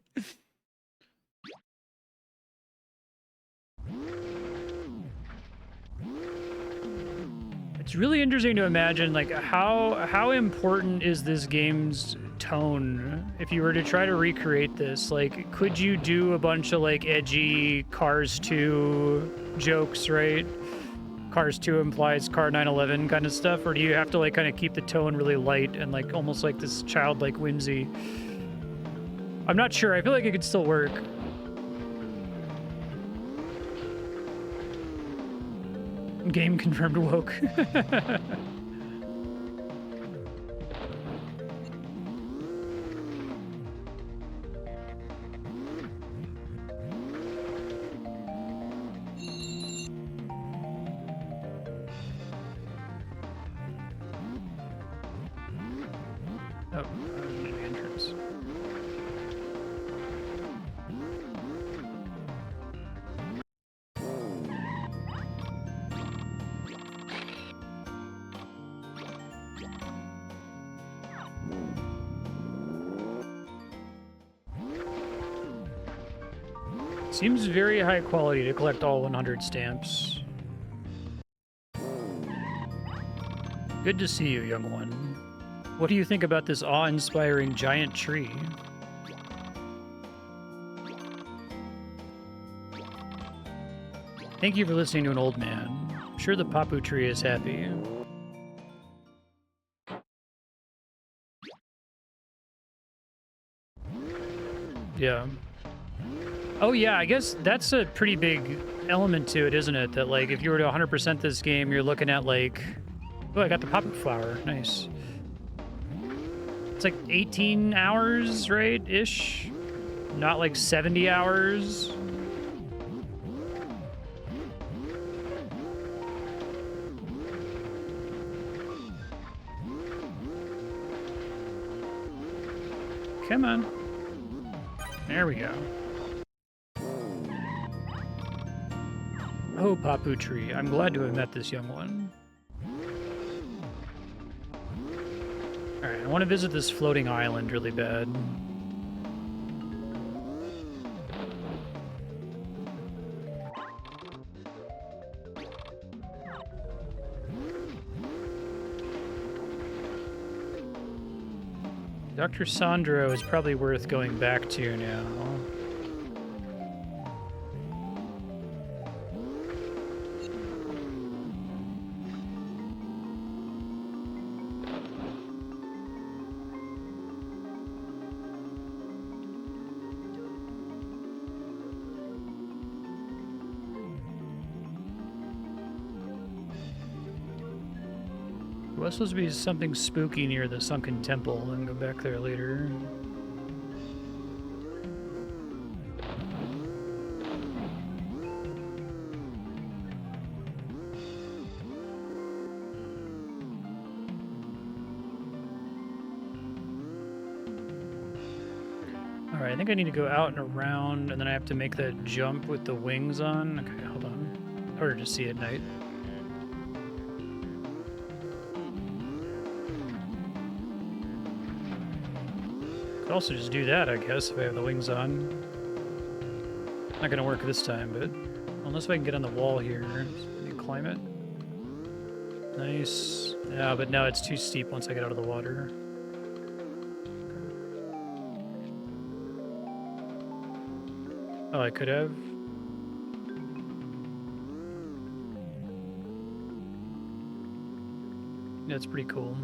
It's really interesting to imagine, like, how important is this game's tone if you were to try to recreate this? Like, could you do a bunch of, like, edgy Cars 2 jokes, right? Cars 2 implies Car 911 kind of stuff, or do you have to, like, kind of keep the tone really light and, like, almost like this childlike whimsy? I'm not sure. I feel like it could still work. Game confirmed woke. Oh, the entrance. Seems very high quality to collect all 100 stamps. Good to see you, young one. What do you think about this awe-inspiring giant tree? Thank you for listening to an old man. I'm sure the Papu tree is happy. Yeah. Oh yeah, I guess that's a pretty big element to it, isn't it? That, like, if you were to 100% this game, you're looking at, like... Oh, I got the Papu flower. Nice. It's like 18 hours, right? Ish? Not like 70 hours. Come on. There we go. Oh, Papu tree. I'm glad to have met this young one. Alright, I want to visit this floating island really bad. Dr. Sandro is probably worth going back to now. Well, this supposed to be something spooky near the sunken temple, and go back there later. Alright, I think I need to go out and around, and then I have to make that jump with the wings on. Okay, hold on. Harder to see at night. Also just do that, I guess, if I have the wings on. Not gonna work this time, but unless I can get on the wall here. Maybe climb it. Nice. Yeah, but now it's too steep once I get out of the water. Oh, I could have. Yeah, it's pretty cool.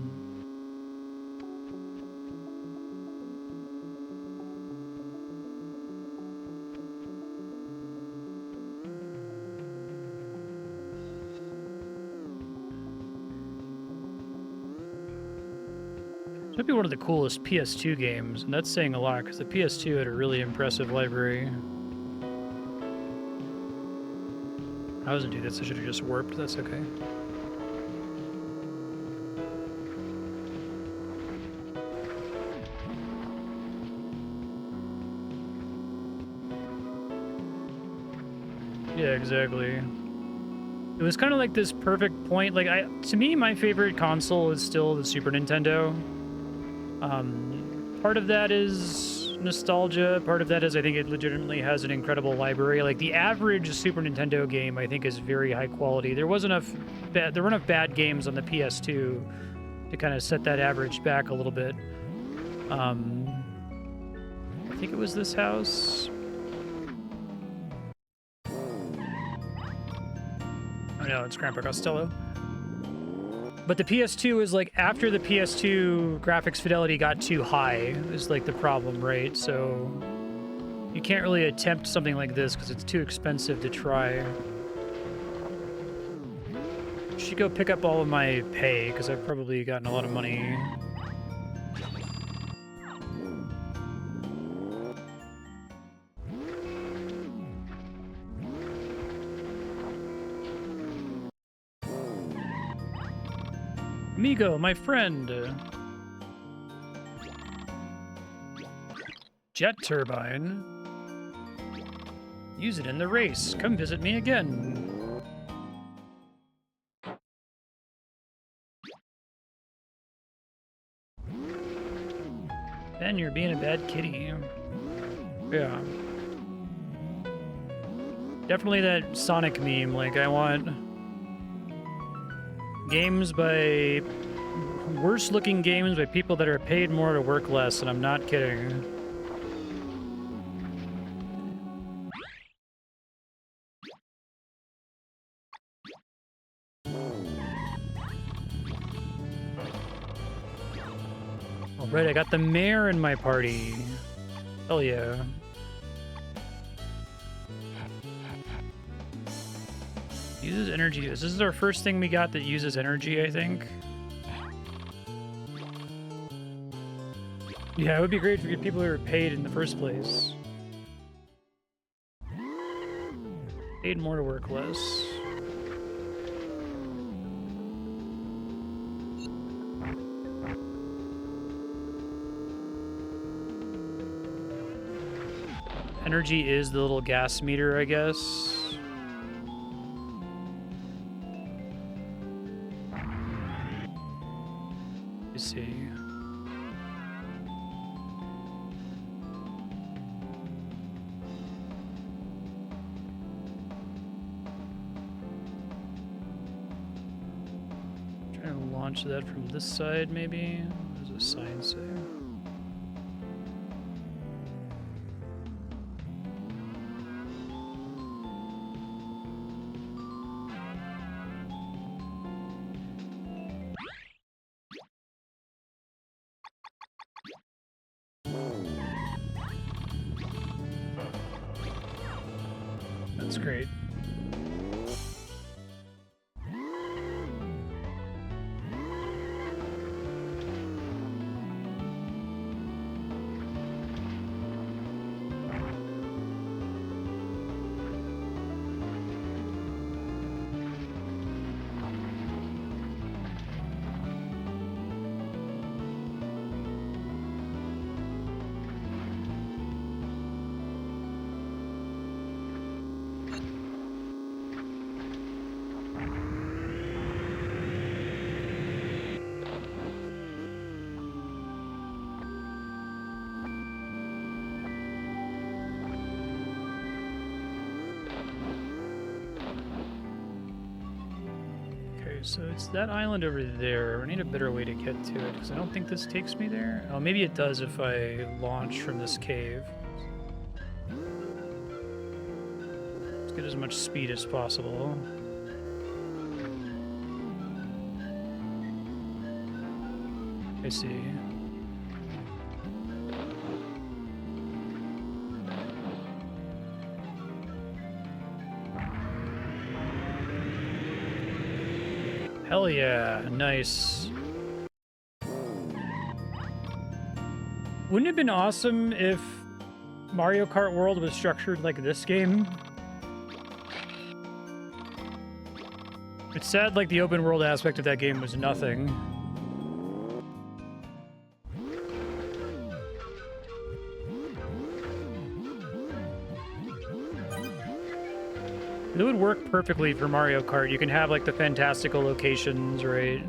Might be one of the coolest PS2 games, and that's saying a lot, because the PS2 had a really impressive library. I wasn't do this, I should have just warped, that's okay. Yeah, exactly. It was kind of like this perfect point, like, to me, my favorite console is still the Super Nintendo. Part of that is nostalgia. Part of that is I think it legitimately has an incredible library. Like the average Super Nintendo game, I think, is very high quality. There were enough bad games on the PS2 to kind of set that average back a little bit. I think it was this house. Oh no, it's Grandpa Costello. But the PS2 is like, after the PS2 graphics fidelity got too high is like the problem, right? So you can't really attempt something like this because it's too expensive to try. I should go pick up all of my pay because I've probably gotten a lot of money. Amigo, my friend. Jet turbine. Use it in the race. Come visit me again. Ben, you're being a bad kitty. Yeah. Definitely that Sonic meme. Like, I want games by worse looking games by people that are paid more to work less, and I'm not kidding. Alright, I got the mayor in my party. Hell yeah. Uses energy. This is our first thing we got that uses energy, I think. Yeah, it would be great if we get people who are paid in the first place. Paid more to work less. Energy is the little gas meter, I guess. See. Trying to launch that from this side, maybe. What does a sign say? That's great. So it's that island over there. I need a better way to get to it, because I don't think this takes me there. Oh, maybe it does if I launch from this cave. Let's get as much speed as possible. I see. Hell yeah, nice. Wouldn't it have been awesome if Mario Kart World was structured like this game? It's sad like the open world aspect of that game was nothing. It would work perfectly for Mario Kart. You can have like the fantastical locations, right?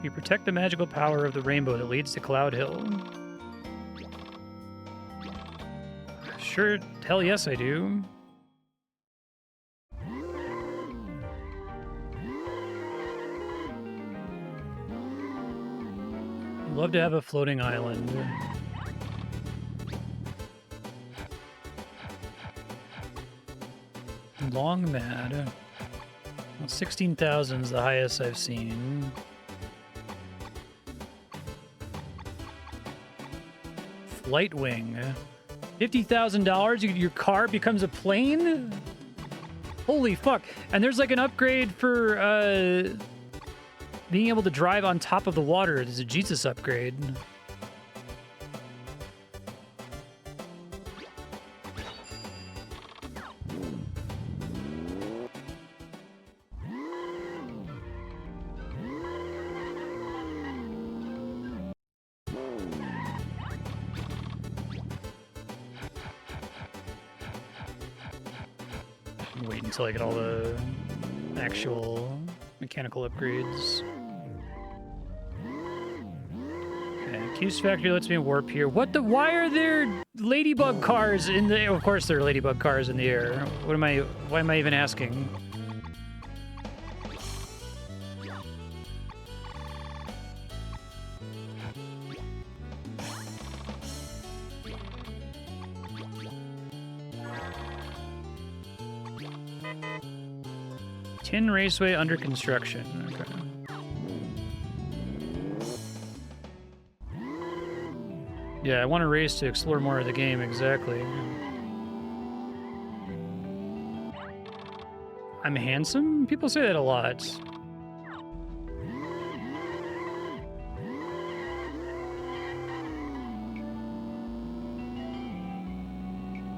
You protect the magical power of the rainbow that leads to Cloud Hill. Sure, hell yes I do. Love to have a floating island. Long Mad. Well, 16,000 is the highest I've seen. Flightwing. $50,000, your car becomes a plane? Holy fuck. And there's like an upgrade for being able to drive on top of the water. There's a Jesus upgrade. Wait until I get all the actual mechanical upgrades. Okay, Q's Factory lets me warp here. What the? Why are there ladybug cars in the? Of course, there are ladybug cars in the air. What am I? Why am I even asking? Tin Raceway under construction. Okay. Yeah, I want to race to explore more of the game, exactly. I'm handsome? People say that a lot.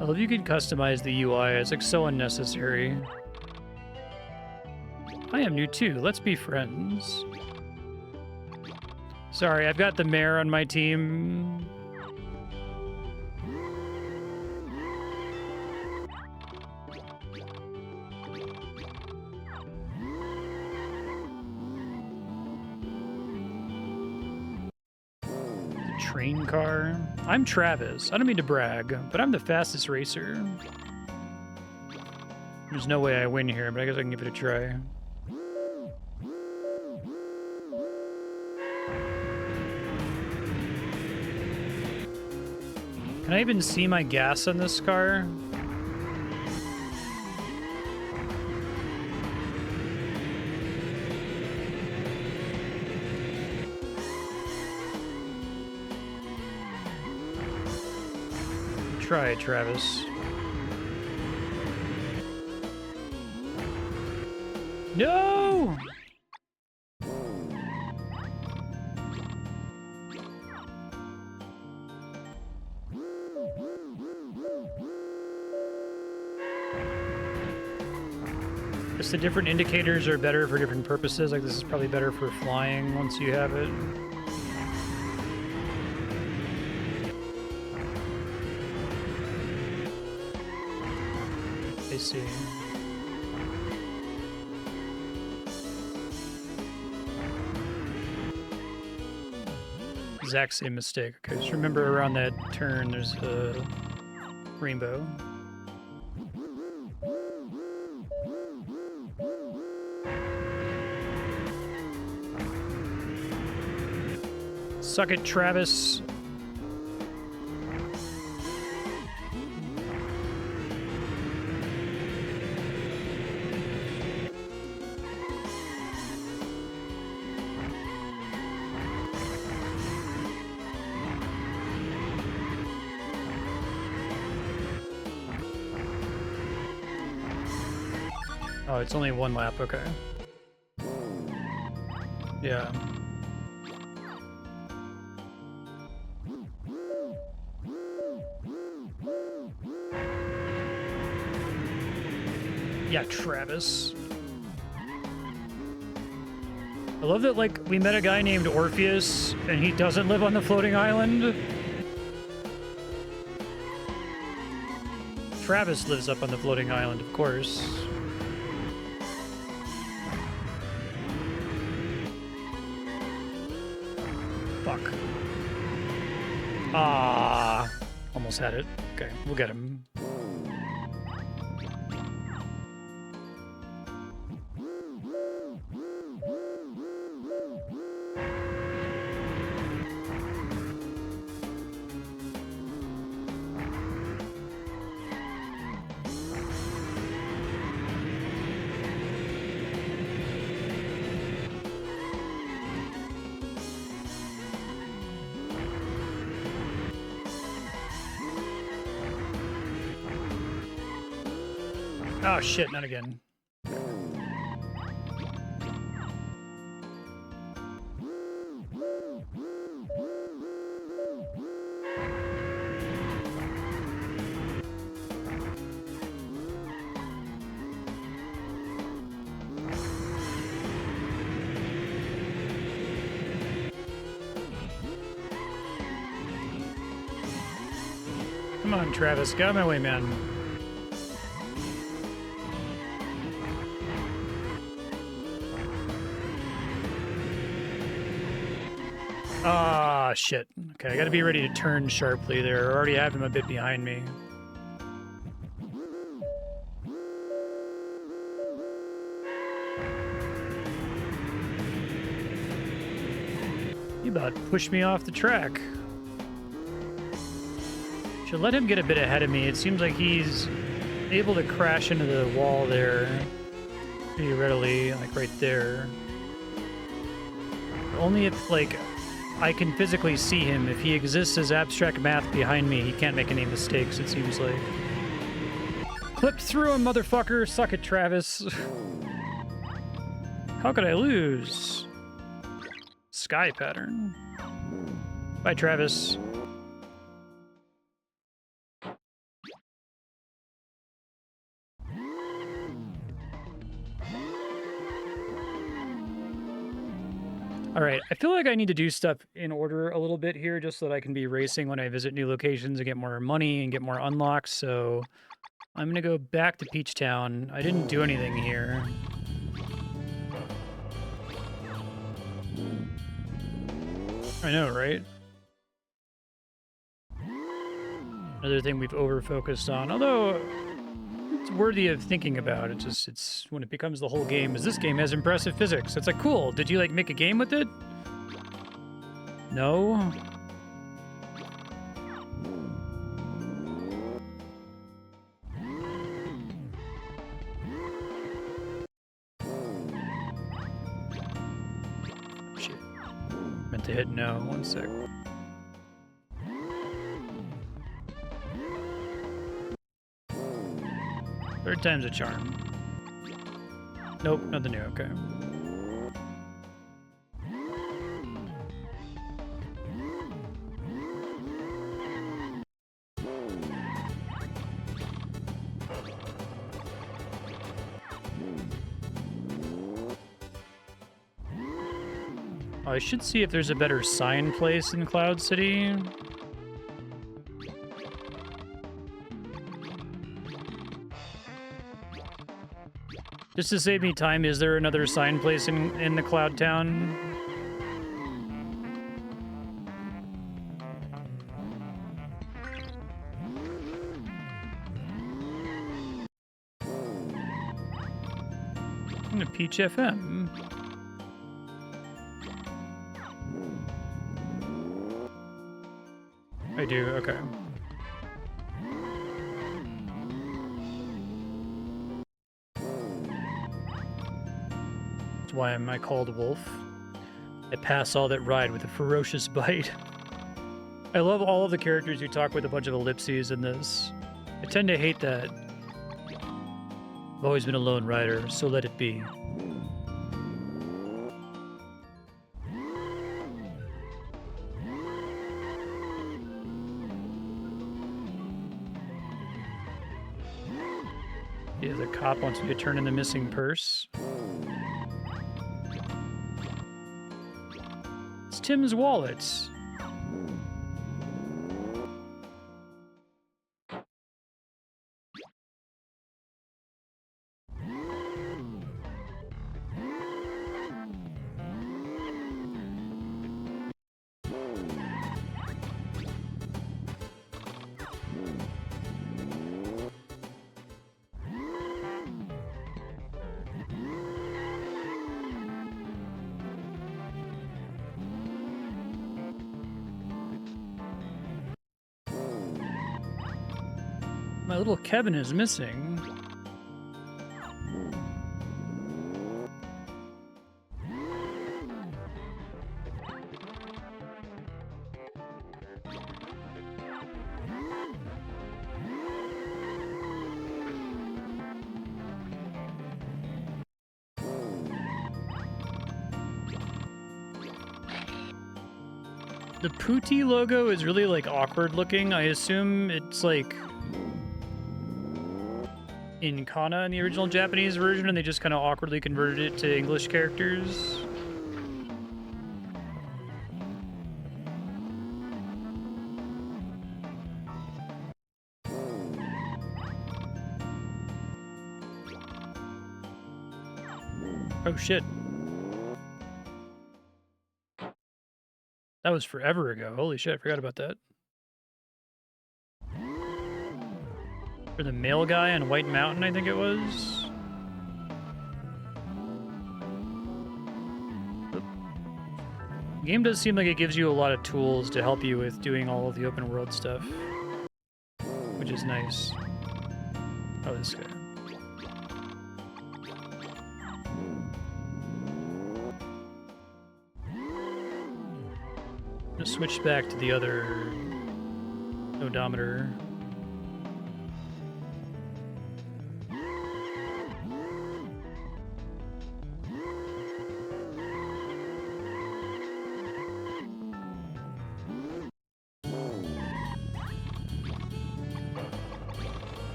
I love you can customize the UI. It's like so unnecessary. I am new too. Let's be friends. Sorry, I've got the mayor on my team. The train car. I'm Travis. I don't mean to brag, but I'm the fastest racer. There's no way I win here, but I guess I can give it a try. Can I even see my gas on this car? Try it, Travis. No! Just the different indicators are better for different purposes. Like this is probably better for flying once you have it. I see. Exact same mistake. Okay, just remember around that turn there's a rainbow. Suck it, Travis. Oh, it's only one lap, okay. Yeah. Yeah, Travis. I love that, like, we met a guy named Orpheus, and he doesn't live on the floating island. Travis lives up on the floating island, of course. Fuck. Ah, almost had it. Okay, we'll get him. Oh shit, not again. Come on, Travis, get out of my way, man. Ah, shit. Okay, I gotta be ready to turn sharply there. I already have him a bit behind me. You about pushed me off the track. Should let him get a bit ahead of me. It seems like he's able to crash into the wall there pretty readily, like right there. Only if, like, I can physically see him. If he exists as abstract math behind me, he can't make any mistakes, it seems like. Clipped through him, motherfucker! Suck it, Travis. How could I lose? Sky pattern. Bye, Travis. All right, I feel like I need to do stuff in order a little bit here just so that I can be racing when I visit new locations and get more money and get more unlocks. So I'm going to go back to Peach Town. I didn't do anything here. I know, right? Another thing we've over-focused on, although it's worthy of thinking about. It's when it becomes the whole game, is this game has impressive physics. It's like, cool, did you like make a game with it? No? Shit. Meant to hit no, 1 sec. Third time's a charm. Nope, nothing new, okay. Oh, I should see if there's a better sign place in Cloud City. Just to save me time, is there another sign place in the Cloud Town? I'm gonna Peach FM. I do, okay. Why am I called Wolf? I pass all that ride with a ferocious bite. I love all of the characters who talk with a bunch of ellipses in this. I tend to hate that. I've always been a lone rider, so let it be. Yeah, the cop wants me to turn in the missing purse. Tim's wallet. My little Kevin is missing. The Pooty logo is really, like, awkward looking. I assume it's, like, in kana in the original Japanese version, and they just kind of awkwardly converted it to English characters. Oh, shit. That was forever ago. Holy shit, I forgot about that. For the male guy on White Mountain, I think it was. The game does seem like it gives you a lot of tools to help you with doing all of the open world stuff, which is nice. Oh, this guy. Let's switch back to the other odometer.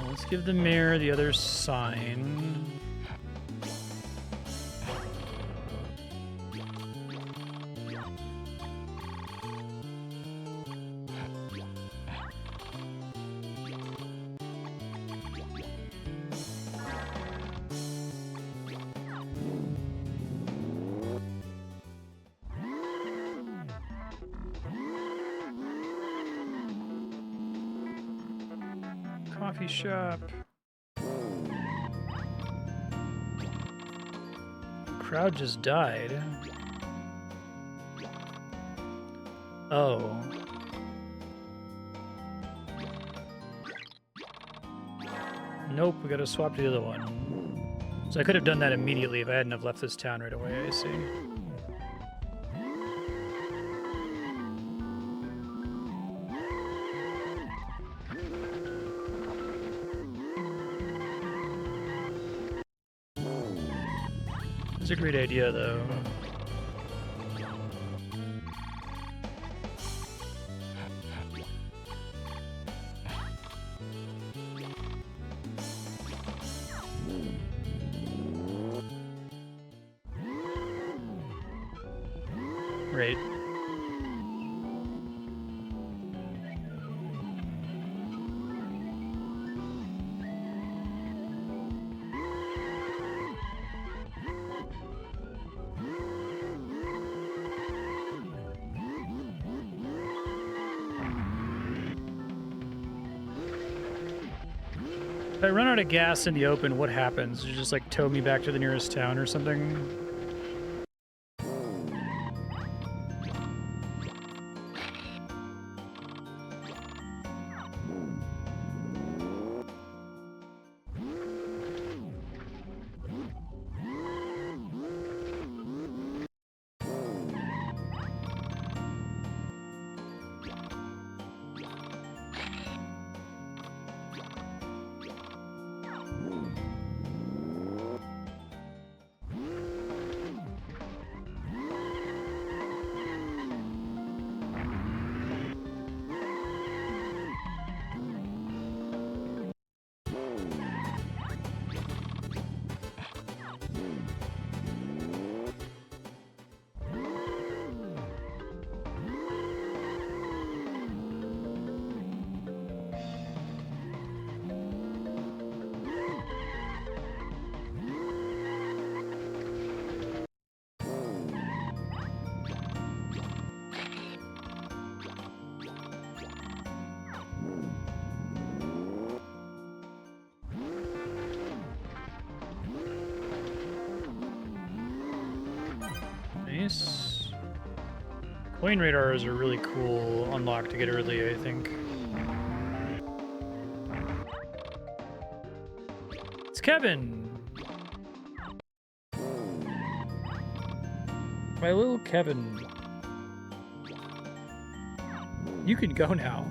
Let's give the mayor the other sign. Coffee shop. Crowd just died. Oh. Nope, we gotta swap to the other one. So I could have done that immediately if I hadn't have left this town right away, I see. It's a great idea, though. Right. If I run out of gas in the open, what happens? You just like tow me back to the nearest town or something? Plane radars are really cool unlock to get early, I think. It's Kevin! My little Kevin. You can go now.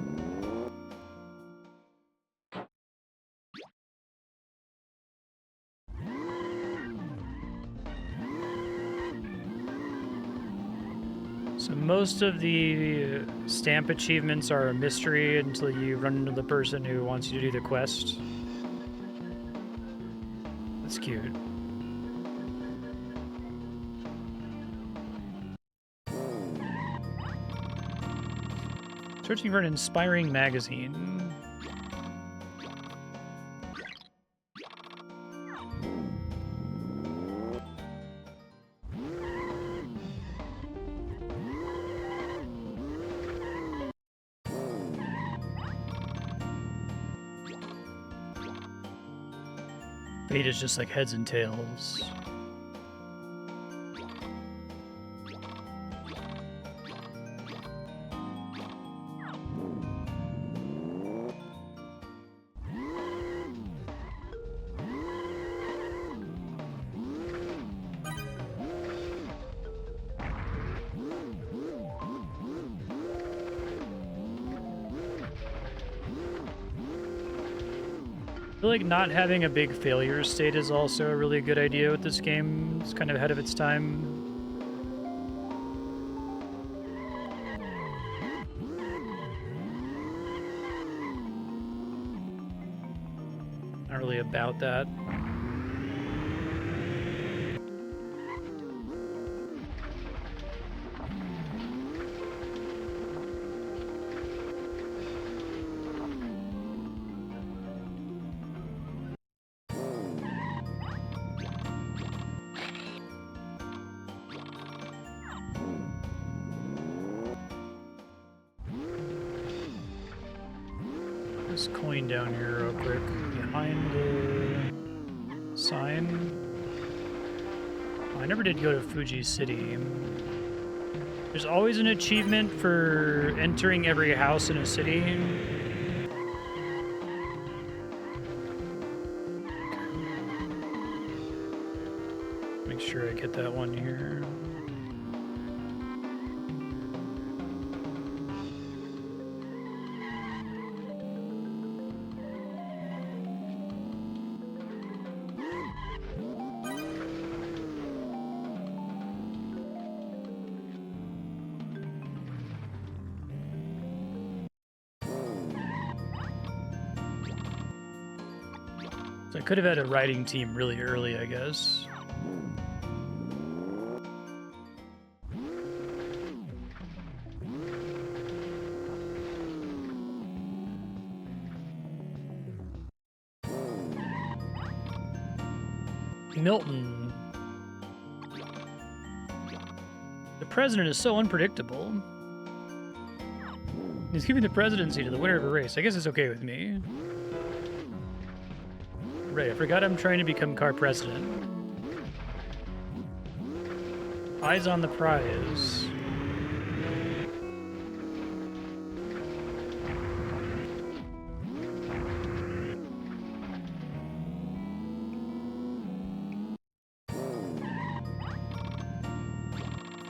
So most of the stamp achievements are a mystery until you run into the person who wants you to do the quest. That's cute. Searching for an inspiring magazine. Fate is just like heads and tails. I feel like not having a big failure state is also a really good idea with this game. It's kind of ahead of its time. Not really about that. This coin down here real quick. Behind the sign. Oh, I never did go to Fuji City. There's always an achievement for entering every house in a city. Make sure I get that one here. So I could have had a riding team really early, I guess. Milton. The president is so unpredictable. He's giving the presidency to the winner of a race. I guess it's okay with me. Right, I forgot I'm trying to become car president. Eyes on the prize.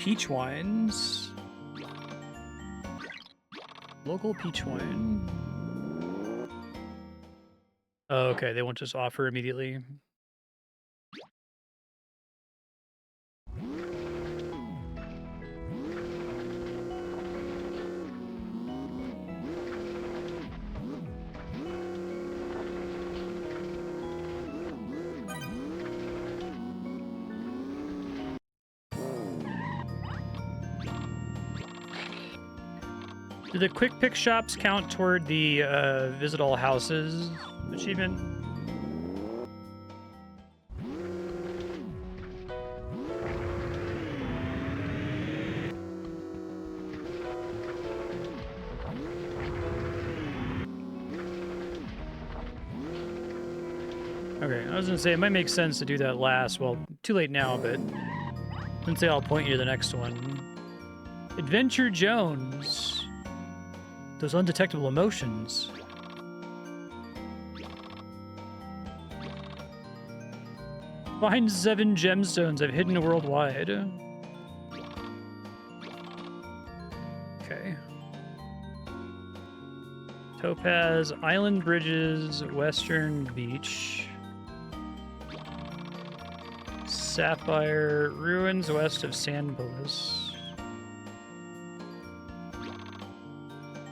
Peach wines. Local peach wine. Oh, okay, they won't just offer immediately. Do the quick pick shops count toward the visit all houses achievement? Okay, I was gonna say it might make sense to do that last. Well, too late now, but since they all point you to the next one. Adventure Jones. Those undetectable emotions. Find 7 gemstones I've hidden worldwide. Okay. Topaz, Island Bridges, Western Beach. Sapphire, ruins west of Sandpolis.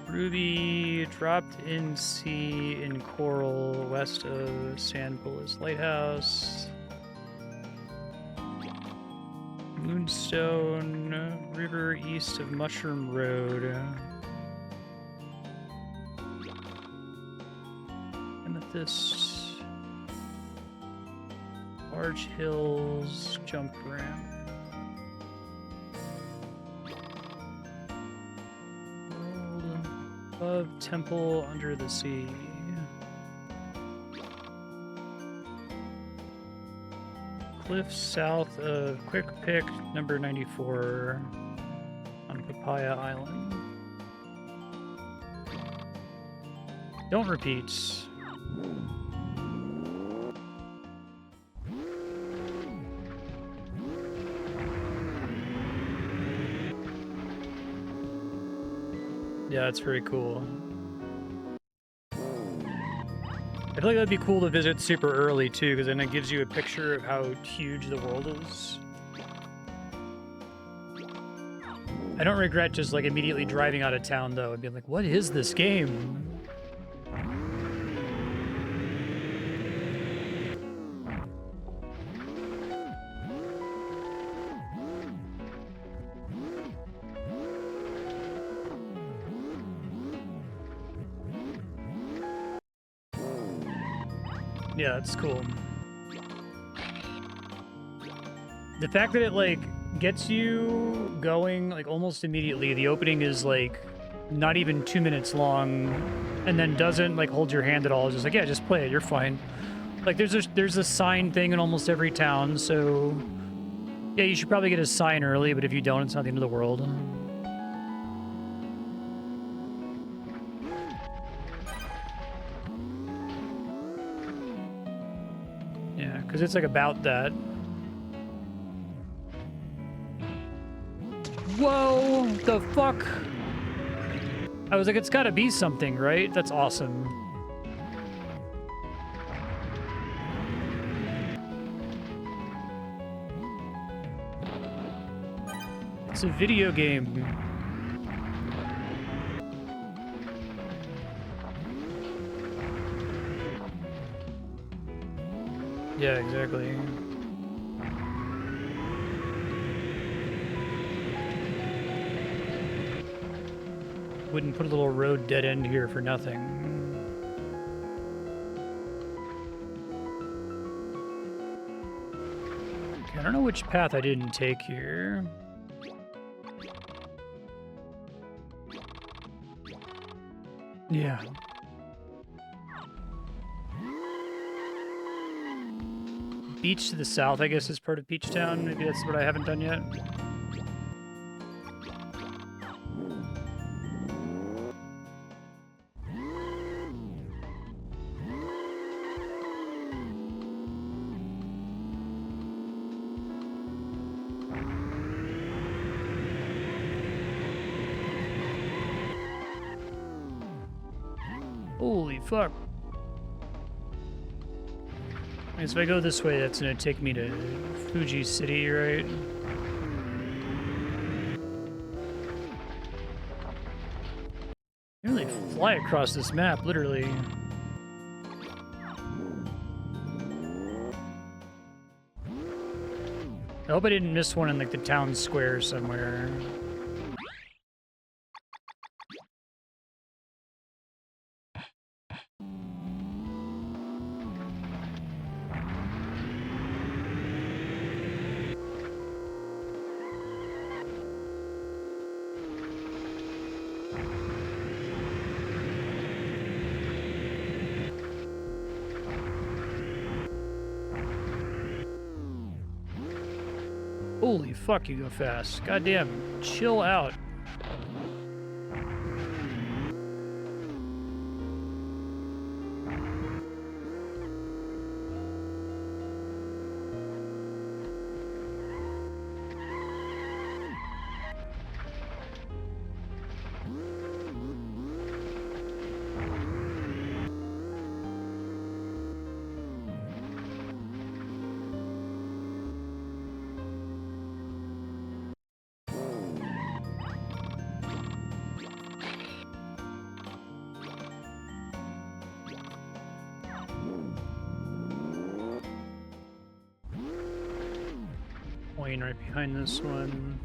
Ruby, dropped in sea in coral west of Sandpolis Lighthouse. Moonstone, river east of Mushroom Road. Amethyst. Large hills, jump ramp. World above temple under the sea. Cliffs south of Quick Pick number 94 on Papaya Island. Don't repeat. Yeah, it's very cool. I feel like that'd be cool to visit super early too, because then it gives you a picture of how huge the world is. I don't regret just like immediately driving out of town though and being like, what is this game? Yeah, that's cool. The fact that it, like, gets you going, like, almost immediately. The opening is, like, not even 2 minutes long, and then doesn't, like, hold your hand at all. It's just like, yeah, just play it. You're fine. Like, there's a sign thing in almost every town, so... Yeah, you should probably get a sign early, but if you don't, it's not the end of the world. Because it's like about that. Whoa! The fuck? I was like, it's gotta be something, right? That's awesome. It's a video game. Yeah, exactly. Wouldn't put a little road dead end here for nothing. Okay, I don't know which path I didn't take here. Yeah. Beach to the south, I guess, is part of Beach Town. Maybe that's what I haven't done yet. Holy fuck. So if I go this way, that's going to take me to Fuji City, right? You really fly across this map, literally. I hope I didn't miss one in like the town square somewhere. Holy fuck, you go fast. Goddamn, chill out. screen right behind this one.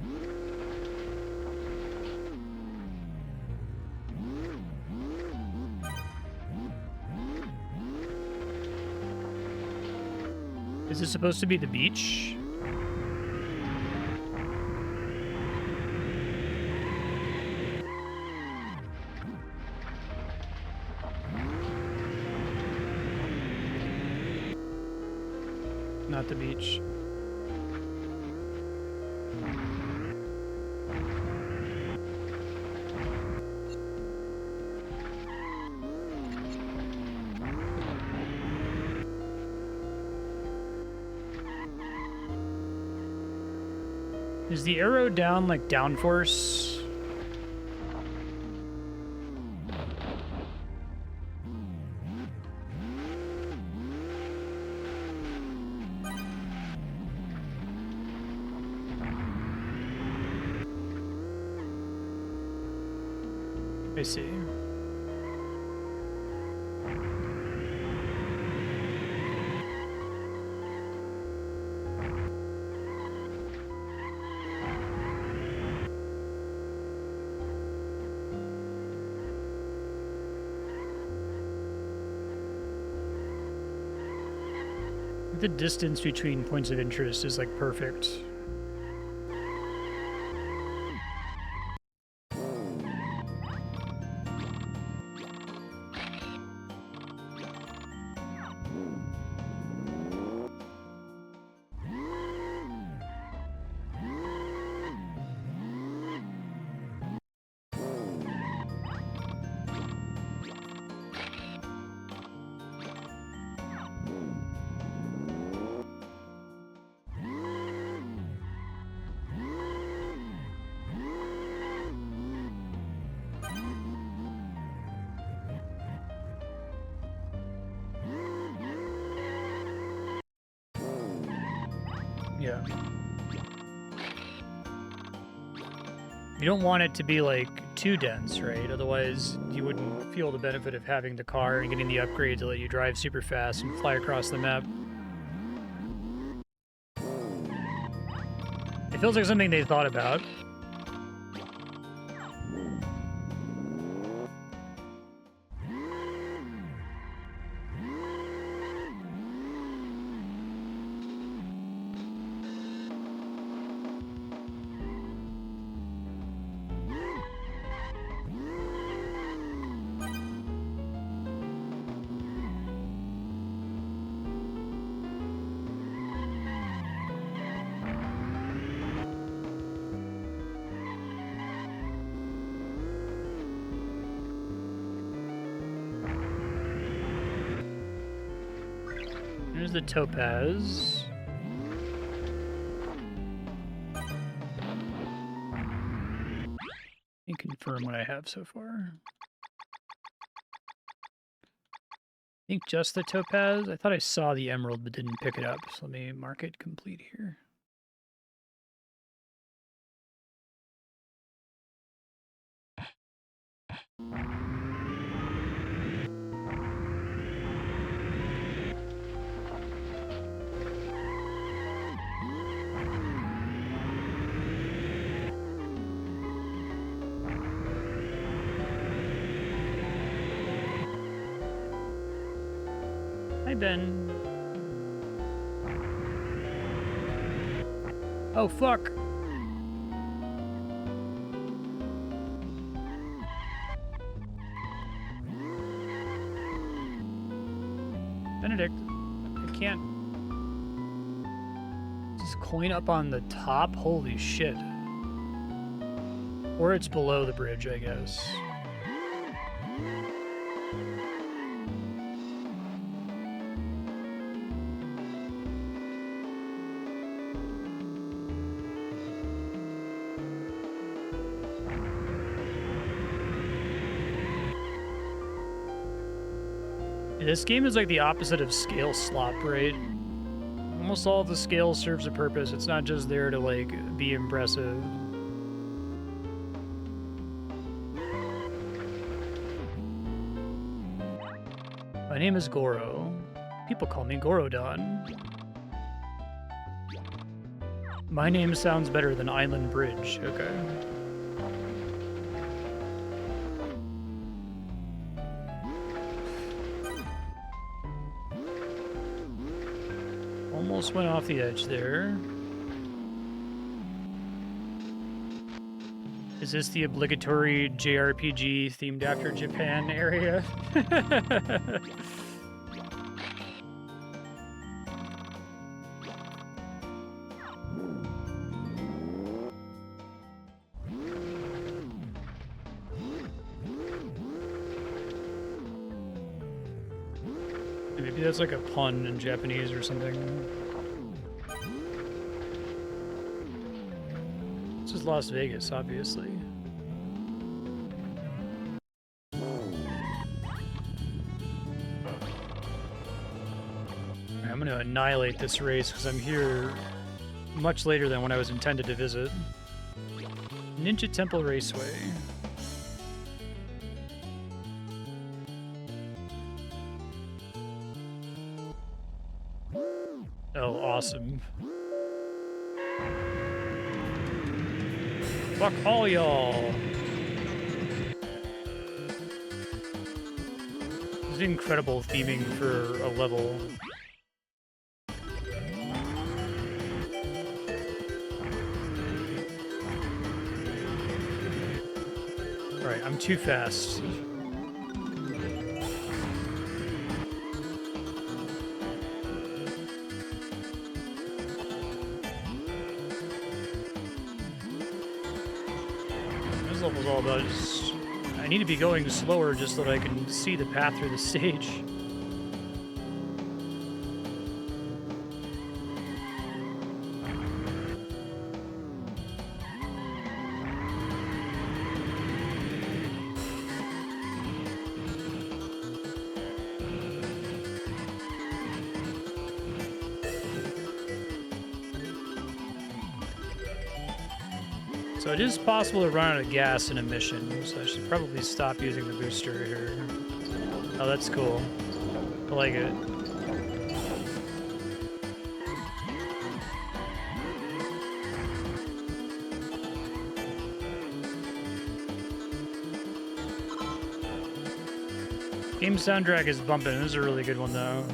Is this supposed to be the beach? Not the beach. Is the arrow down like downforce? I see. The distance between points of interest is like perfect. Yeah. You don't want it to be, like, too dense, right? Otherwise, you wouldn't feel the benefit of having the car and getting the upgrade to let you drive super fast and fly across the map. It feels like something they thought about. There's the topaz. Let me confirm what I have so far. I think just the topaz. I thought I saw the emerald but didn't pick it up, so let me mark it complete here. Hi, Ben. Oh, fuck. Benedict, I can't. Just coin up on the top? Holy shit. Or it's below the bridge, I guess. This game is like the opposite of scale slop, right? Almost all of the scale serves a purpose. It's not just there to, like, be impressive. My name is Goro. People call me Gorodon. My name sounds better than Island Bridge. Okay. Almost went off the edge there. Is this the obligatory JRPG themed after Japan area? Maybe that's like a pun in Japanese or something. This is Las Vegas, obviously. I'm gonna annihilate this race because I'm here much later than when I was intended to visit. Ninja Temple Raceway. Oh, awesome. Fuck all y'all. This is incredible theming for a level. Alright, I'm too fast. This level's all about just... I need to be going slower just so that I can see the path through the stage. So it is possible to run out of gas in a mission, so I should probably stop using the booster here. Oh, that's cool. I like it. Game soundtrack is bumping. This is a really good one, though.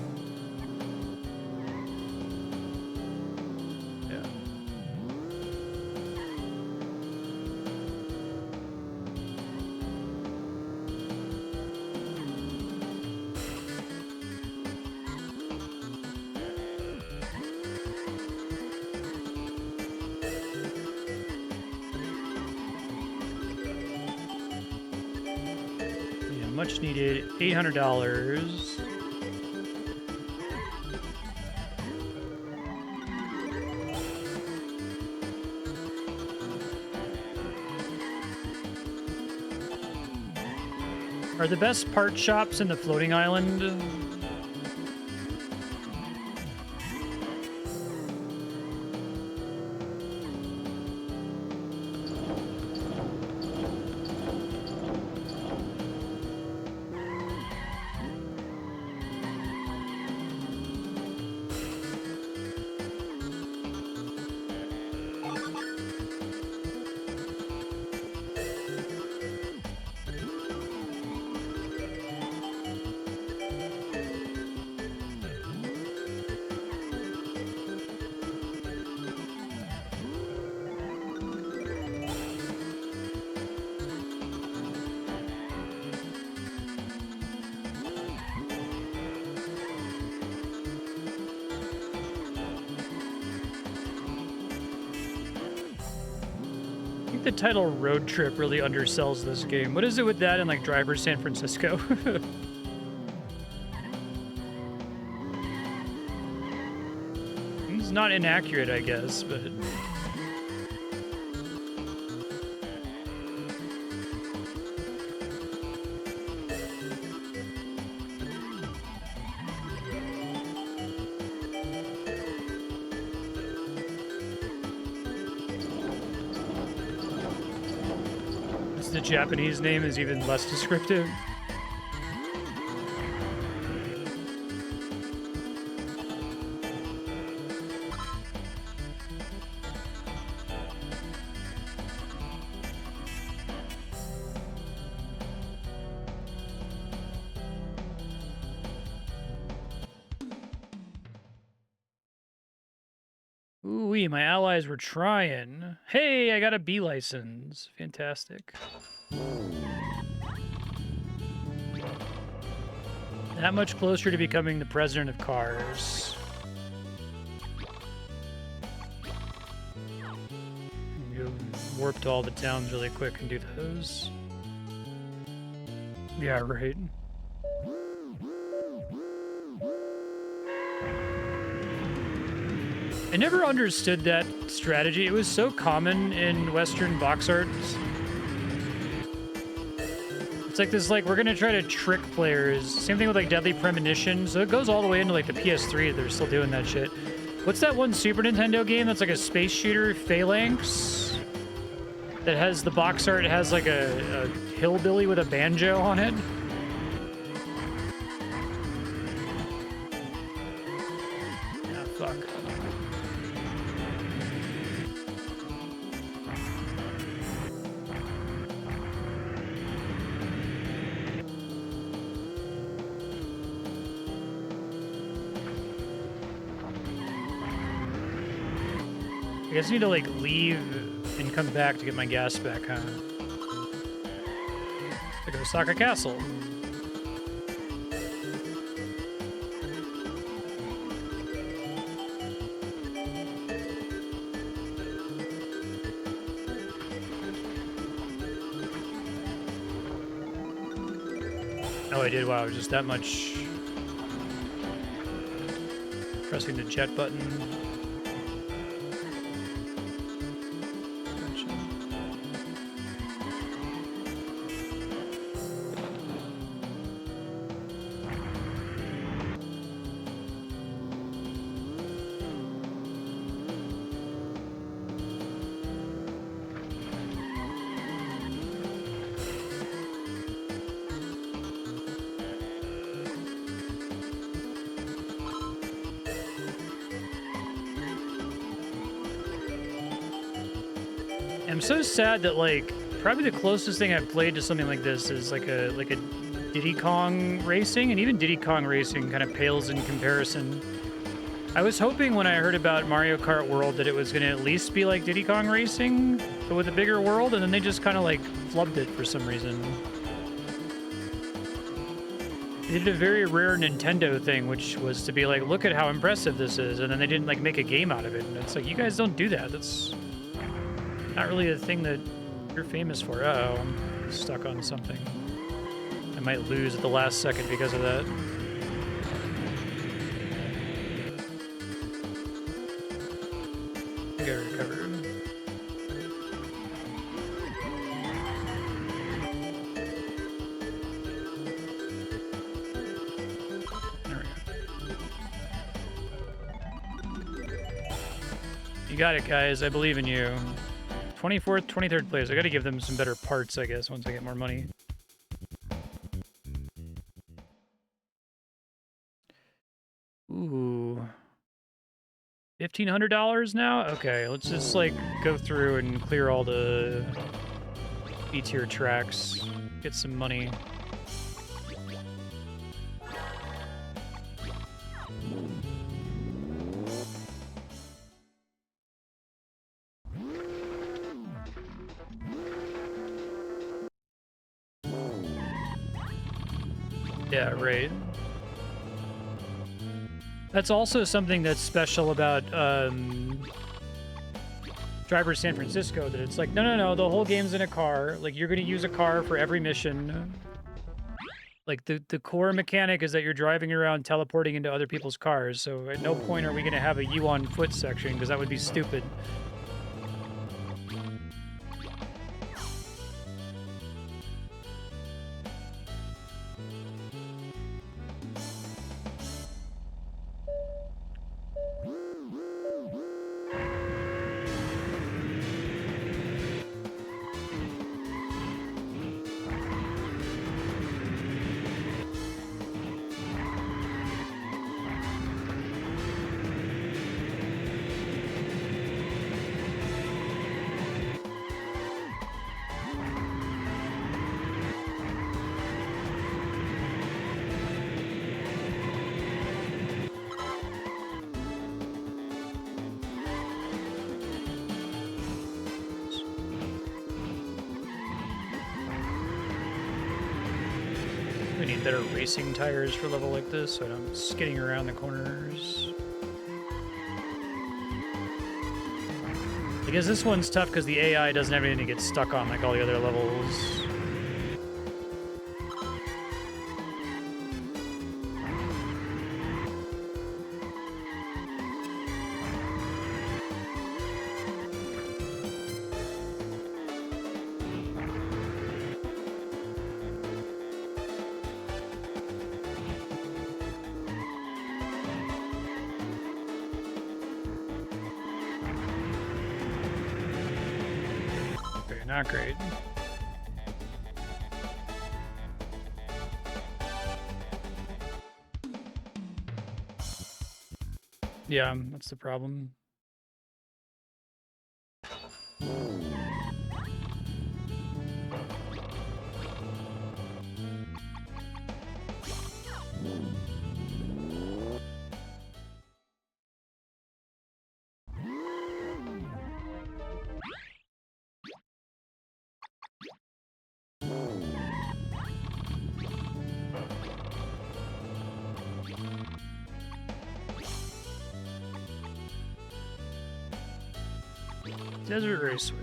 Much needed $800. Are the best part shops in the floating island? The title Road Trip really undersells this game. What is it with that and like Driver San Francisco? It's not inaccurate, I guess, but... The Japanese name is even less descriptive. Ooh-wee, my allies were trying. Hey, I got a B license. Fantastic. That much closer to becoming the president of cars. Go warp to all the towns really quick and do those. Yeah, right. I never understood that strategy. It was so common in Western box arts. It's like this, like, we're gonna try to trick players. Same thing with, like, Deadly Premonition. So it goes all the way into, like, the PS3. They're still doing that shit. What's that one Super Nintendo game that's like a space shooter? Phalanx? That has the box art, it has, like, a hillbilly with a banjo on it. Ah, fuck. I guess I need to, like, leave and come back to get my gas back, huh? To go Osaka Castle. Oh, I did. Wow, just that much. Pressing the jet button. I'm so sad that, like, probably the closest thing I've played to something like this is like a Diddy Kong Racing, and even Diddy Kong Racing kind of pales in comparison. I was hoping when I heard about Mario Kart World that it was going to at least be like Diddy Kong Racing, but with a bigger world, and then they just kind of, like, flubbed it for some reason. They did a very rare Nintendo thing, which was to be like, look at how impressive this is, and then they didn't, like, make a game out of it. And it's like, you guys don't do that. That's not really a thing that you're famous for. Uh-oh, I'm stuck on something. I might lose at the last second because of that. I think I recovered. There we go. You got it, guys. I believe in you. 24th, 23rd place. I gotta give them some better parts, I guess, once I get more money. Ooh. $1,500 now? Okay, let's just, like, go through and clear all the B-tier tracks. Get some money. Yeah, right. That's also something that's special about Driver San Francisco, that it's like, no, the whole game's in a car. Like, you're going to use a car for every mission. Like, the core mechanic is that you're driving around teleporting into other people's cars, so at no point are we going to have a you on foot section, because that would be stupid. We need better racing tires for a level like this, so I'm skidding around the corners. I guess this one's tough because the AI doesn't have anything to get stuck on like all the other levels. Not great. Yeah, that's the problem. Desert Raceway.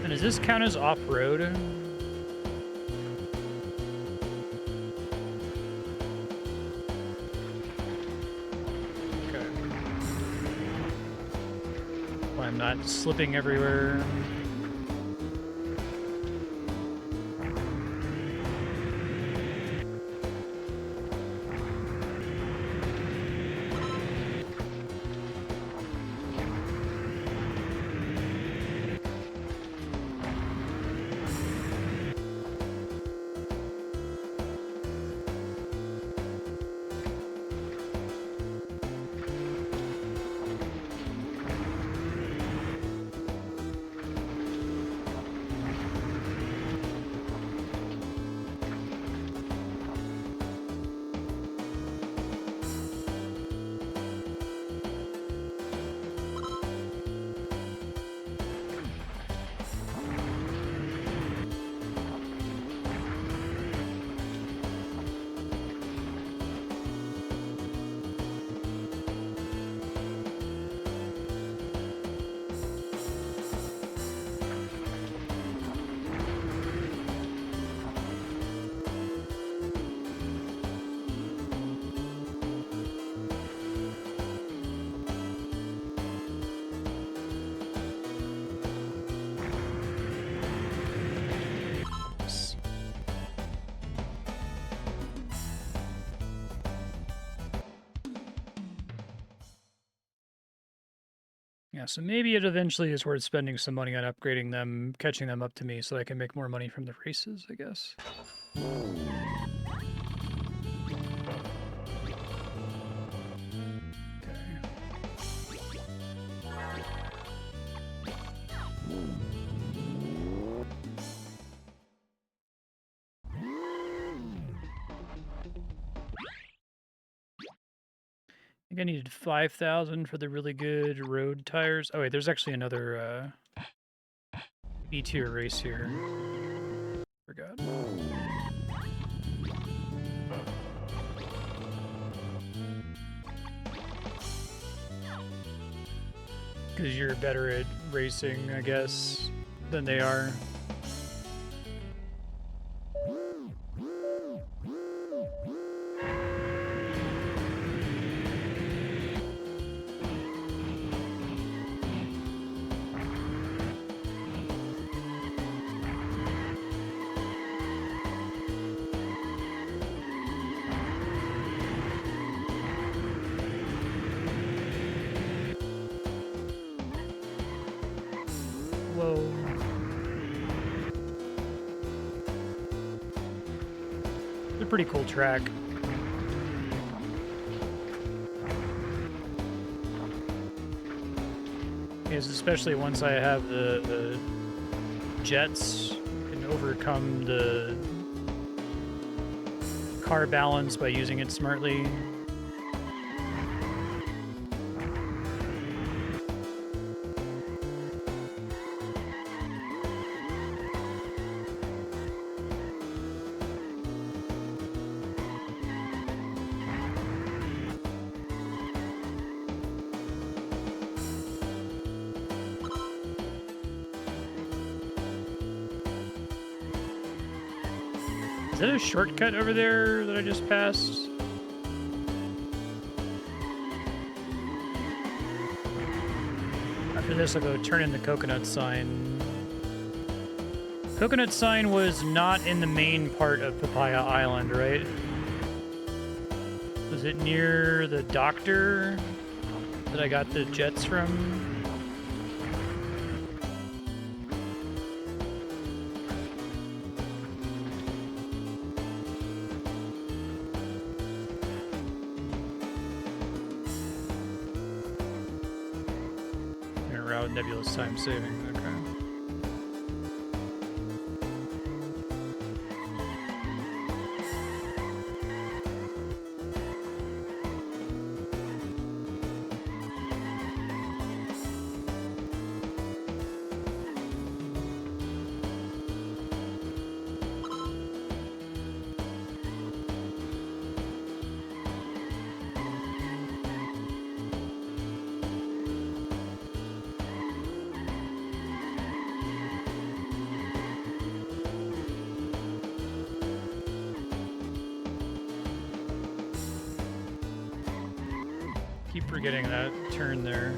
And does this count as off-road? I'm not slipping everywhere. Yeah, so maybe it eventually is worth spending some money on upgrading them, catching them up to me so I can make more money from the races, I guess. I think I needed 5,000 for the really good road tires. Oh wait, there's actually another B-tier race here. Forgot. Because you're better at racing, I guess, than they are. Pretty cool track. Yeah, is, especially once I have the jets, can overcome the car balance by using it smartly. Is that a shortcut over there that I just passed? After this, I'll go turn in the coconut sign. Coconut sign was not in the main part of Papaya Island, right? Was it near the doctor that I got the jets from? Nebulous time saving, okay. Keep forgetting that turn there.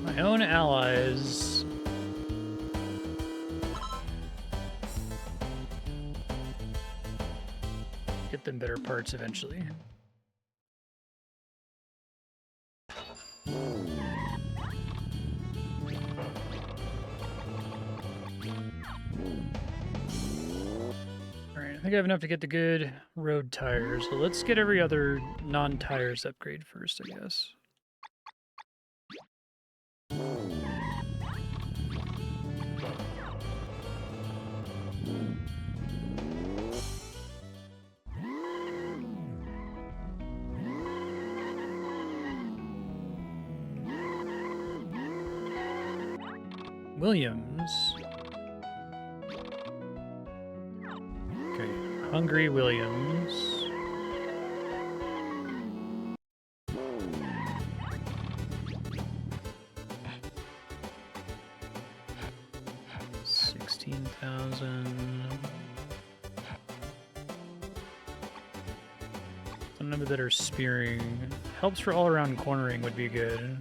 My own allies. Get them better parts eventually. Alright, I think I have enough to get the good road tires. So let's get every other non-tires upgrade first, I guess. Williams. Okay, Hungry Williams. Some of that are spearing. Helps for all-around cornering would be good.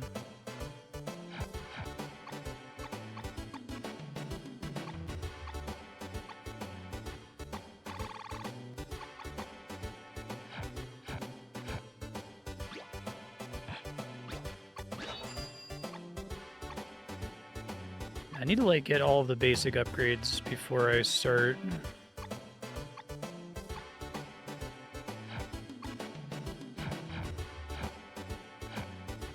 I need to like get all of the basic upgrades before I start.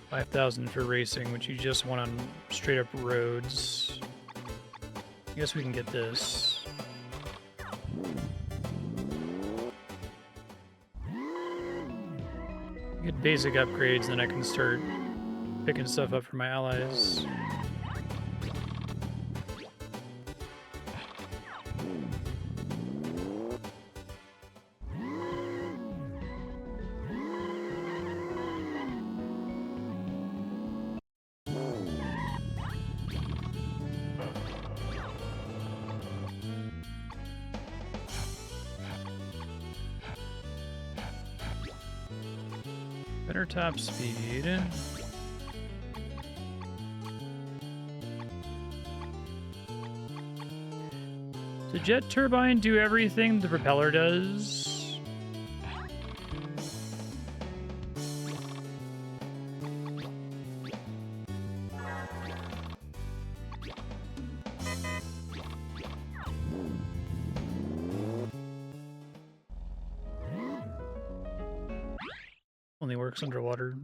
5,000 for racing, which you just want on straight up roads. I guess we can get this. Get basic upgrades, then I can start picking stuff up for my allies. Better top speed. The jet turbine do everything the propeller does. Only works underwater.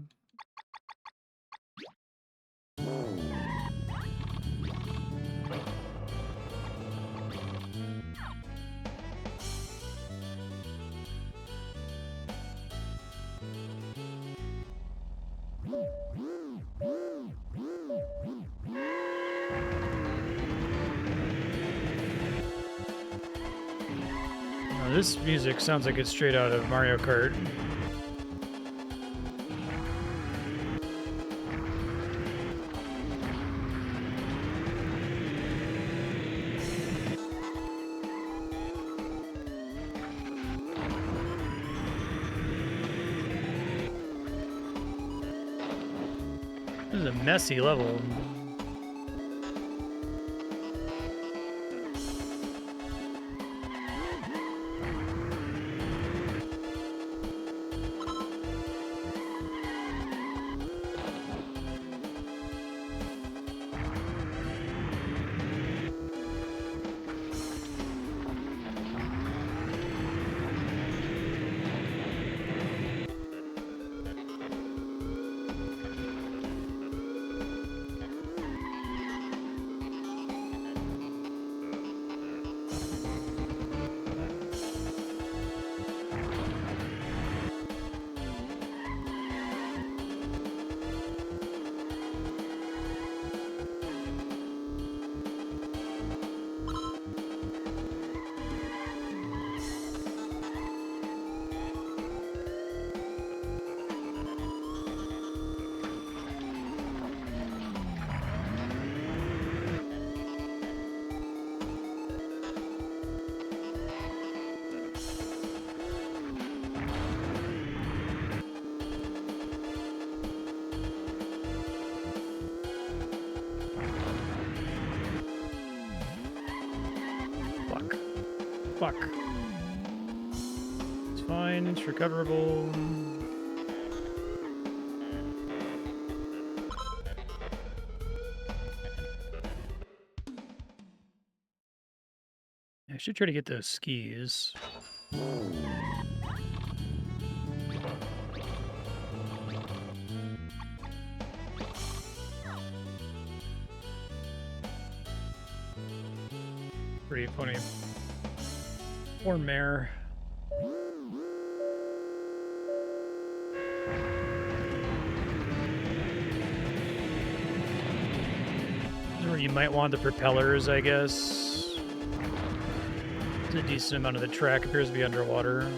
Now, this music sounds like it's straight out of Mario Kart. This is a messy level. Fuck. It's fine, it's recoverable. I should try to get those skis. Pretty funny. Poor mare. Where you might want the propellers, I guess. A decent amount of the track appears to be underwater.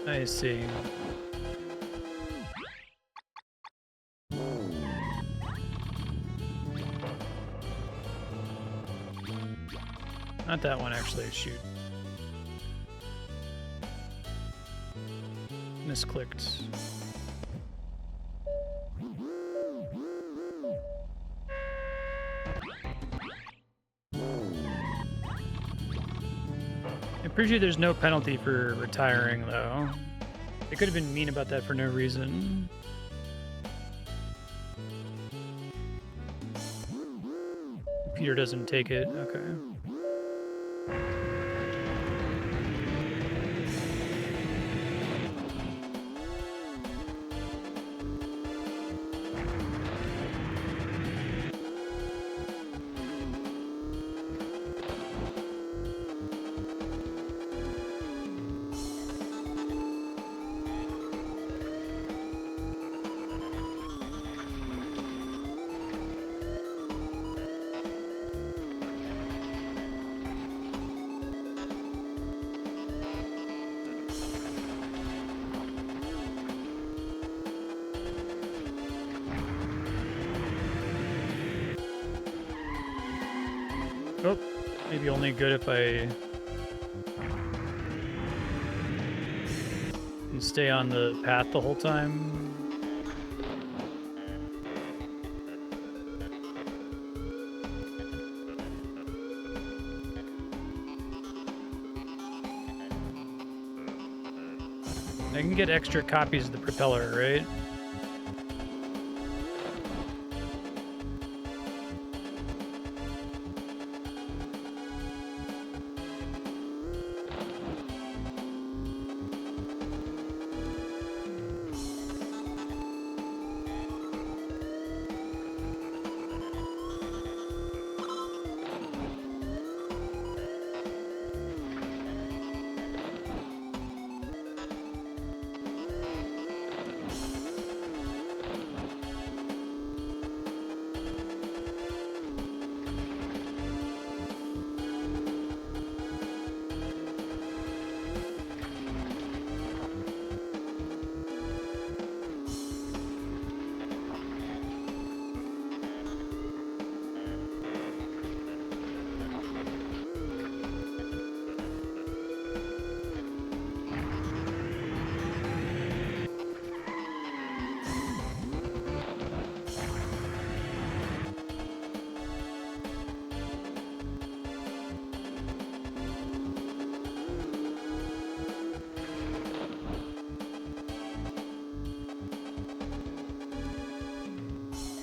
I see. Not that one, actually. Shoot. Misclicked. I'm pretty sure there's no penalty for retiring, though. They could have been mean about that for no reason. Computer doesn't take it. Okay. Oh, maybe only good if I can stay on the path the whole time. I can get extra copies of the Propeller, right?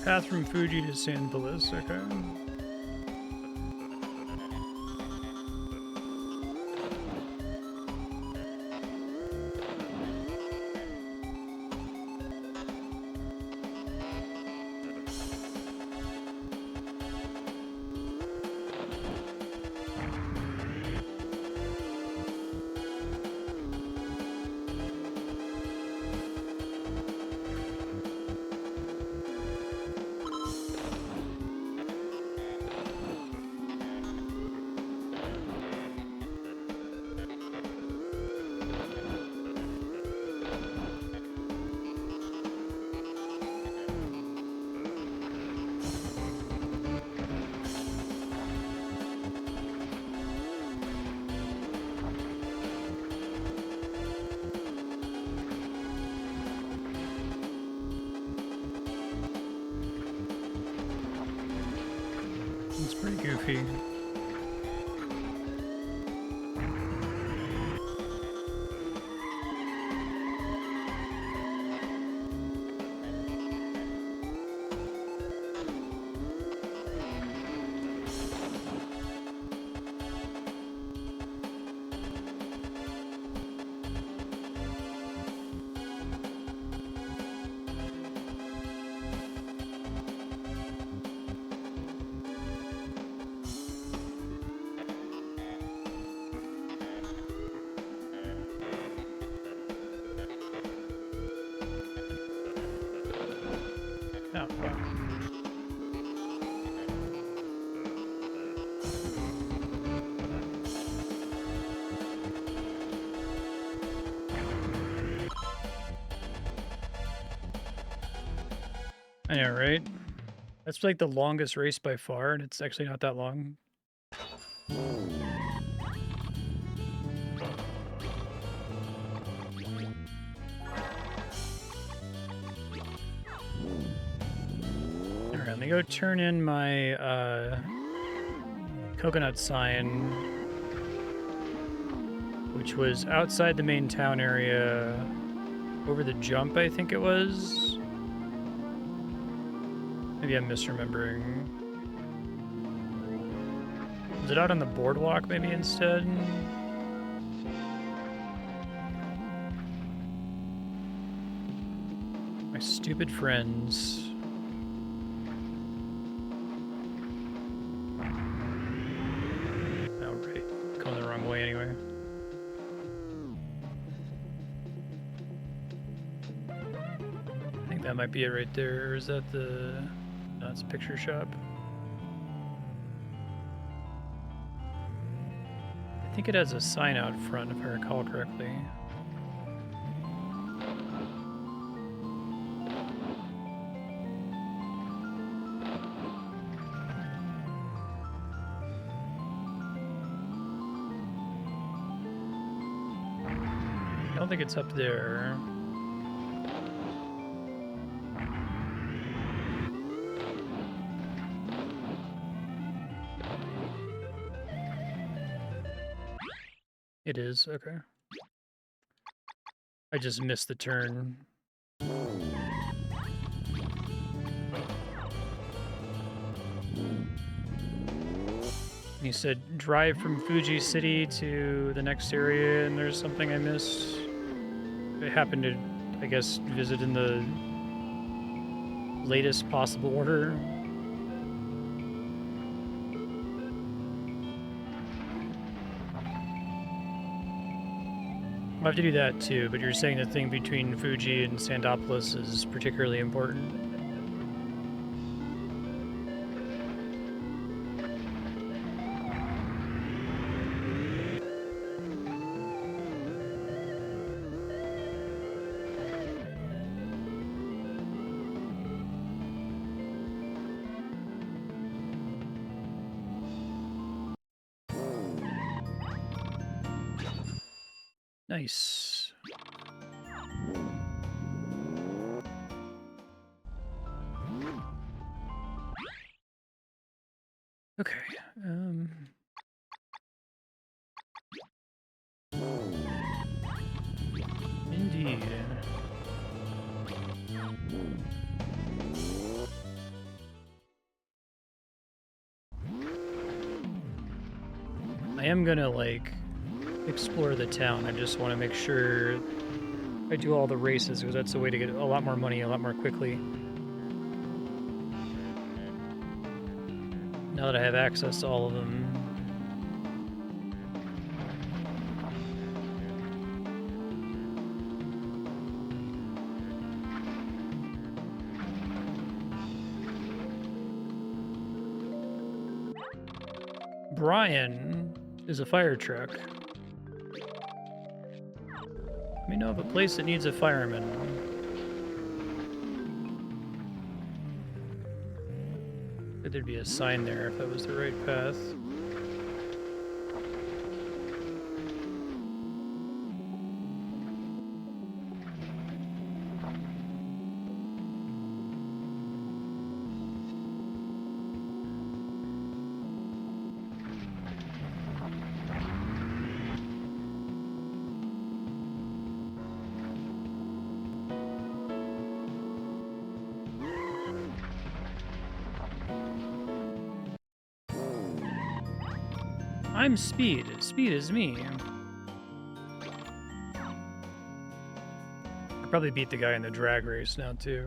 Path from Fuji to Sandpolis, okay. It's pretty goofy. Oh, fuck. I know, right? That's like the longest race by far, and it's actually not that long. Alright, let me go turn in my coconut sign, which was outside the main town area, over the jump, I think it was. Maybe I'm misremembering. Was it out on the boardwalk maybe instead? My stupid friends. Oh, right. Going the wrong way anyway. I think that might be it right there. Or is that the... No, it's a picture shop. I think it has a sign out front, if I recall correctly. don't think it's up there. It is, okay. I just missed the turn. He said drive from Fuji City to the next area, and there's something I missed. I happened to, I guess, visit in the latest possible order. I'll have to do that too, but you're saying the thing between Fuji and Sandpolis is particularly important. Nice. Okay. Indeed. I am gonna, like, explore the town. I just want to make sure I do all the races, because that's a way to get a lot more money a lot more quickly. Now that I have access to all of them. Brian is a fire truck. Let me know of a place that needs a fireman. There'd be a sign there if that was the right path. I'm Speed. Speed is me. I'll probably beat the guy in the drag race now, too.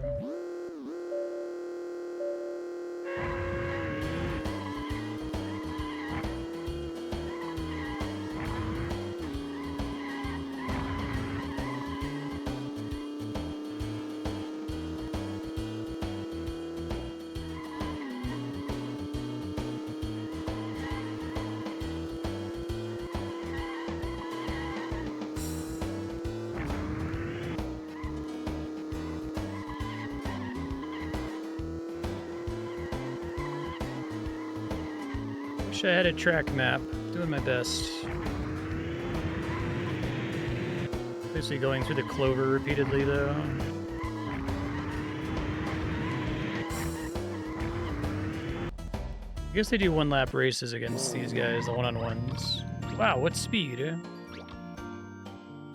Wish I had a track map. Doing my best. Basically going through the clover repeatedly, though. I guess they do one-lap races against these guys, the one-on-ones. Wow, what speed?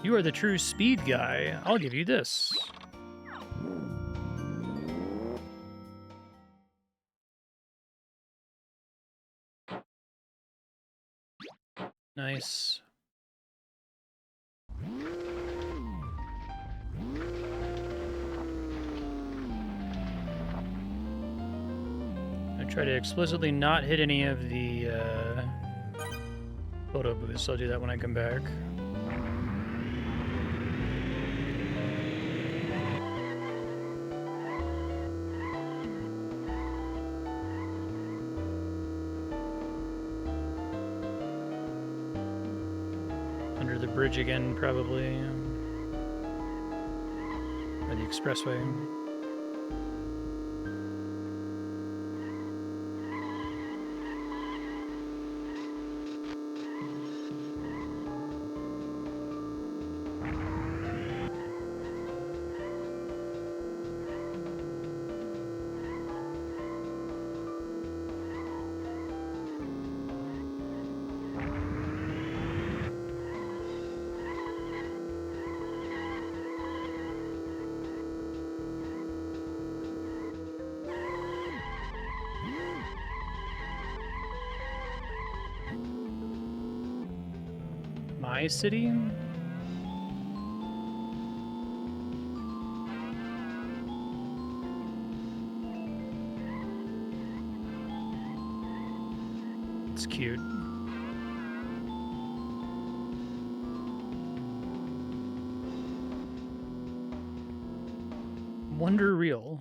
You are the true speed guy. I'll give you this. Nice. I try to explicitly not hit any of the photo booths. I'll do that when I come back. Under the bridge again, probably. Or the expressway. my city. It's cute. Wonder Real.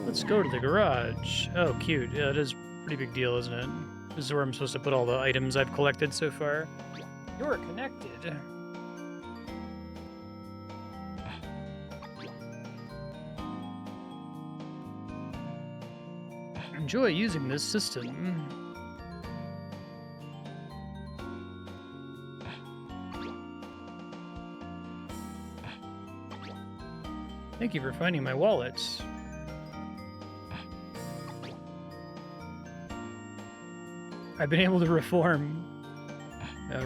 Let's go to the garage. Oh, cute. Yeah, it is a pretty big deal, isn't it? This is where I'm supposed to put all the items I've collected so far. You're connected. Enjoy using this system. Thank you for finding my wallet. I've been able to reform.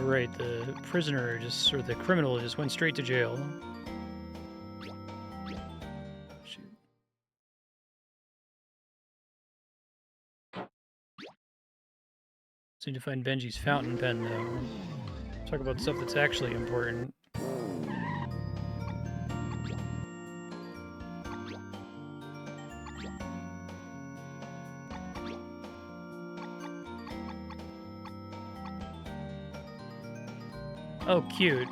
Right, the prisoner or the criminal just went straight to jail. Shoot. Just need to find Benji's fountain pen, though. Talk about stuff that's actually important. Oh, cute.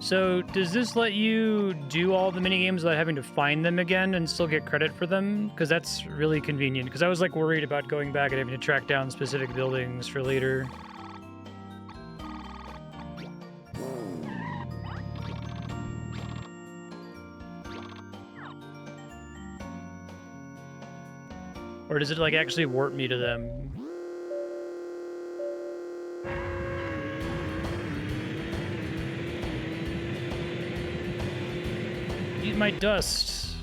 So, does this let you do all the minigames without having to find them again and still get credit for them? Because that's really convenient. Because I was, like, worried about going back and having to track down specific buildings for later. Or does it, like, actually warp me to them? Eat my dust.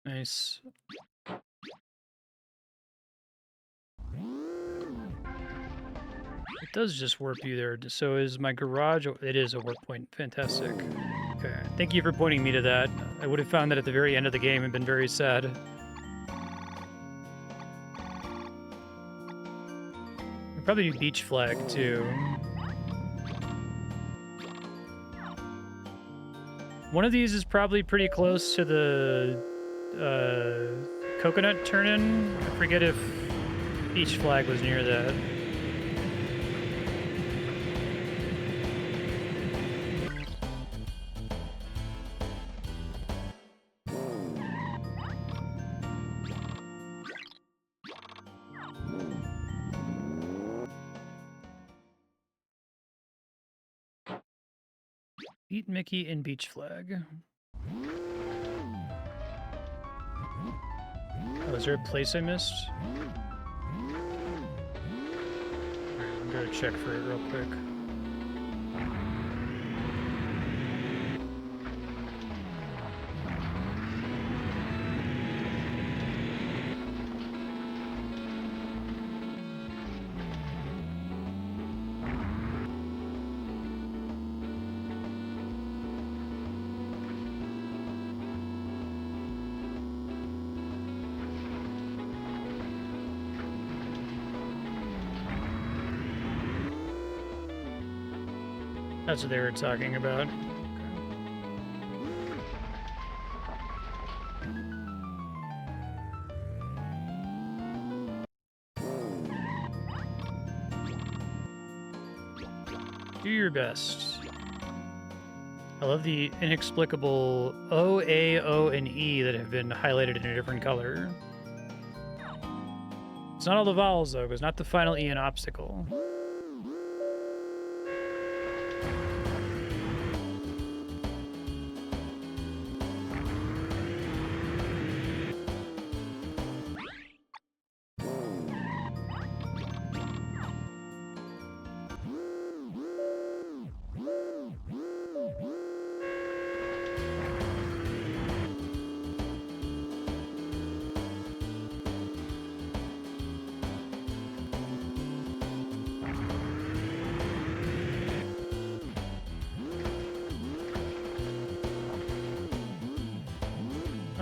Nice. It does just warp you there. So is my garage... It is a warp point. Fantastic. Okay. Thank you for pointing me to that. I would have found that at the very end of the game and been very sad. I'll probably do beach flag, too. One of these is probably pretty close to the coconut turn-in. I forget if beach flag was near that. Beat Mickey and beach flag. Oh, is there a place I missed? Alright, I'm gonna check for it real quick. That's what they were talking about. Do your best. I love the inexplicable O, A, O, and E that have been highlighted in a different color. It's not all the vowels, though, because not the final E in obstacle.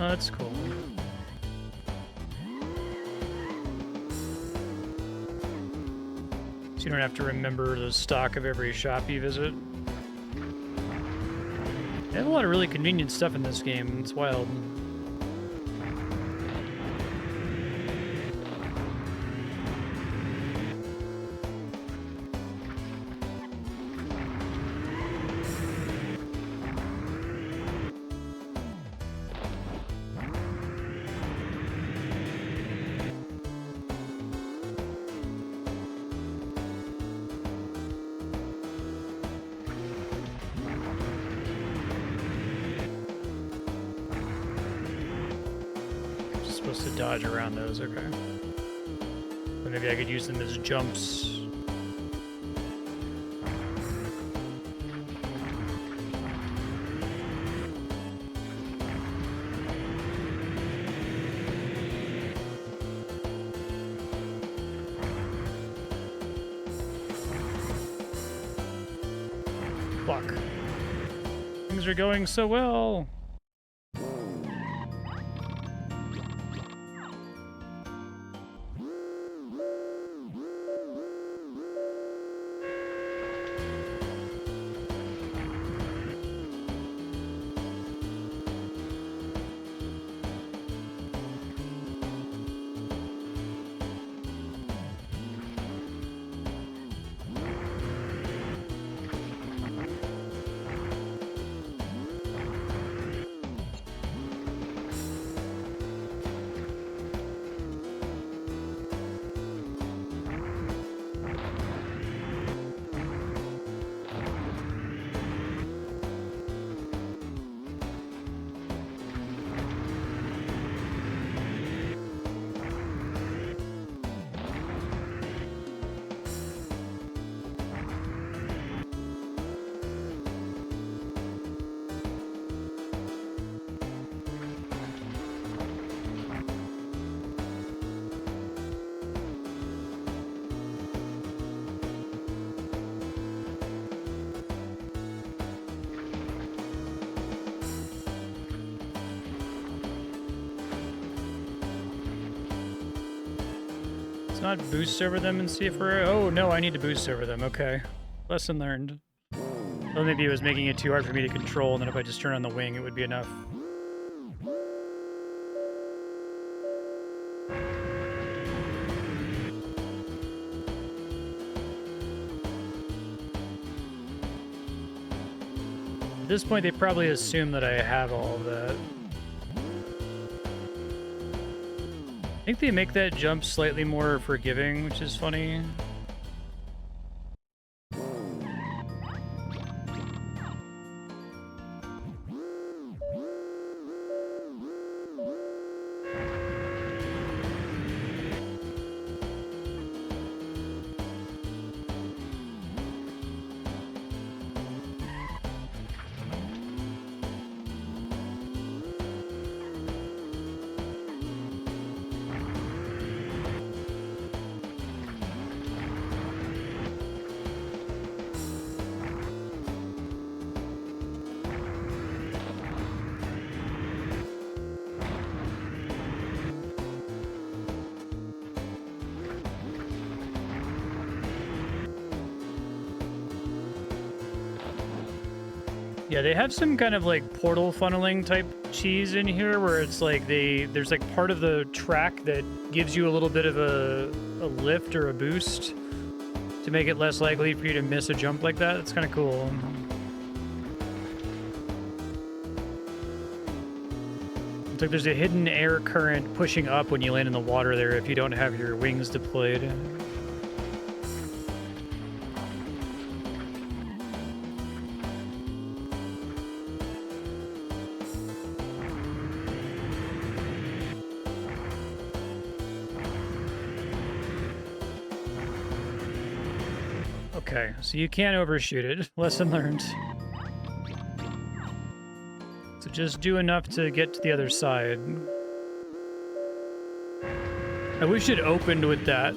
Oh, that's cool. So you don't have to remember the stock of every shop you visit. They have a lot of really convenient stuff in this game. It's wild. Supposed to dodge around those, okay. But maybe I could use them as jumps. Fuck. Things are going so well. Not boost over them and see if we're... Oh, no, I need to boost over them. Okay. Lesson learned. Well, maybe it was making it too hard for me to control, and then if I just turn on the wing, it would be enough. At this point, they probably assume that I have all of that. I think they make that jump slightly more forgiving, which is funny. Yeah, they have some kind of like portal funneling type cheese in here where it's like there's like part of the track that gives you a little bit of a lift or a boost to make it less likely for you to miss a jump like that. It's kind of cool. It's like there's a hidden air current pushing up when you land in the water there if you don't have your wings deployed. Okay, so you can't overshoot it. Lesson learned. So just do enough to get to the other side. I wish it opened with that.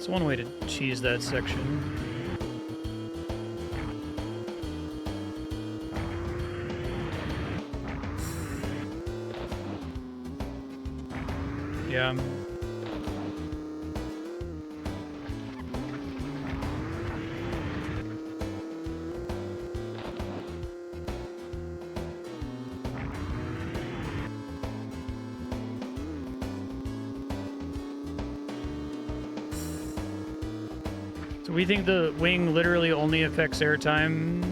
That's one way to cheese that section. Yeah. So we think the wing literally only affects airtime.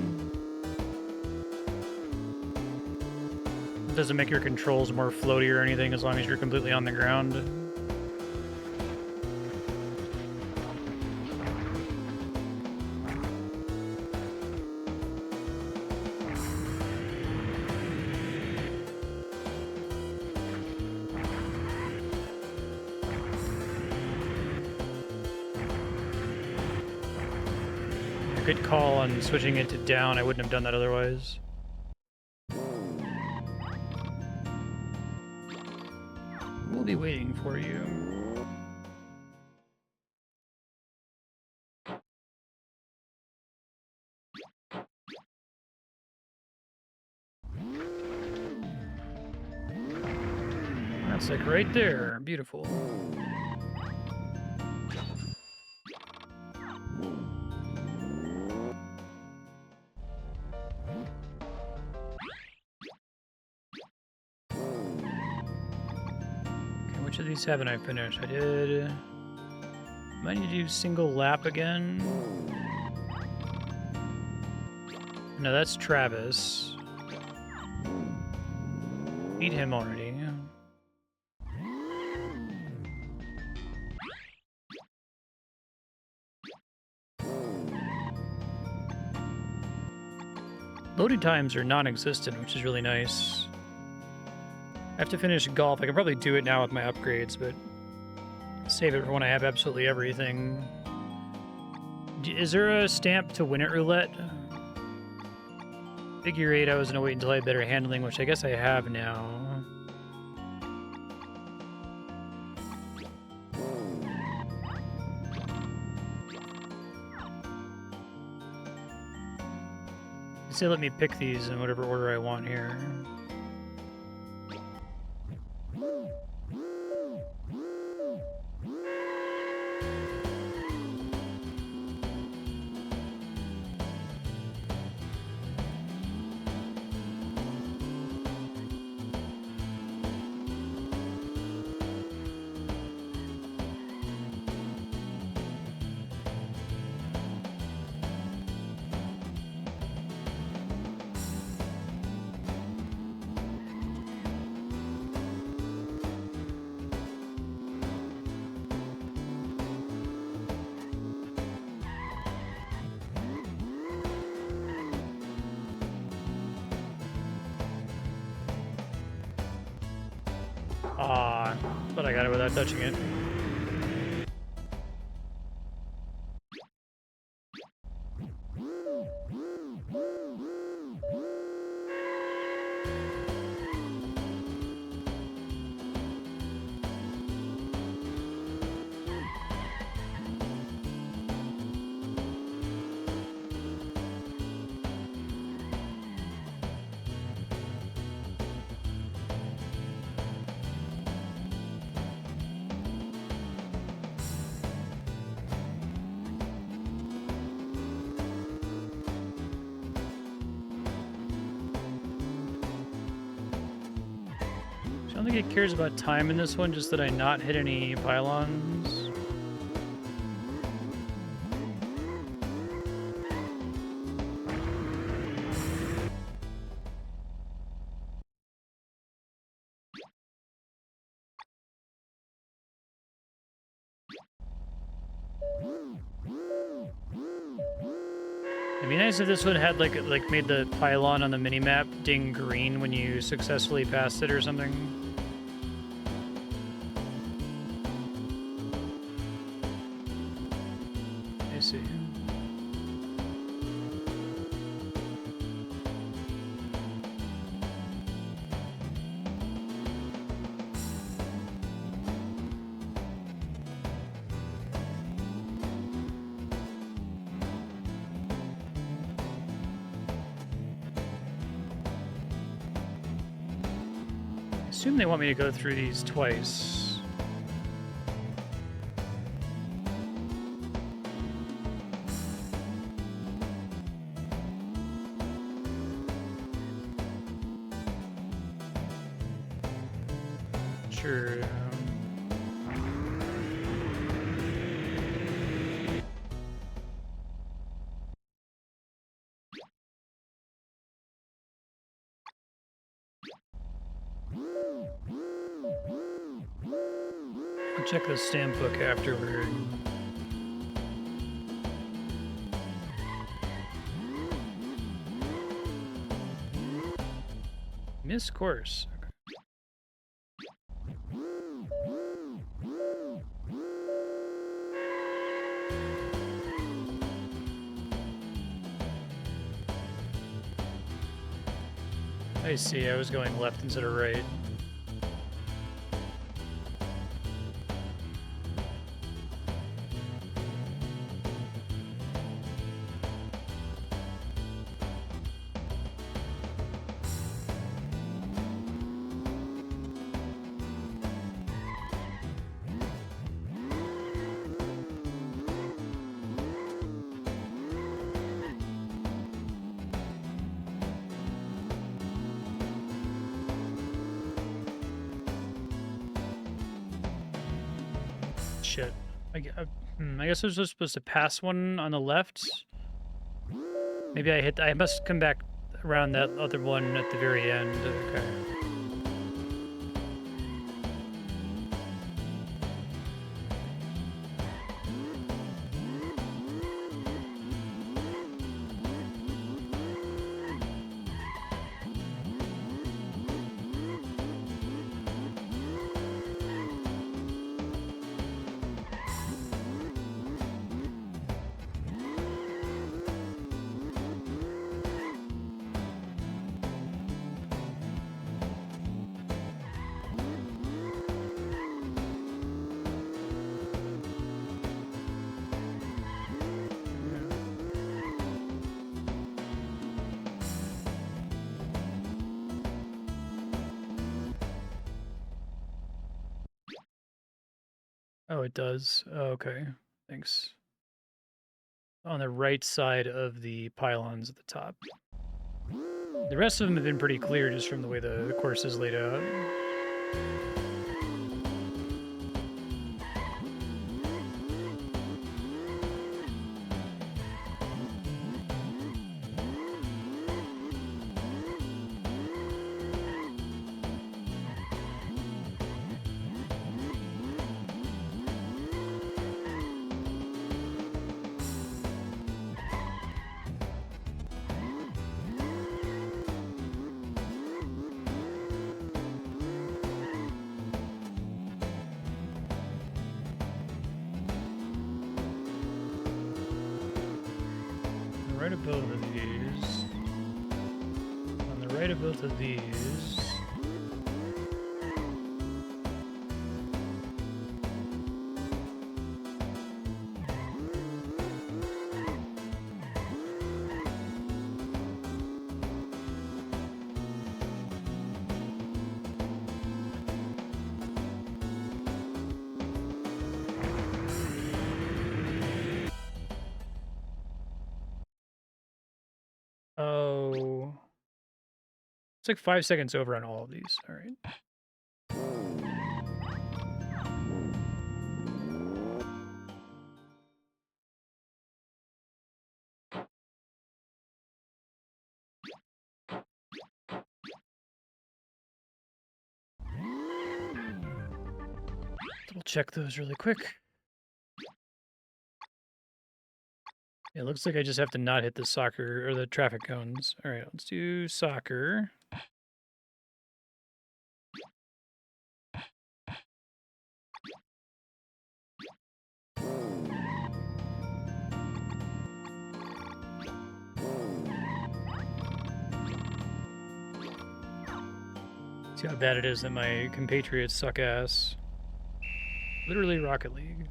It doesn't make your controls more floaty or anything as long as you're completely on the ground. Good call on switching it to down. I wouldn't have done that otherwise. We'll be waiting for you. That's like right there. Beautiful. Which of these haven't I finished? I did. Might need to do single lap again. No, that's Travis. Beat him already. Loading times are non-existent, which is really nice. I have to finish golf. I can probably do it now with my upgrades, but save it for when I have absolutely everything. Is there a stamp to win at Roulette? Figure 8, I was going to wait until I had better handling, which I guess I have now. Say let me pick these in whatever order I want here. But I got it without touching it. I don't think it cares about time in this one, just that I not hit any pylons. It'd be nice if this one had like made the pylon on the minimap ding green when you successfully passed it or something. I see. assume they want me to go through these twice. Sure. I'll check the stamp book afterward. Miss course. I see, I was going left instead of right. Shit. I guess I was just supposed to pass one on the left. Maybe I must come back around that other one at the very end. Okay. Oh, it does. Oh, okay. Thanks. On the right side of the pylons at the top. The rest of them have been pretty clear just from the way the course is laid out. Right of both of these. On the right of both of these. Oh. It's like 5 seconds over on all of these. All right. Double check those really quick. It looks like I just have to not hit the soccer or the traffic cones. All right, let's do soccer. See how bad it is that my compatriots suck ass. Literally Rocket League.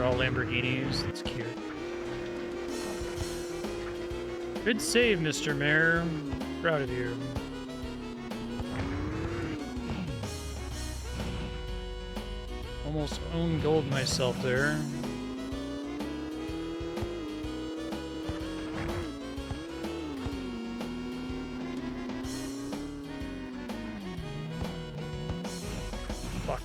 are all Lamborghinis. That's cute. Good save, Mr. Mayor. Proud of you. Almost own gold myself there. Fuck.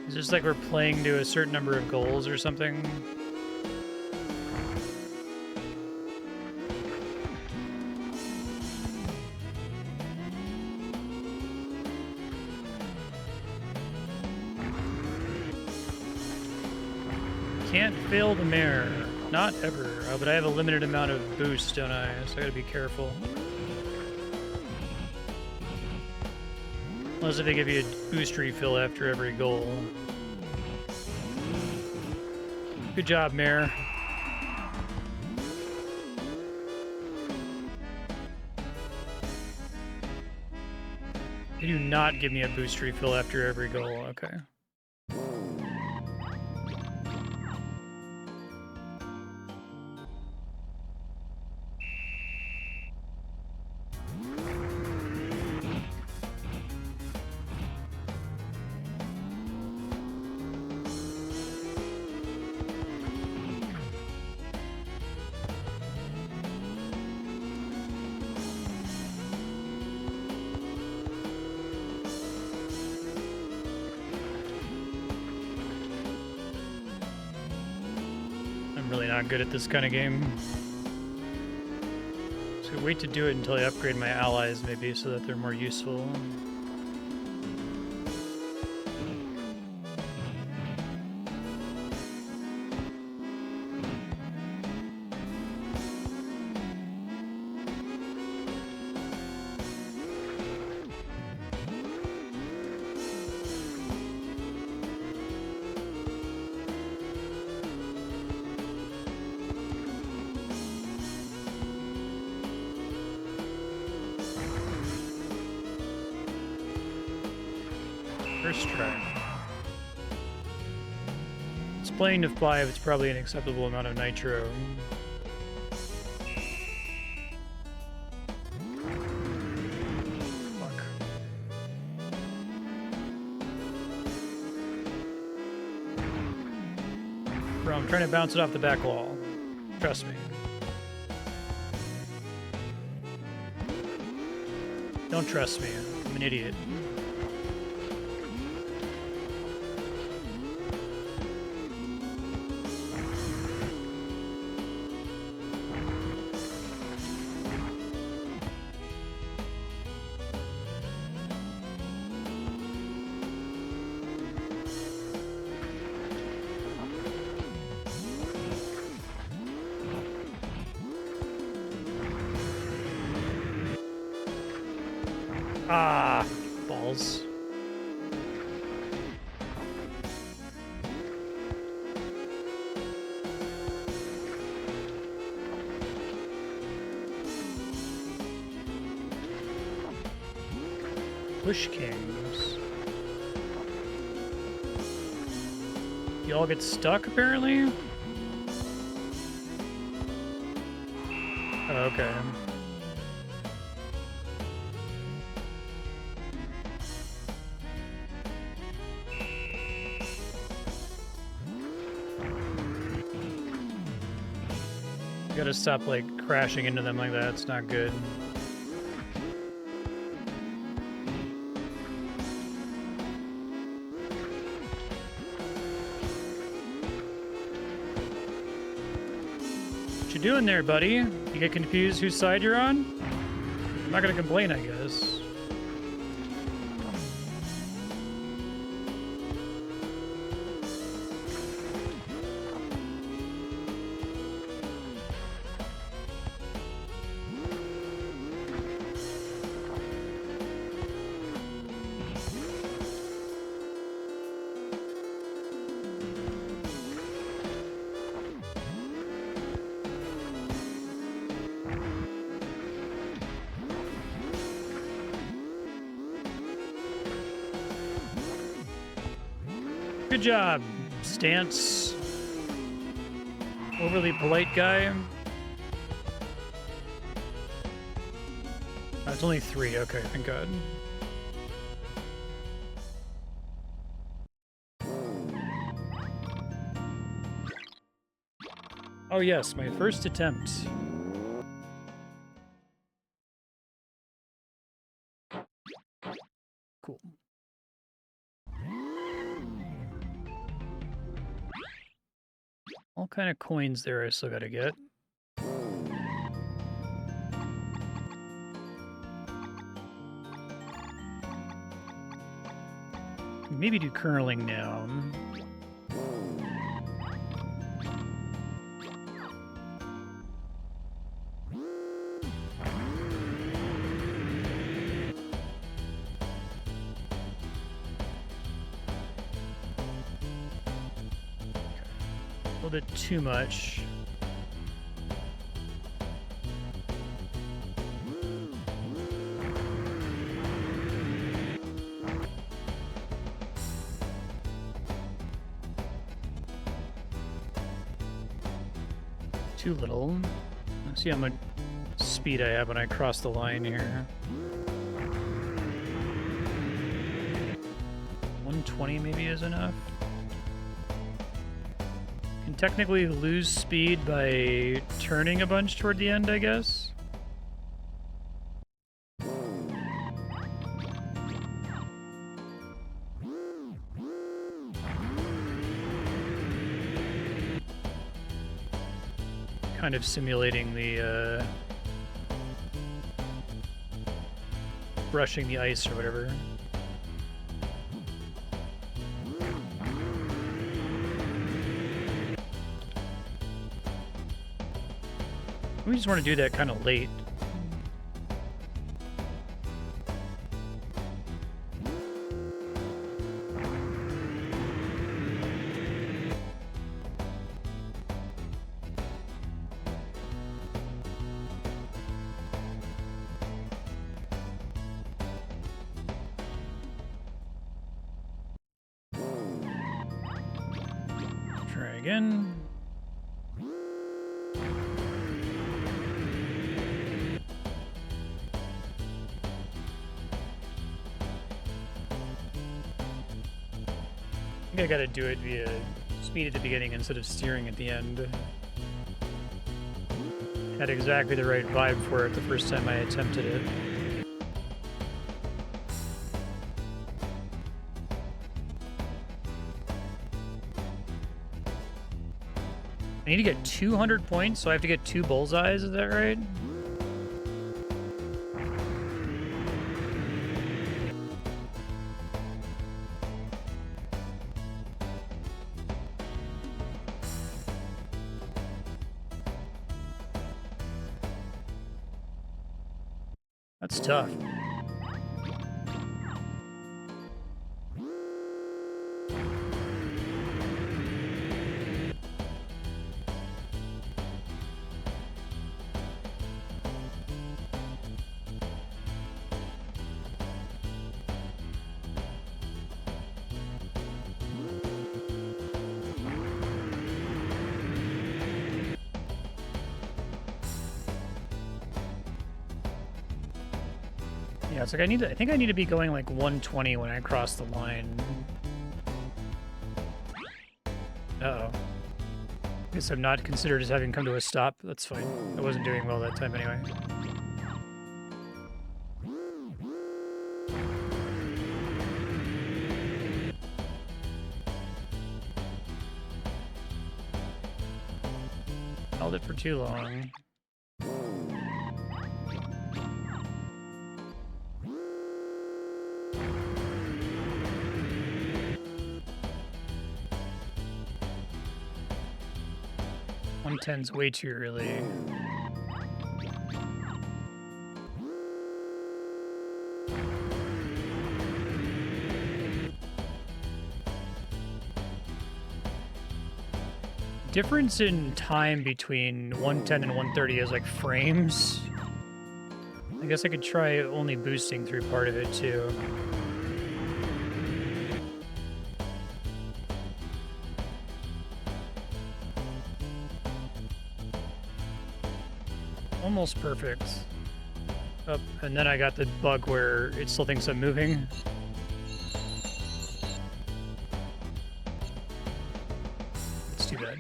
Is this like we're playing to a certain number of goals or something? Can't fail the mayor. Not ever. Oh, but I have a limited amount of boost, don't I? So I gotta be careful. Unless if they give you a boost refill after every goal. Good job, Mayor. They do not give me a boost refill after every goal. Okay. Not good at this kind of game. So wait to do it until I upgrade my allies, maybe, so that they're more useful. First try. It's playing to 5, it's probably an acceptable amount of nitro. Fuck. Bro, I'm trying to bounce it off the back wall. Trust me. Don't trust me. I'm an idiot. Ah, balls. Bush Kings. You all get stuck, apparently? Oh, okay. Gotta stop, like, crashing into them like that. It's not good. What you doing there, buddy? You get confused whose side you're on? I'm not gonna complain, I guess. Good job, Stance. Overly polite guy. Oh, it's only 3. Okay, thank God. Oh yes, my first attempt. Cool. All kind of coins there I still gotta get. Maybe do curling now. A little bit too much. Too little. Let's see how much speed I have when I cross the line here. 120 maybe is enough. Can technically lose speed by turning a bunch toward the end, I guess. Kind of simulating the brushing the ice or whatever. We just want to do that kind of late. Try again. I think I gotta do it via speed at the beginning instead of steering at the end. Had exactly the right vibe for it the first time I attempted it. I need to get 200 points, so I have to get 2 bullseyes, is that right? That's tough. Yeah, it's like I think I need to be going like 120 when I cross the line. Uh-oh. Guess I'm not considered as having come to a stop. That's fine. I wasn't doing well that time anyway. Held it for too long. Ten's way too early. Difference in time between 110 and 130 is like frames. I guess I could try only boosting through part of it too. almost perfect. Up, and then I got the bug where it still thinks I'm moving. It's too bad.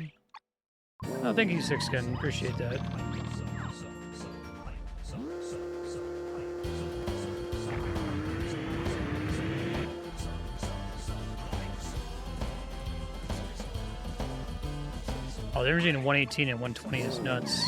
Oh, thank you, Sixkin. Appreciate that. Oh, the difference between 118 and 120 is nuts.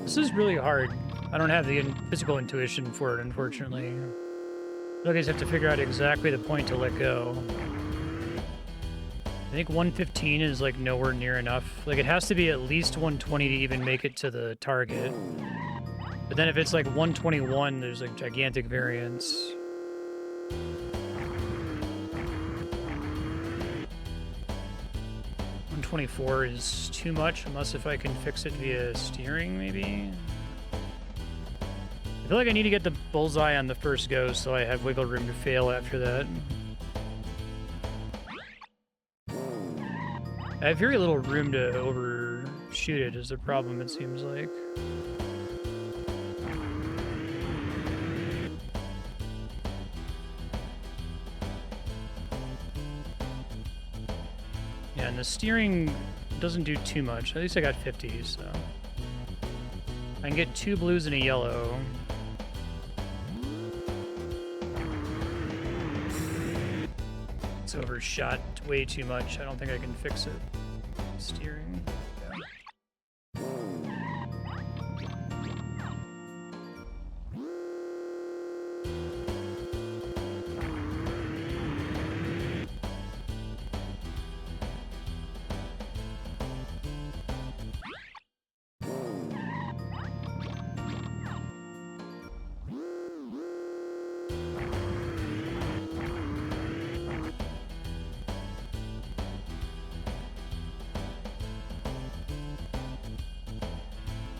This is really hard. I don't have the physical intuition for it, unfortunately. I guess I have to figure out exactly the point to let go. I think 115 is like nowhere near enough. Like it has to be at least 120 to even make it to the target. But then if it's like 121, there's like gigantic variance. 124 is too much, unless if I can fix it via steering, maybe? I feel like I need to get the bullseye on the first go, so I have wiggle room to fail after that. I have very little room to overshoot it, is the problem, it seems like. Yeah, and the steering doesn't do too much. At least I got 50, so... I can get 2 blues and a yellow. It's overshot way too much. I don't think I can fix it. Steering.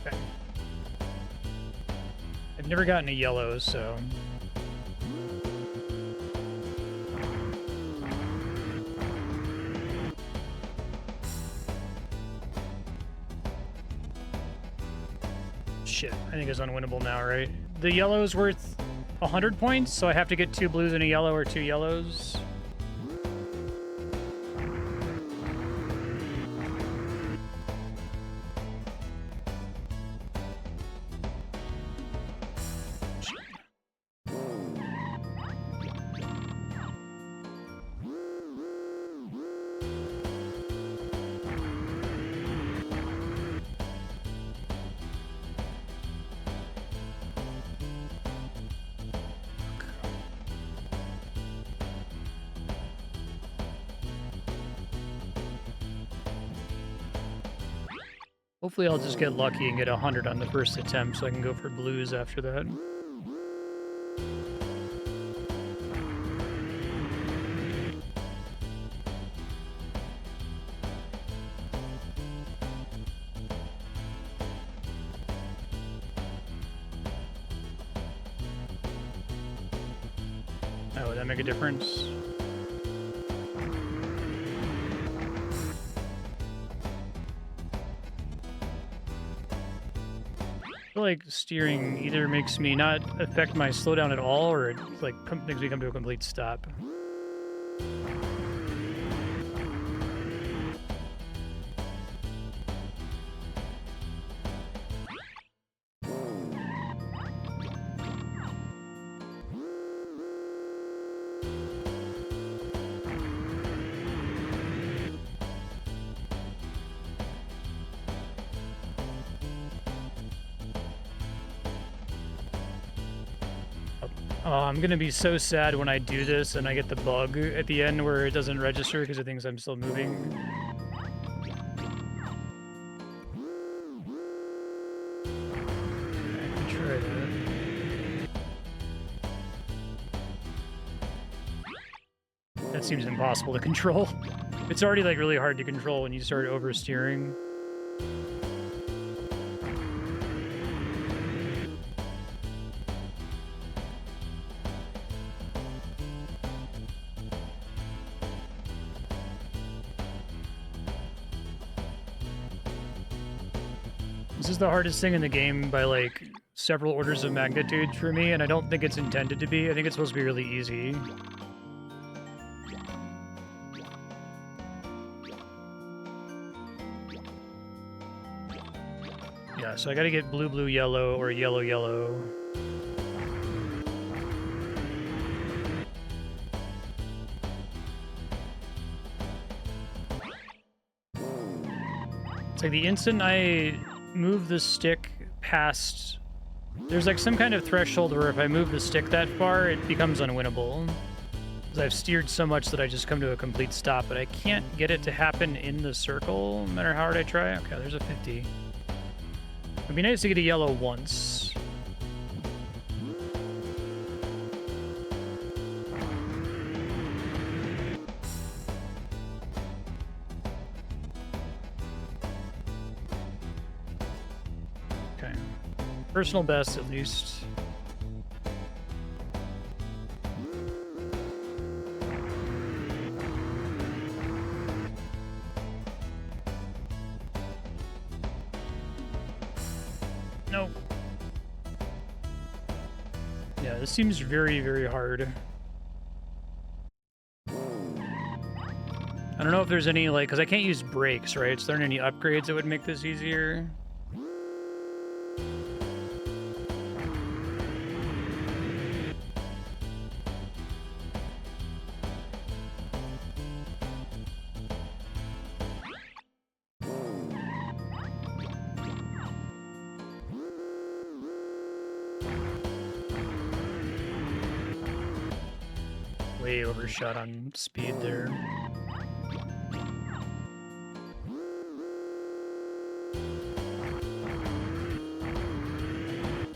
Yeah. I've never gotten a yellow, so... Shit, I think it's unwinnable now, right? The yellow's worth 100 points, so I have to get 2 blues and a yellow or 2 yellows. Hopefully I'll just get lucky and get 100 on the first attempt so I can go for blues after that. Oh, would that make a difference? I feel like steering either makes me not affect my slowdown at all, or it like makes me come to a complete stop. Oh, I'm gonna be so sad when I do this and I get the bug at the end where it doesn't register because it thinks I'm still moving. That seems impossible to control. It's already like really hard to control when you start oversteering. This is the hardest thing in the game by like several orders of magnitude for me, and I don't think it's intended to be. I think it's supposed to be really easy. Yeah, so I gotta get blue, blue, yellow, or yellow, yellow. It's like the instant I move the stick past... There's like some kind of threshold where if I move the stick that far, it becomes unwinnable. Because I've steered so much that I just come to a complete stop, but I can't get it to happen in the circle, no matter how hard I try. Okay, there's a 50. It'd be nice to get a yellow once. Okay. Personal best, at least. Nope. Yeah, this seems very, very hard. I don't know if there's any, like, because I can't use brakes, right? So there aren't any upgrades that would make this easier. Way overshot on speed there.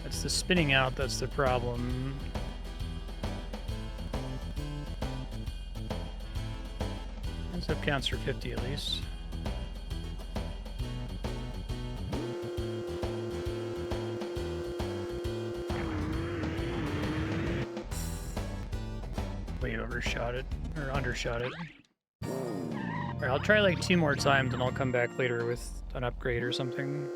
That's the spinning out, that's the problem. This up counts for 50 at least. Way overshot it, or undershot it. Alright, I'll try like 2 more times and I'll come back later with an upgrade or something.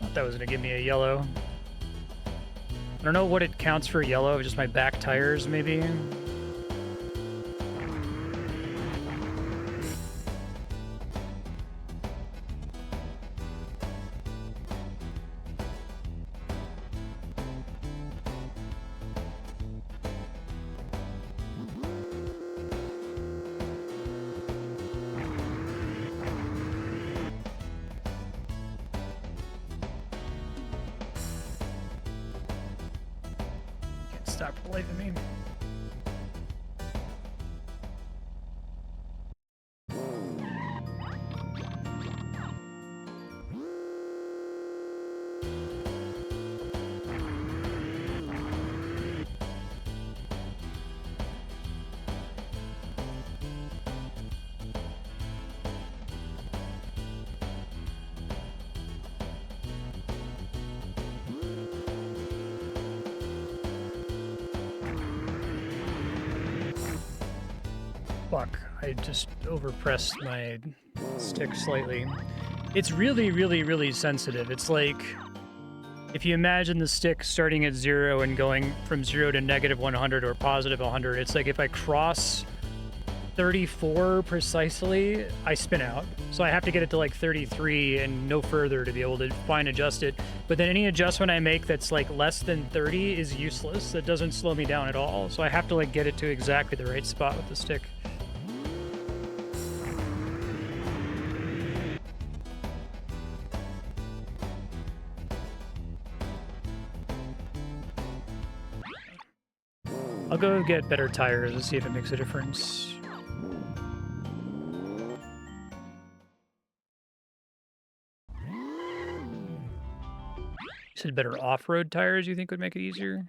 Thought that was gonna give me a yellow. I don't know what it counts for yellow, just my back tires maybe. Stop for the life of me. Fuck, I just overpressed my stick slightly. It's really, really, really sensitive. It's like, if you imagine the stick starting at 0 and going from 0 to negative 100 or positive 100, it's like if I cross 34 precisely, I spin out. So I have to get it to like 33 and no further to be able to fine adjust it. But then any adjustment I make that's like less than 30 is useless. That doesn't slow me down at all. So I have to like get it to exactly the right spot with the stick. I'll go get better tires and see if it makes a difference. You said better off-road tires you think would make it easier?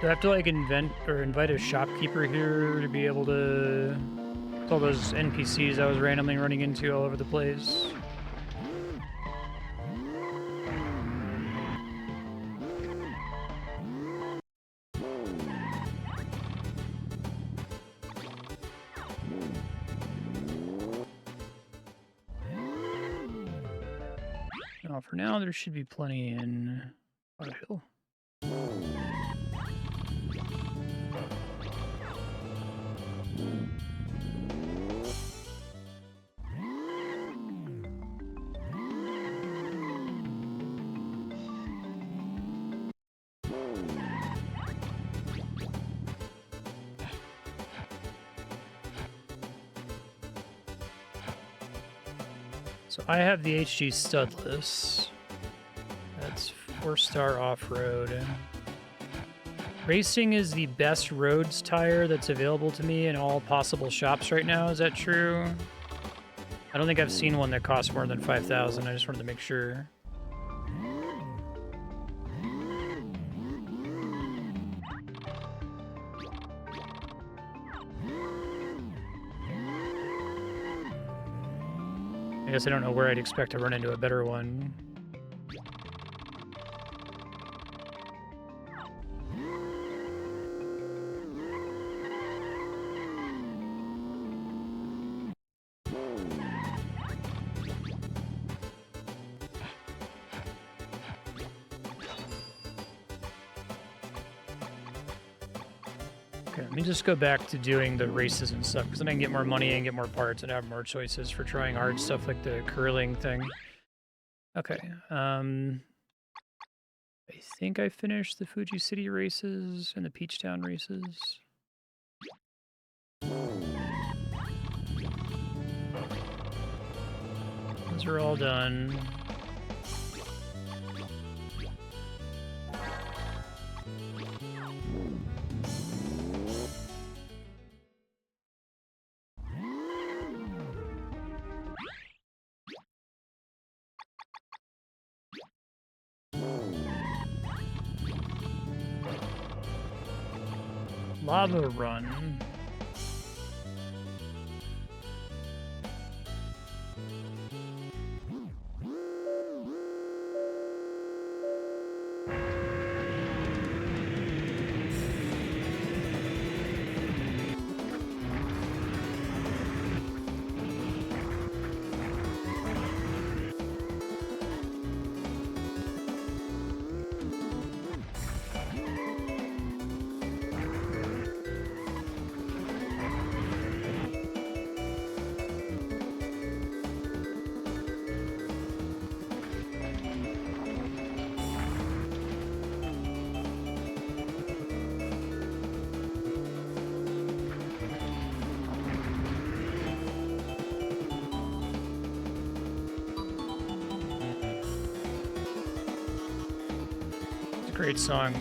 Do I have to like invite a shopkeeper here to be able to... It's all those NPCs I was randomly running into all over the place. No, for now there should be plenty in Hill. So I have the HG studless. That's 4-star off-road. Racing is the best roads tire that's available to me in all possible shops right now. Is that true? I don't think I've seen one that costs more than 5,000. I just wanted to make sure. I guess I don't know where I'd expect to run into a better one. Okay, let me just go back to doing the races and stuff, because then I can get more money and get more parts and have more choices for trying hard stuff like the curling thing. Okay, I think I finished the Fuji City races and the Peach Town races. Those are all done. Lava Run. Great song.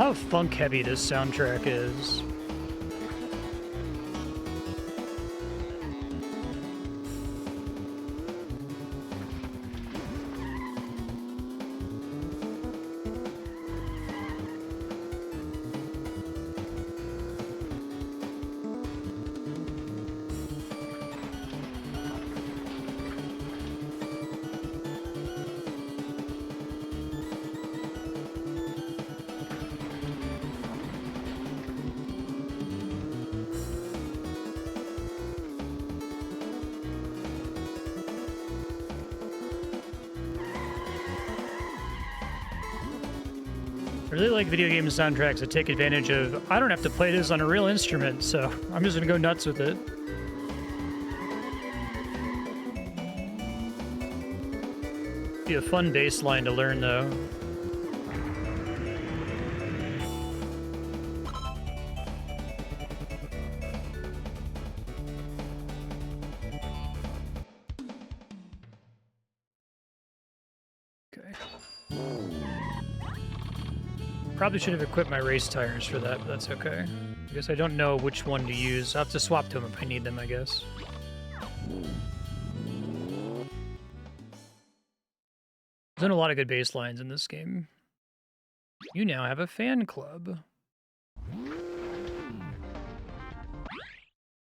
how funk heavy this soundtrack is. I really like video game soundtracks that take advantage of, I don't have to play this on a real instrument, so I'm just gonna go nuts with it. Be a fun bass line to learn, though. Probably should have equipped my race tires for that, but that's okay. I guess I don't know which one to use. I'll have to swap to them if I need them, I guess. There's been a lot of good bass lines in this game. You now have a fan club.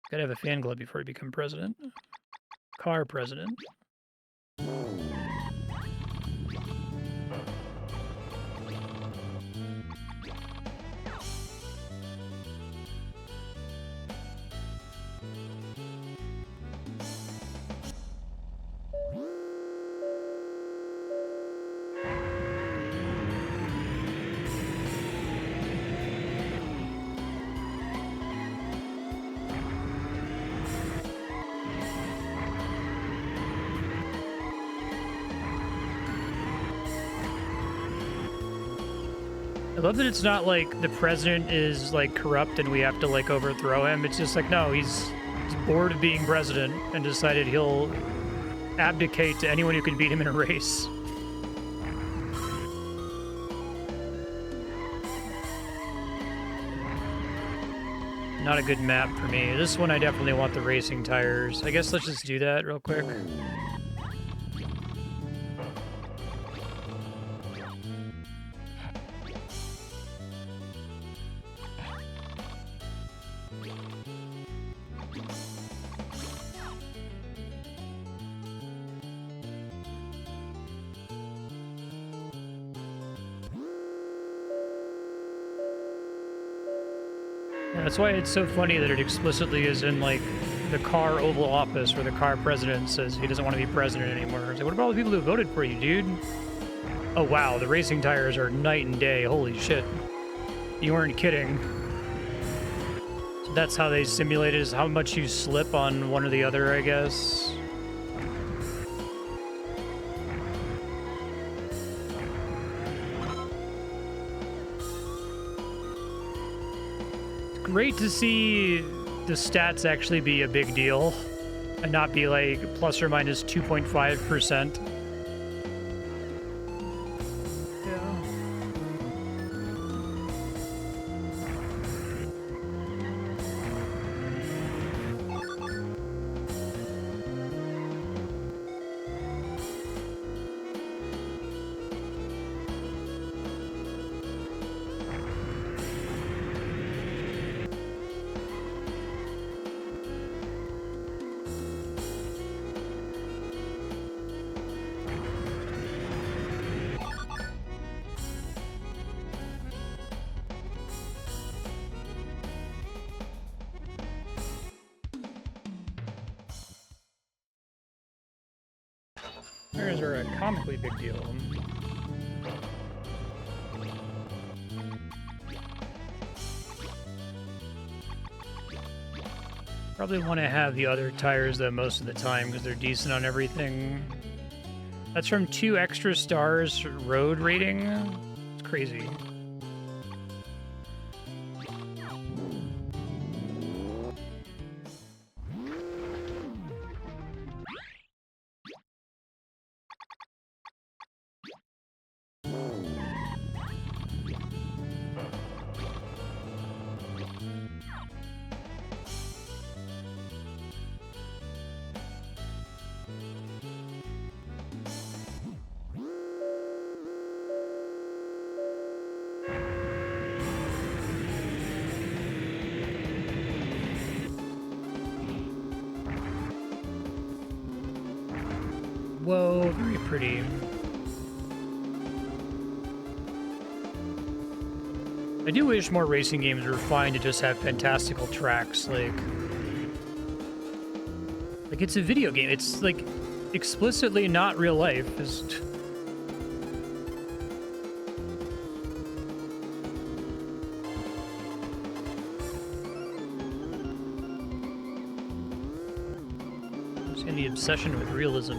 Gotta have a fan club before you become president. Car president. I love that it's not like the president is like corrupt and we have to like overthrow him. It's just like, no, he's bored of being president and decided he'll abdicate to anyone who can beat him in a race. Not a good map for me. This one I definitely want the racing tires. I guess let's just do that real quick. That's why it's so funny that it explicitly is in, like, the car Oval Office where the car president says he doesn't want to be president anymore. It's like, what about all the people who voted for you, dude? Oh, wow, the racing tires are night and day. Holy shit. You weren't kidding. So that's how they simulate it, is how much you slip on one or the other, I guess. Great to see the stats actually be a big deal and not be like plus or minus 2.5%. Tires are a comically big deal. Probably want to have the other tires though most of the time because they're decent on everything. That's from 2 extra stars road rating. It's crazy. Whoa, very pretty. I do wish more racing games were fine to just have fantastical tracks, like it's a video game. It's like explicitly not real life. And the obsession with realism.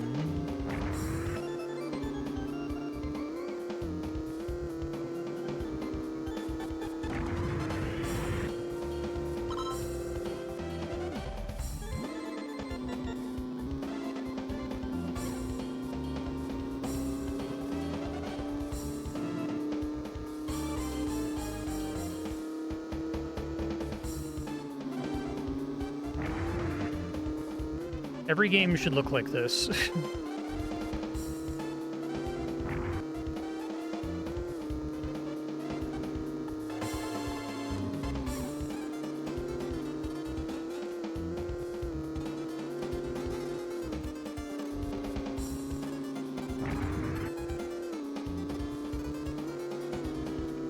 Every game should look like this.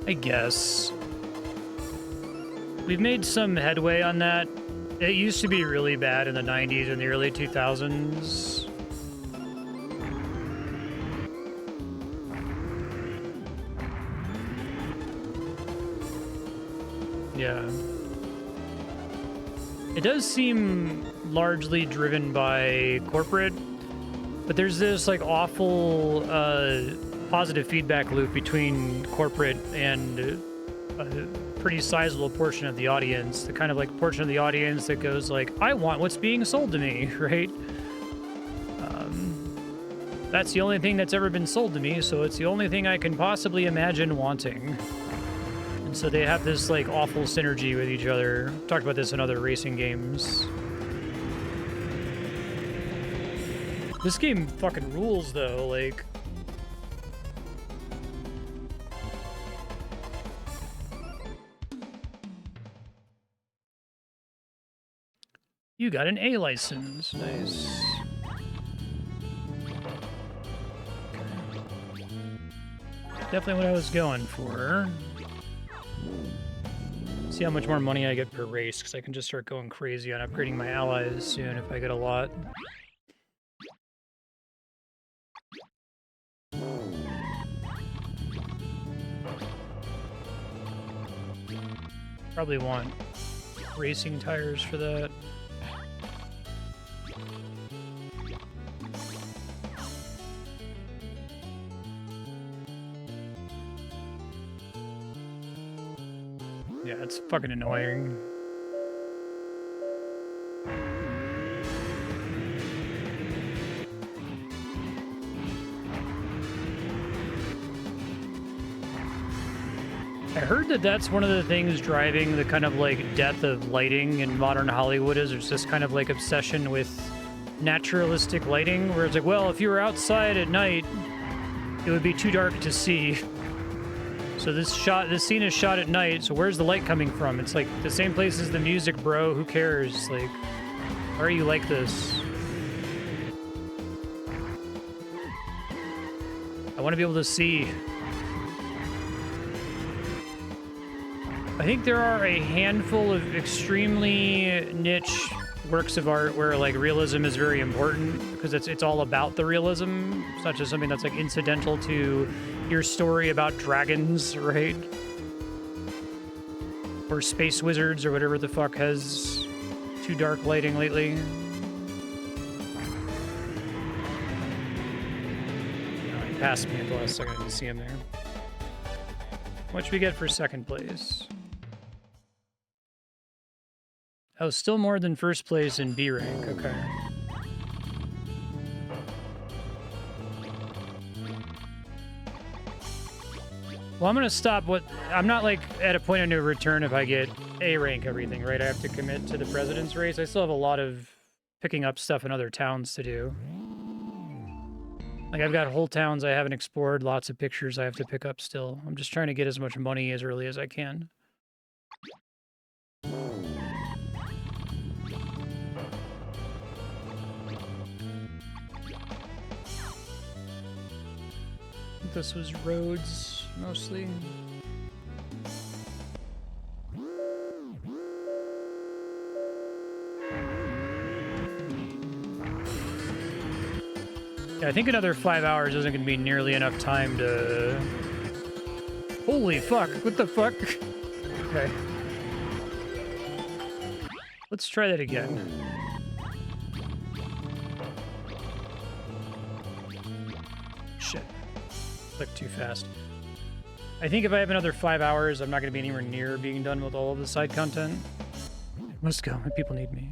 I guess. We've made some headway on that. It used to be really bad in the 90s and the early 2000s. Yeah. It does seem largely driven by corporate, but there's this like awful positive feedback loop between corporate and pretty sizable portion of the audience, the kind of like portion of the audience that goes like, I want what's being sold to me, right? That's the only thing that's ever been sold to me, so it's the only thing I can possibly imagine wanting. And so they have this like awful synergy with each other. Talked about this in other racing games. This game fucking rules though, like you got an A license. Nice. Okay. Definitely what I was going for. See how much more money I get per race, because I can just start going crazy on upgrading my allies soon if I get a lot. Probably want racing tires for that. Yeah, it's fucking annoying. I heard that that's one of the things driving the kind of like death of lighting in modern Hollywood is there's this kind of like obsession with naturalistic lighting where it's like, well, if you were outside at night, it would be too dark to see. So this scene is shot at night, so where's the light coming from? It's like the same place as the music, bro. Who cares? Like, why are you like this? I want to be able to see. I think there are a handful of extremely niche works of art where like realism is very important because it's all about the realism. It's not just something that's like incidental to your story about dragons, right? Or space wizards or whatever the fuck has too dark lighting lately. Oh, he passed me at the last second. I didn't see him there. What should we get for second place? Oh, still more than first place in B rank. Okay. Well, I'm gonna stop. I'm not like at a point of no return if I get A rank everything, right? I have to commit to the president's race. I still have a lot of picking up stuff in other towns to do. Like I've got whole towns I haven't explored, lots of pictures I have to pick up still. I'm just trying to get as much money as early as I can. think this was roads, mostly. Yeah, I think another 5 hours isn't going to be nearly enough time to... Holy fuck, what the fuck? Okay. Let's try that again. Shit. Clicked too fast. I think if I have another 5 hours, I'm not going to be anywhere near being done with all of the side content. Let's go. My people need me.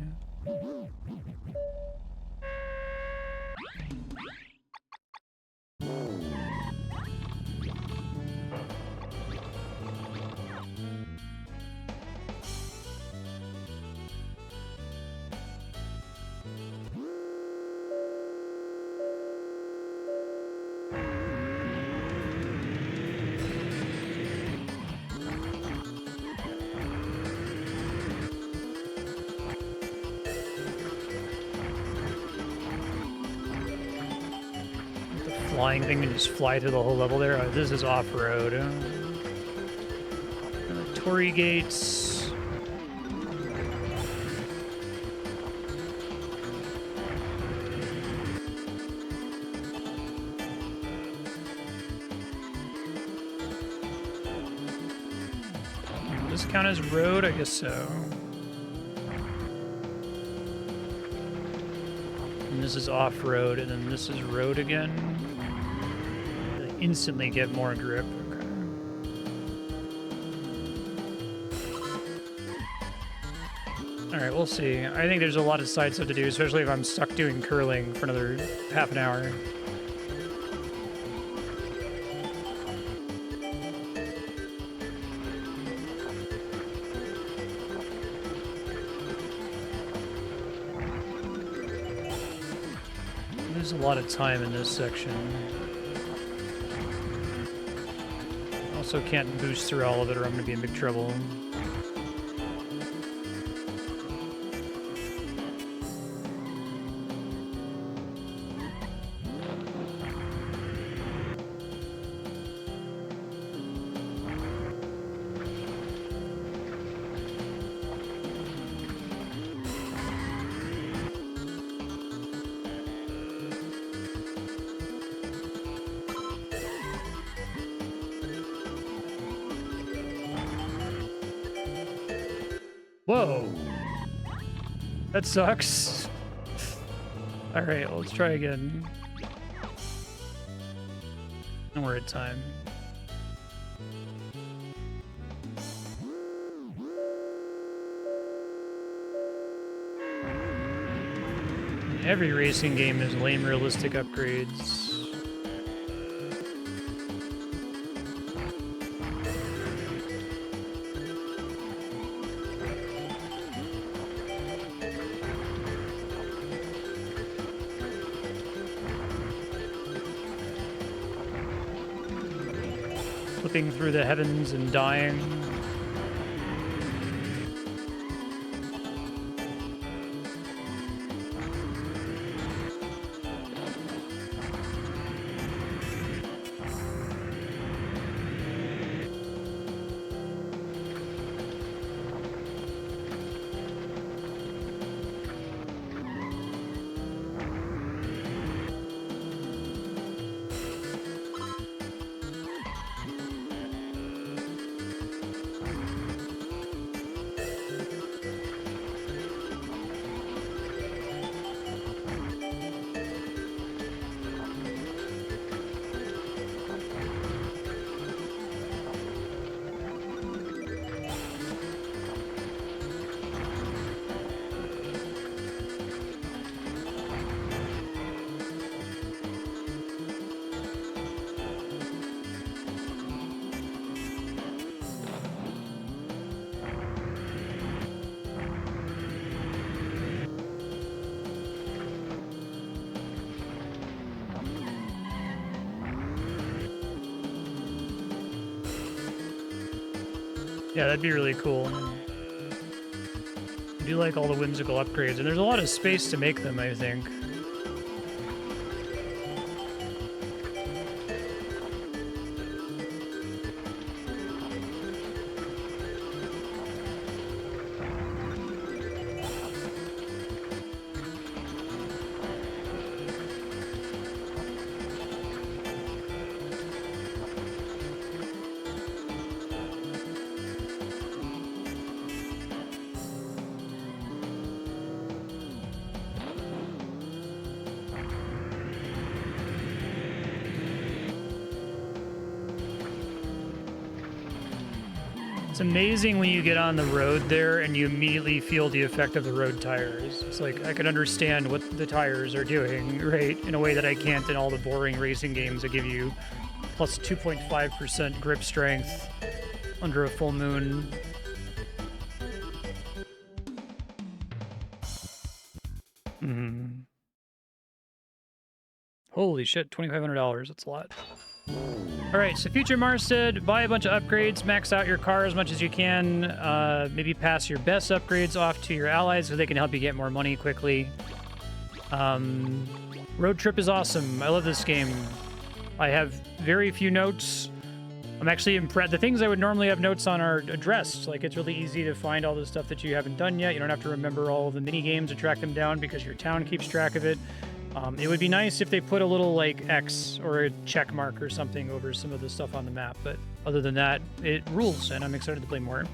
Flying thing and just fly through the whole level there. Oh, this is off-road. Torii gates. Does this count as road? I guess so. And this is off-road, and then this is road again. Instantly get more grip. Okay. Alright, we'll see. I think there's a lot of side stuff to do, especially if I'm stuck doing curling for another half an hour. There's a lot of time in this section. Also can't boost through all of it or I'm going to be in big trouble. Whoa! That sucks. Alright, let's try again. And we're at time. Every racing game is lame realistic upgrades. Flipping through the heavens and dying. Yeah, that'd be really cool. I do like all the whimsical upgrades, and there's a lot of space to make them, I think. It's amazing when you get on the road there and you immediately feel the effect of the road tires. It's like I can understand what the tires are doing, right, in a way that I can't in all the boring racing games that give you plus 2.5% grip strength under a full moon. Holy shit, $2,500. That's a lot. All right, so future Marstead, buy a bunch of upgrades, max out your car as much as you can, maybe pass your best upgrades off to your allies so they can help you get more money quickly. Road Trip is awesome. I love this game. I have very few notes. I'm actually impressed. The things I would normally have notes on are addressed. Like, it's really easy to find all the stuff that you haven't done yet. You don't have to remember all of the mini games to track them down because your town keeps track of it. It would be nice if they put a little, like, X or a check mark or something over some of the stuff on the map. But other than that, it rules, and I'm excited to play more.